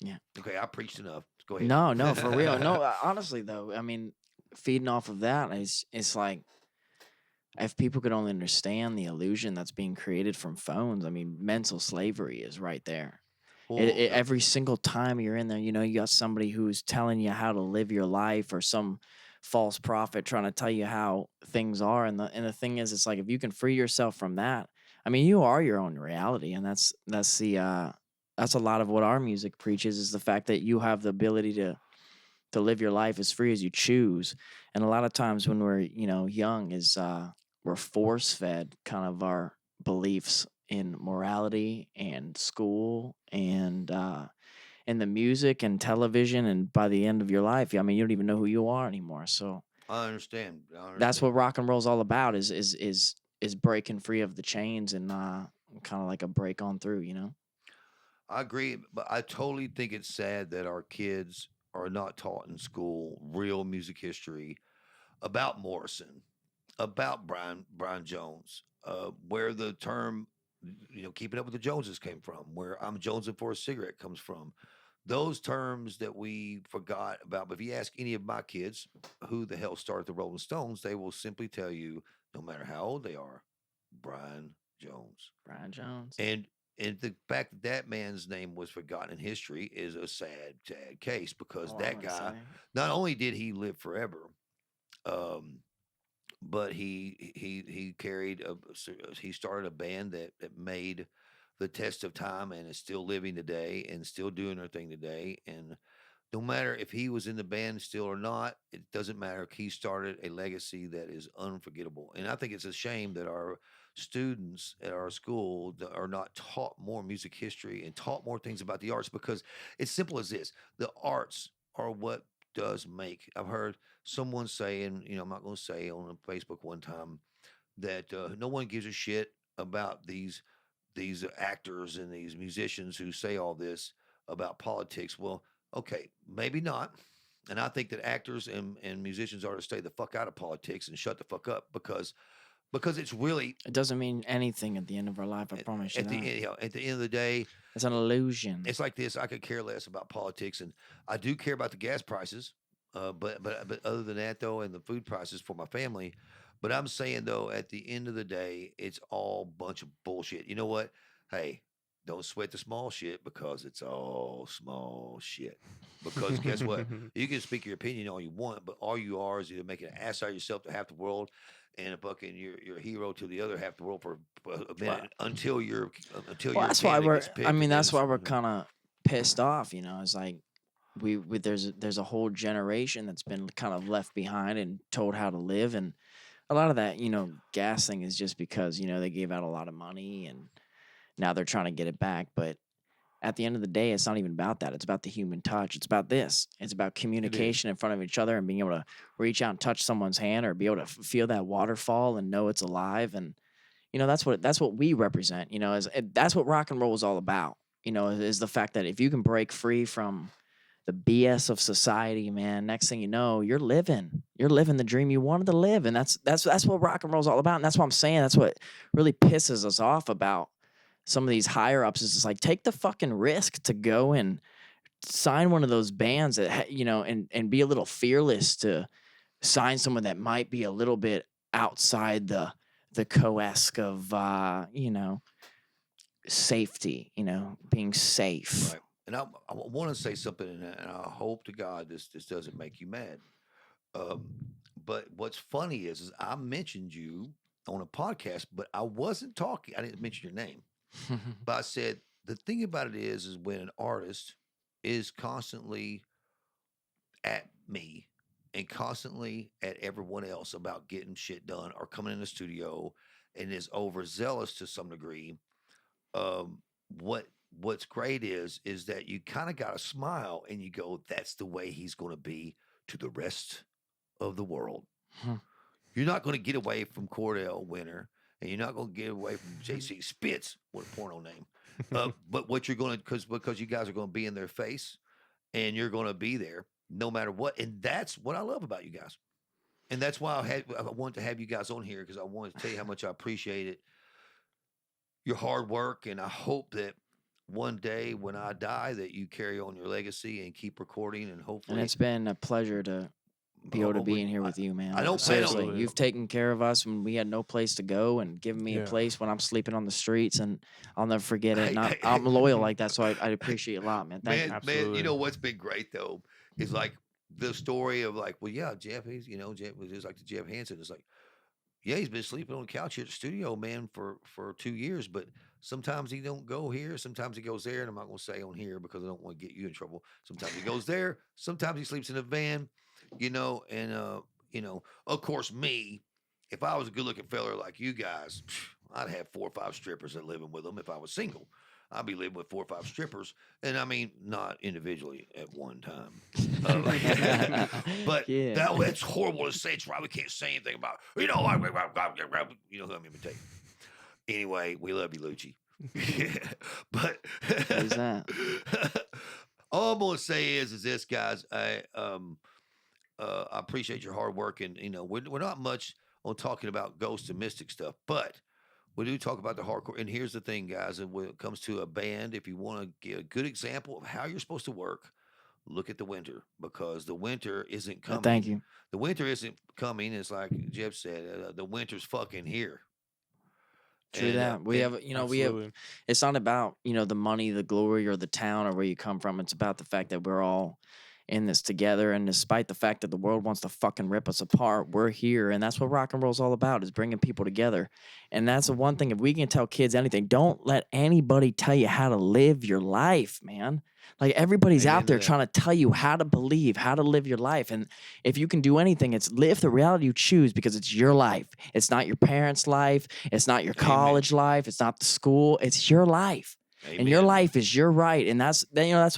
S4: Yeah.
S1: Okay, I preached enough. Go ahead.
S4: No, for real. No, honestly though, I mean, feeding off of that is it's like if people could only understand the illusion that's being created from phones. I mean, mental slavery is right there.
S1: Well,
S4: Every single time you're in there, you got somebody who's telling you how to live your life, or some false prophet trying to tell you how things are. And the thing is, it's like if you can free yourself from that, I mean, you are your own reality, and that's a lot of what our music preaches, is the fact that you have the ability to live your life as free as you choose. And a lot of times when we're young, is we're force fed kind of our beliefs in morality and school and in the music and television, and by the end of your life, I mean, you don't even know who you are anymore. So
S1: I understand.
S4: that's what rock and roll's all about, is breaking free of the chains and kind of like a break on through,
S1: I agree, but I totally think it's sad that our kids are not taught in school real music history about Morrison, about Brian Jones, where the term, keeping up with the Joneses came from, where I'm jonesing for a cigarette comes from. Those terms that we forgot about. But if you ask any of my kids who the hell started the Rolling Stones, they will simply tell you, no matter how old they are, Brian Jones.
S4: Brian Jones.
S1: And the fact that that man's name was forgotten in history is a sad, sad case, because that guy, not only did he live forever, but he carried he started a band that made the test of time and is still living today and still doing their thing today. And no matter if he was in the band still or not, it doesn't matter. He started a legacy that is unforgettable. And I think it's a shame that our students at our school are not taught more music history and taught more things about the arts, because it's simple as this. The arts are what does make. I've heard someone say, and I'm not going to say, on Facebook one time, that no one gives a shit about these actors and these musicians who say all this about politics. Well, okay, maybe not. And I think that actors and musicians are to stay the fuck out of politics and shut the fuck up, because because it's really
S4: It doesn't mean anything at the end of our life. I promise you
S1: at the
S4: that.
S1: at the end of the day,
S4: It's an illusion.
S1: it's like this. I could care less about politics, and I do care about the gas prices. But other than that, though, and the food prices for my family, but I'm saying though, at the end of the day, it's all bunch of bullshit. You know what? Hey, don't sweat the small shit because it's all small shit. Because guess what? You can speak your opinion all you want, but all you are is either making an ass out of yourself to half the world, and a fucking you're a hero to the other half the world for a minute until you're until
S4: Well,
S1: your
S4: that's why
S1: family
S4: we're.
S1: gets picked.
S4: I mean,
S1: and then
S4: that's why
S1: it's-
S4: we're kind of pissed off. You know, it's like there's a whole generation that's been kind of left behind and told how to live, and a lot of that, gas thing is just because they gave out a lot of money and now they're trying to get it back. But at the end of the day, it's not even about that. It's about the human touch. It's about this. It's about communication in front of each other and being able to reach out and touch someone's hand or be able to feel that waterfall and know it's alive. And that's what we represent. That's what rock and roll is all about. Is the fact that if you can break free from the BS of society, man, next thing you know, you're living the dream you wanted to live. And that's what rock and roll is all about. And that's what I'm saying. That's what really pisses us off about some of these higher ups is just like, take the fucking risk to go and sign one of those bands that, and be a little fearless to sign someone that might be a little bit outside the coesque of, safety, being safe.
S1: Right. And I want to say something, and I hope to God this doesn't make you mad. But what's funny is I mentioned you on a podcast, but I wasn't talking. I didn't mention your name, but I said the thing about it is when an artist is constantly at me and constantly at everyone else about getting shit done or coming in the studio and is overzealous to some degree. What's great is that you kind of got to smile and you go, that's the way he's going to be to the rest of the world. You're not going to get away from Cordell Winter, and you're not going to get away from JC Spitz, what a porno name. But what you're going to, because you guys are going to be in their face, and you're going to be there no matter what, and that's what I love about you guys, and that's why I wanted to have you guys on here because I wanted to tell you how much I appreciate it, your hard work, and I hope that one day when I die that you carry on your legacy and keep recording, and hopefully.
S4: And it's been a pleasure to be able to be in here with you, man.
S1: I don't
S4: seriously.
S3: plan on-
S4: You've taken care of us when we had no place to go, and given me a place when I'm sleeping on the streets, and I'll never forget it. And I'm loyal like that, so I appreciate it a lot, man. Thank you.
S1: Man, you know what's been great though is like the story of like, well, yeah, Jeff, Jeff was just like the Jeff Hansen. It's like, yeah, he's been sleeping on the couch here at the studio, man, for 2 years, but sometimes he don't go here. Sometimes he goes there, and I'm not going to say on here because I don't want to get you in trouble. Sometimes he goes there. Sometimes he sleeps in a van, and of course, me, if I was a good-looking fella like you guys, I'd have 4 or 5 strippers that living with them if I was single. I'd be living with 4 or 5 strippers, and I mean, not individually at one time. But it's horrible to say. It's why we can't say anything about, you know who I'm imitating. Anyway, we love you, Lucci. But
S4: Who's that?
S1: all I'm gonna say is this, guys. I appreciate your hard work, and we're not much on talking about ghosts and mystic stuff, but we do talk about the hardcore. And here's the thing, guys, and when it comes to a band, if you want to get a good example of how you're supposed to work, look at the winter, because the winter isn't coming.
S4: Thank you.
S1: The winter isn't coming. It's like Jeff said, the winter's fucking here.
S4: True that. We have, it's not about, the money, the glory, or the town, or where you come from. It's about the fact that we're all in this together. And despite the fact that the world wants to fucking rip us apart, we're here. And that's what rock and roll is all about, is bringing people together. And that's the one thing, if we can tell kids anything, don't let anybody tell you how to live your life, man. Like, everybody's out there trying to tell you how to believe, how to live your life. And if you can do anything, it's live the reality you choose, because it's your life. It's not your parents' life. It's not your college life. It's not the school. It's your life. Amen. And your life is your right. And that's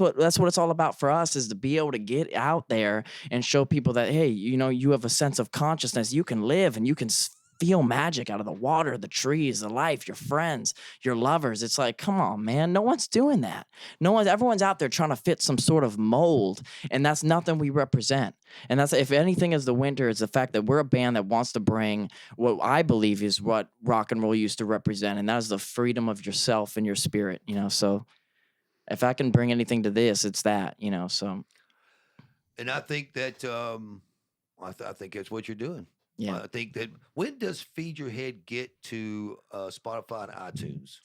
S4: what it's all about for us, is to be able to get out there and show people that, hey, you have a sense of consciousness. You can live and you can feel magic out of the water, the trees, the life, your friends, your lovers. It's like, come on, man. No one's doing that. Everyone's out there trying to fit some sort of mold, and that's nothing we represent. And that's, if anything is the winter, it's the fact that we're a band that wants to bring what I believe is what rock and roll used to represent, and that is the freedom of yourself and your spirit, So if I can bring anything to this, it's that, so.
S1: And I think that I think that's what you're doing.
S4: Yeah.
S1: I think that, when does Feed Your Head get to Spotify and iTunes?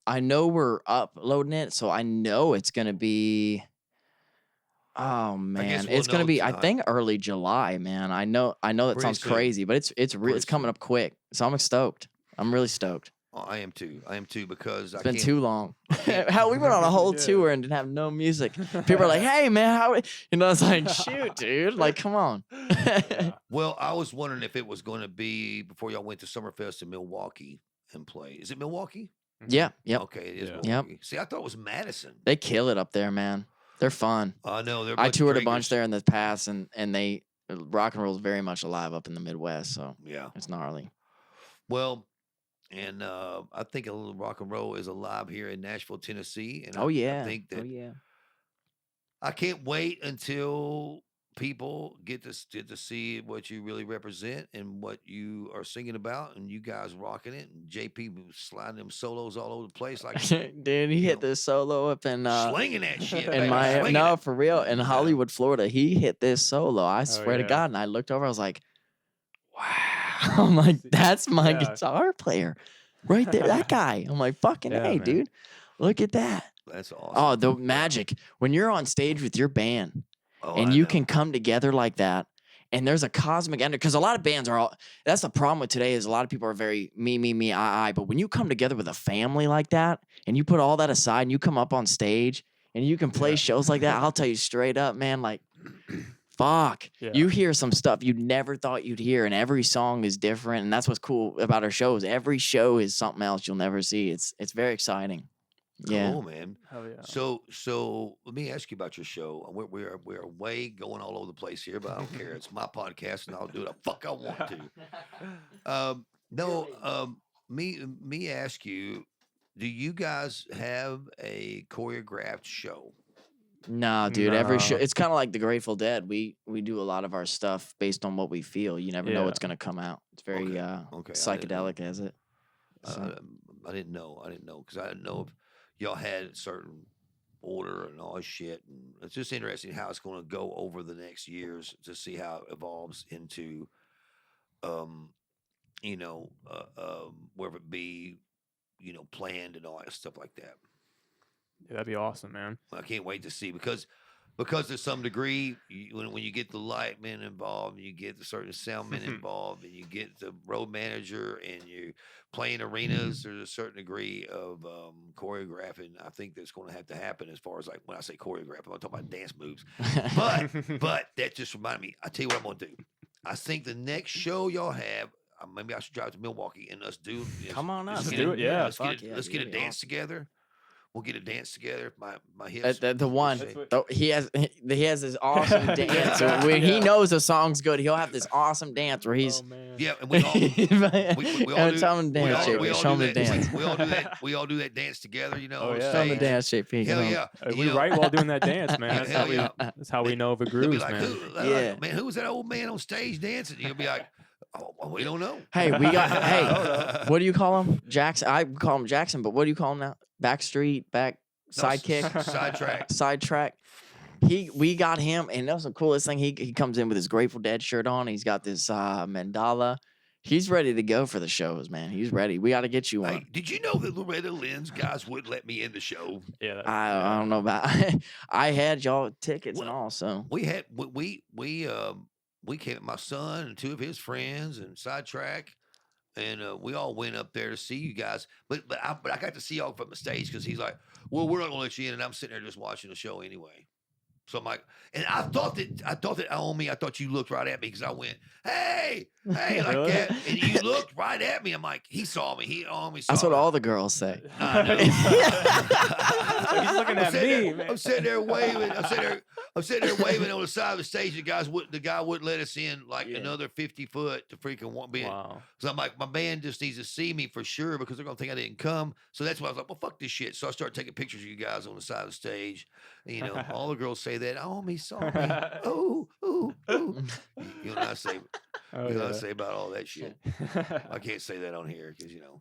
S4: I know we're uploading it, so I know it's gonna be. Oh man,
S1: we'll
S4: it's gonna
S1: know
S4: be. I
S1: tonight.
S4: think early July, man. I know that
S1: Pretty
S4: sounds
S1: soon.
S4: crazy, but it's
S1: Pretty
S4: coming up quick. So I'm stoked. I'm really stoked.
S1: Oh, I am too. Because
S4: It's been too long. Hell, we went on a whole tour and didn't have no music. People are like, "Hey, man, how?" It's like, shoot, dude. Like, come on.
S1: Well, I was wondering if it was going to be before y'all went to Summerfest in Milwaukee and play. Is it Milwaukee?
S4: Yeah. Yep.
S1: Okay, it is
S3: Yeah.
S1: Milwaukee. See, I thought it was Madison.
S4: They kill it up there, man. They're fun.
S1: I know. They're
S4: I
S1: bunch of
S4: toured a
S1: drinkers.
S4: bunch there in the past, and they rock and roll is very much alive up in the Midwest. So
S1: Yeah.
S4: it's gnarly.
S1: Well, and I think a little rock and roll is alive here in Nashville, Tennessee. And
S4: Oh yeah.
S1: I think that
S4: Oh yeah.
S1: I can't wait until people get to see what you really represent and what you are singing about, and you guys rocking it, and JP was sliding them solos all over the place like
S4: Dude, he hit this solo up in
S1: slinging that shit.
S4: in
S1: baby,
S4: Miami.
S1: slinging
S4: No,
S1: it.
S4: for real. In Hollywood, Florida, he hit this solo. I swear to
S3: yeah.
S4: God. And I looked over, I was like, wow. I'm like, that's my
S3: Yeah.
S4: guitar player. Right there. That guy. I'm like, fucking
S3: Yeah,
S4: hey,
S3: man.
S4: dude. Look at that.
S1: That's awesome.
S4: Oh, the magic. When you're on stage with your band
S1: Oh,
S4: and
S1: I
S4: you
S1: know.
S4: can come together like that, and there's a cosmic energy, because a lot of bands are all, that's the problem with today, is a lot of people are very me, I, but when you come together with a family like that and you put all that aside and you come up on stage and you can play
S3: Yeah.
S4: shows like that, I'll tell you straight up, man, like, fuck,
S3: Yeah.
S4: you hear some stuff you never thought you'd hear, and every song is different, and that's what's cool about our shows. Every show is something else you'll never see. It's very exciting. Yeah.
S1: Cool, man.
S3: Hell yeah.
S1: So let me ask you about your show. We're way going all over the place here, but I don't care. It's my podcast, and I'll do the fuck I want to. Me ask you, do you guys have a choreographed show?
S4: No, dude. Every show,
S3: No.
S4: it's kind of like the Grateful Dead. We do a lot of our stuff based on what we feel. You never know
S3: Yeah.
S4: what's gonna come out. It's very
S1: Okay, I didn't know.
S4: psychedelic, as it. So-
S1: I didn't know because I didn't know if y'all had a certain order and all this shit. And it's just interesting how it's going to go over the next years to see how it evolves into, whether it be, planned and all that stuff like that.
S3: Yeah, that'd be awesome, man.
S1: I can't wait to see because to some degree, when you get the lightmen involved, you get the certain soundmen involved, and you get the road manager, and you playing arenas, there's a certain degree of choreographing. I think that's going to have to happen as far as, like, when I say choreograph, I'm not talking about dance moves. But that just reminded me. I tell you what I'm going to do. I think the next show y'all have, maybe I should drive to Milwaukee and us do.
S4: Come on up,
S3: Let's
S4: man.
S3: do it, yeah.
S1: Let's
S4: Fuck
S1: get
S4: yeah,
S1: let's get a
S4: that'd be
S1: dance
S4: awesome.
S1: together. We'll get a dance together. My hips.
S4: The one
S3: That's what-
S4: he has this awesome dance. So when he
S3: Yeah.
S4: knows a song's good, he'll have this awesome dance where he's.
S3: Oh, man.
S1: Yeah, and we all. we all do,
S4: Show him the
S1: we
S4: dance,
S1: all-
S4: JP.
S1: we all
S4: Show him
S1: do
S4: the
S1: that-
S4: dance.
S1: We all do that. We all do that dance together. You know.
S3: Oh,
S1: on
S3: yeah.
S4: Show him the
S1: stage.
S4: dance, JP.
S1: Hell
S4: Come on.
S1: yeah.
S3: We
S1: You know,
S3: write while doing that dance, man. That's
S1: Hell
S3: how we.
S1: yeah.
S3: That's how we know if it
S1: They'll be
S3: grooves,
S1: like,
S3: man.
S4: Yeah.
S1: man, who was that old man on stage dancing? You'll be like, oh, well, we don't know.
S4: Hey, we got.
S3: I
S4: Hey,
S3: don't know.
S4: what do you call him? Jackson. I call him Jackson, but what do you call him now? Backstreet, sidekick,
S1: Sidetrack.
S4: sidetrack. We got him, and that's the coolest thing. He comes in with his Grateful Dead shirt on. He's got this mandala. He's ready to go for the shows, man. He's ready. We got to get you
S1: Hey,
S4: one.
S1: did you know that Loretta Lynn's guys wouldn't let me in the show?
S3: Yeah. that-
S4: I don't know about. I had y'all tickets and
S1: Well,
S4: all, so
S1: We had we came my son and two of his friends and Sidetrack, and we all went up there to see you guys. But I got to see y'all from the stage because he's like, well, we're not gonna let you in, and I'm sitting there just watching the show anyway. So I'm like, and I thought that on me, I thought you looked right at me because I went, hey, like
S3: Really?
S1: that, and you looked right at me. I'm like, he saw me, he always saw
S4: that's what
S1: me.
S4: all the girls say.
S1: I know.
S3: He's looking
S1: I'm
S3: at
S1: sitting
S3: me,
S1: there-
S3: man.
S1: I'm sitting there waving. I'm sitting there. I'm sitting there waving on the side of the stage. The guy wouldn't let us in like
S4: Yeah.
S1: another 50 foot to freaking want me.
S3: Wow.
S1: So I'm like, my band just needs to see me for sure because they're gonna think I didn't come. So that's why I was like, well, fuck this shit. So I started taking pictures of you guys on the side of the stage. And, you know, all the girls say that. Oh, me saw me. Oh, ooh, ooh. You know what I say?
S3: Oh,
S1: You know what I
S3: yeah.
S1: say about all that shit? I can't say that on here because you know.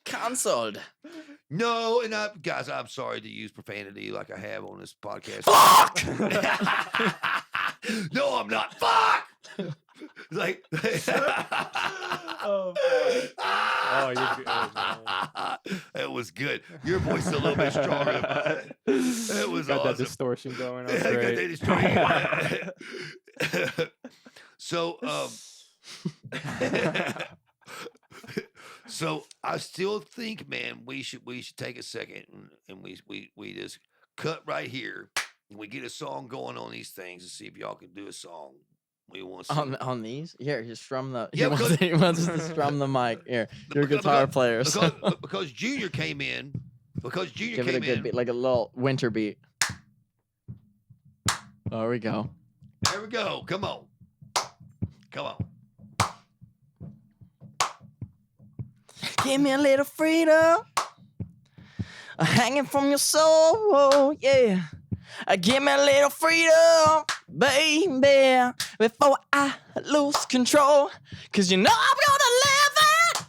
S4: Cancelled.
S1: No, and guys, I'm sorry to use profanity like I have on this podcast.
S4: Fuck!
S1: No, I'm not. Fuck! Like,
S3: Oh, you're good, man.
S1: It was good. Your voice is a little bit stronger than mine. It was
S3: Got that
S1: awesome.
S3: distortion going on.
S1: Yeah, I got
S3: Great.
S1: that distortion. So, so I still think, man, we should take a second and we just cut right here and we get a song going on these things and see if y'all can do a song. We want to see.
S4: On these? Here, just strum the.
S1: Yeah,
S4: He wants us to strum the mic. Here, you're a guitar player. So
S1: because Junior came in. Because Junior
S4: give it a
S1: came
S4: good
S1: in.
S4: beat, like a little winter beat. There we go.
S1: There we go. Come on. Come on.
S4: Give me a little freedom, hanging from your soul, yeah. Give me a little freedom, baby, before I lose control. 'Cause you know I'm gonna live it.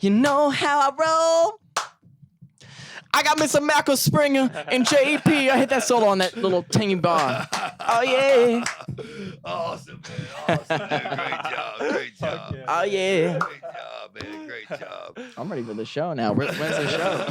S4: You know how I roll. I got Mr. Malcolm Springer and JP. I hit that solo on that little tingy bar. Oh, yeah.
S1: Awesome, man. Awesome, dude. Great job. Great job.
S3: yeah.
S4: Oh, yeah.
S1: Great job, man. Great job.
S4: I'm ready for the show now. When's the show?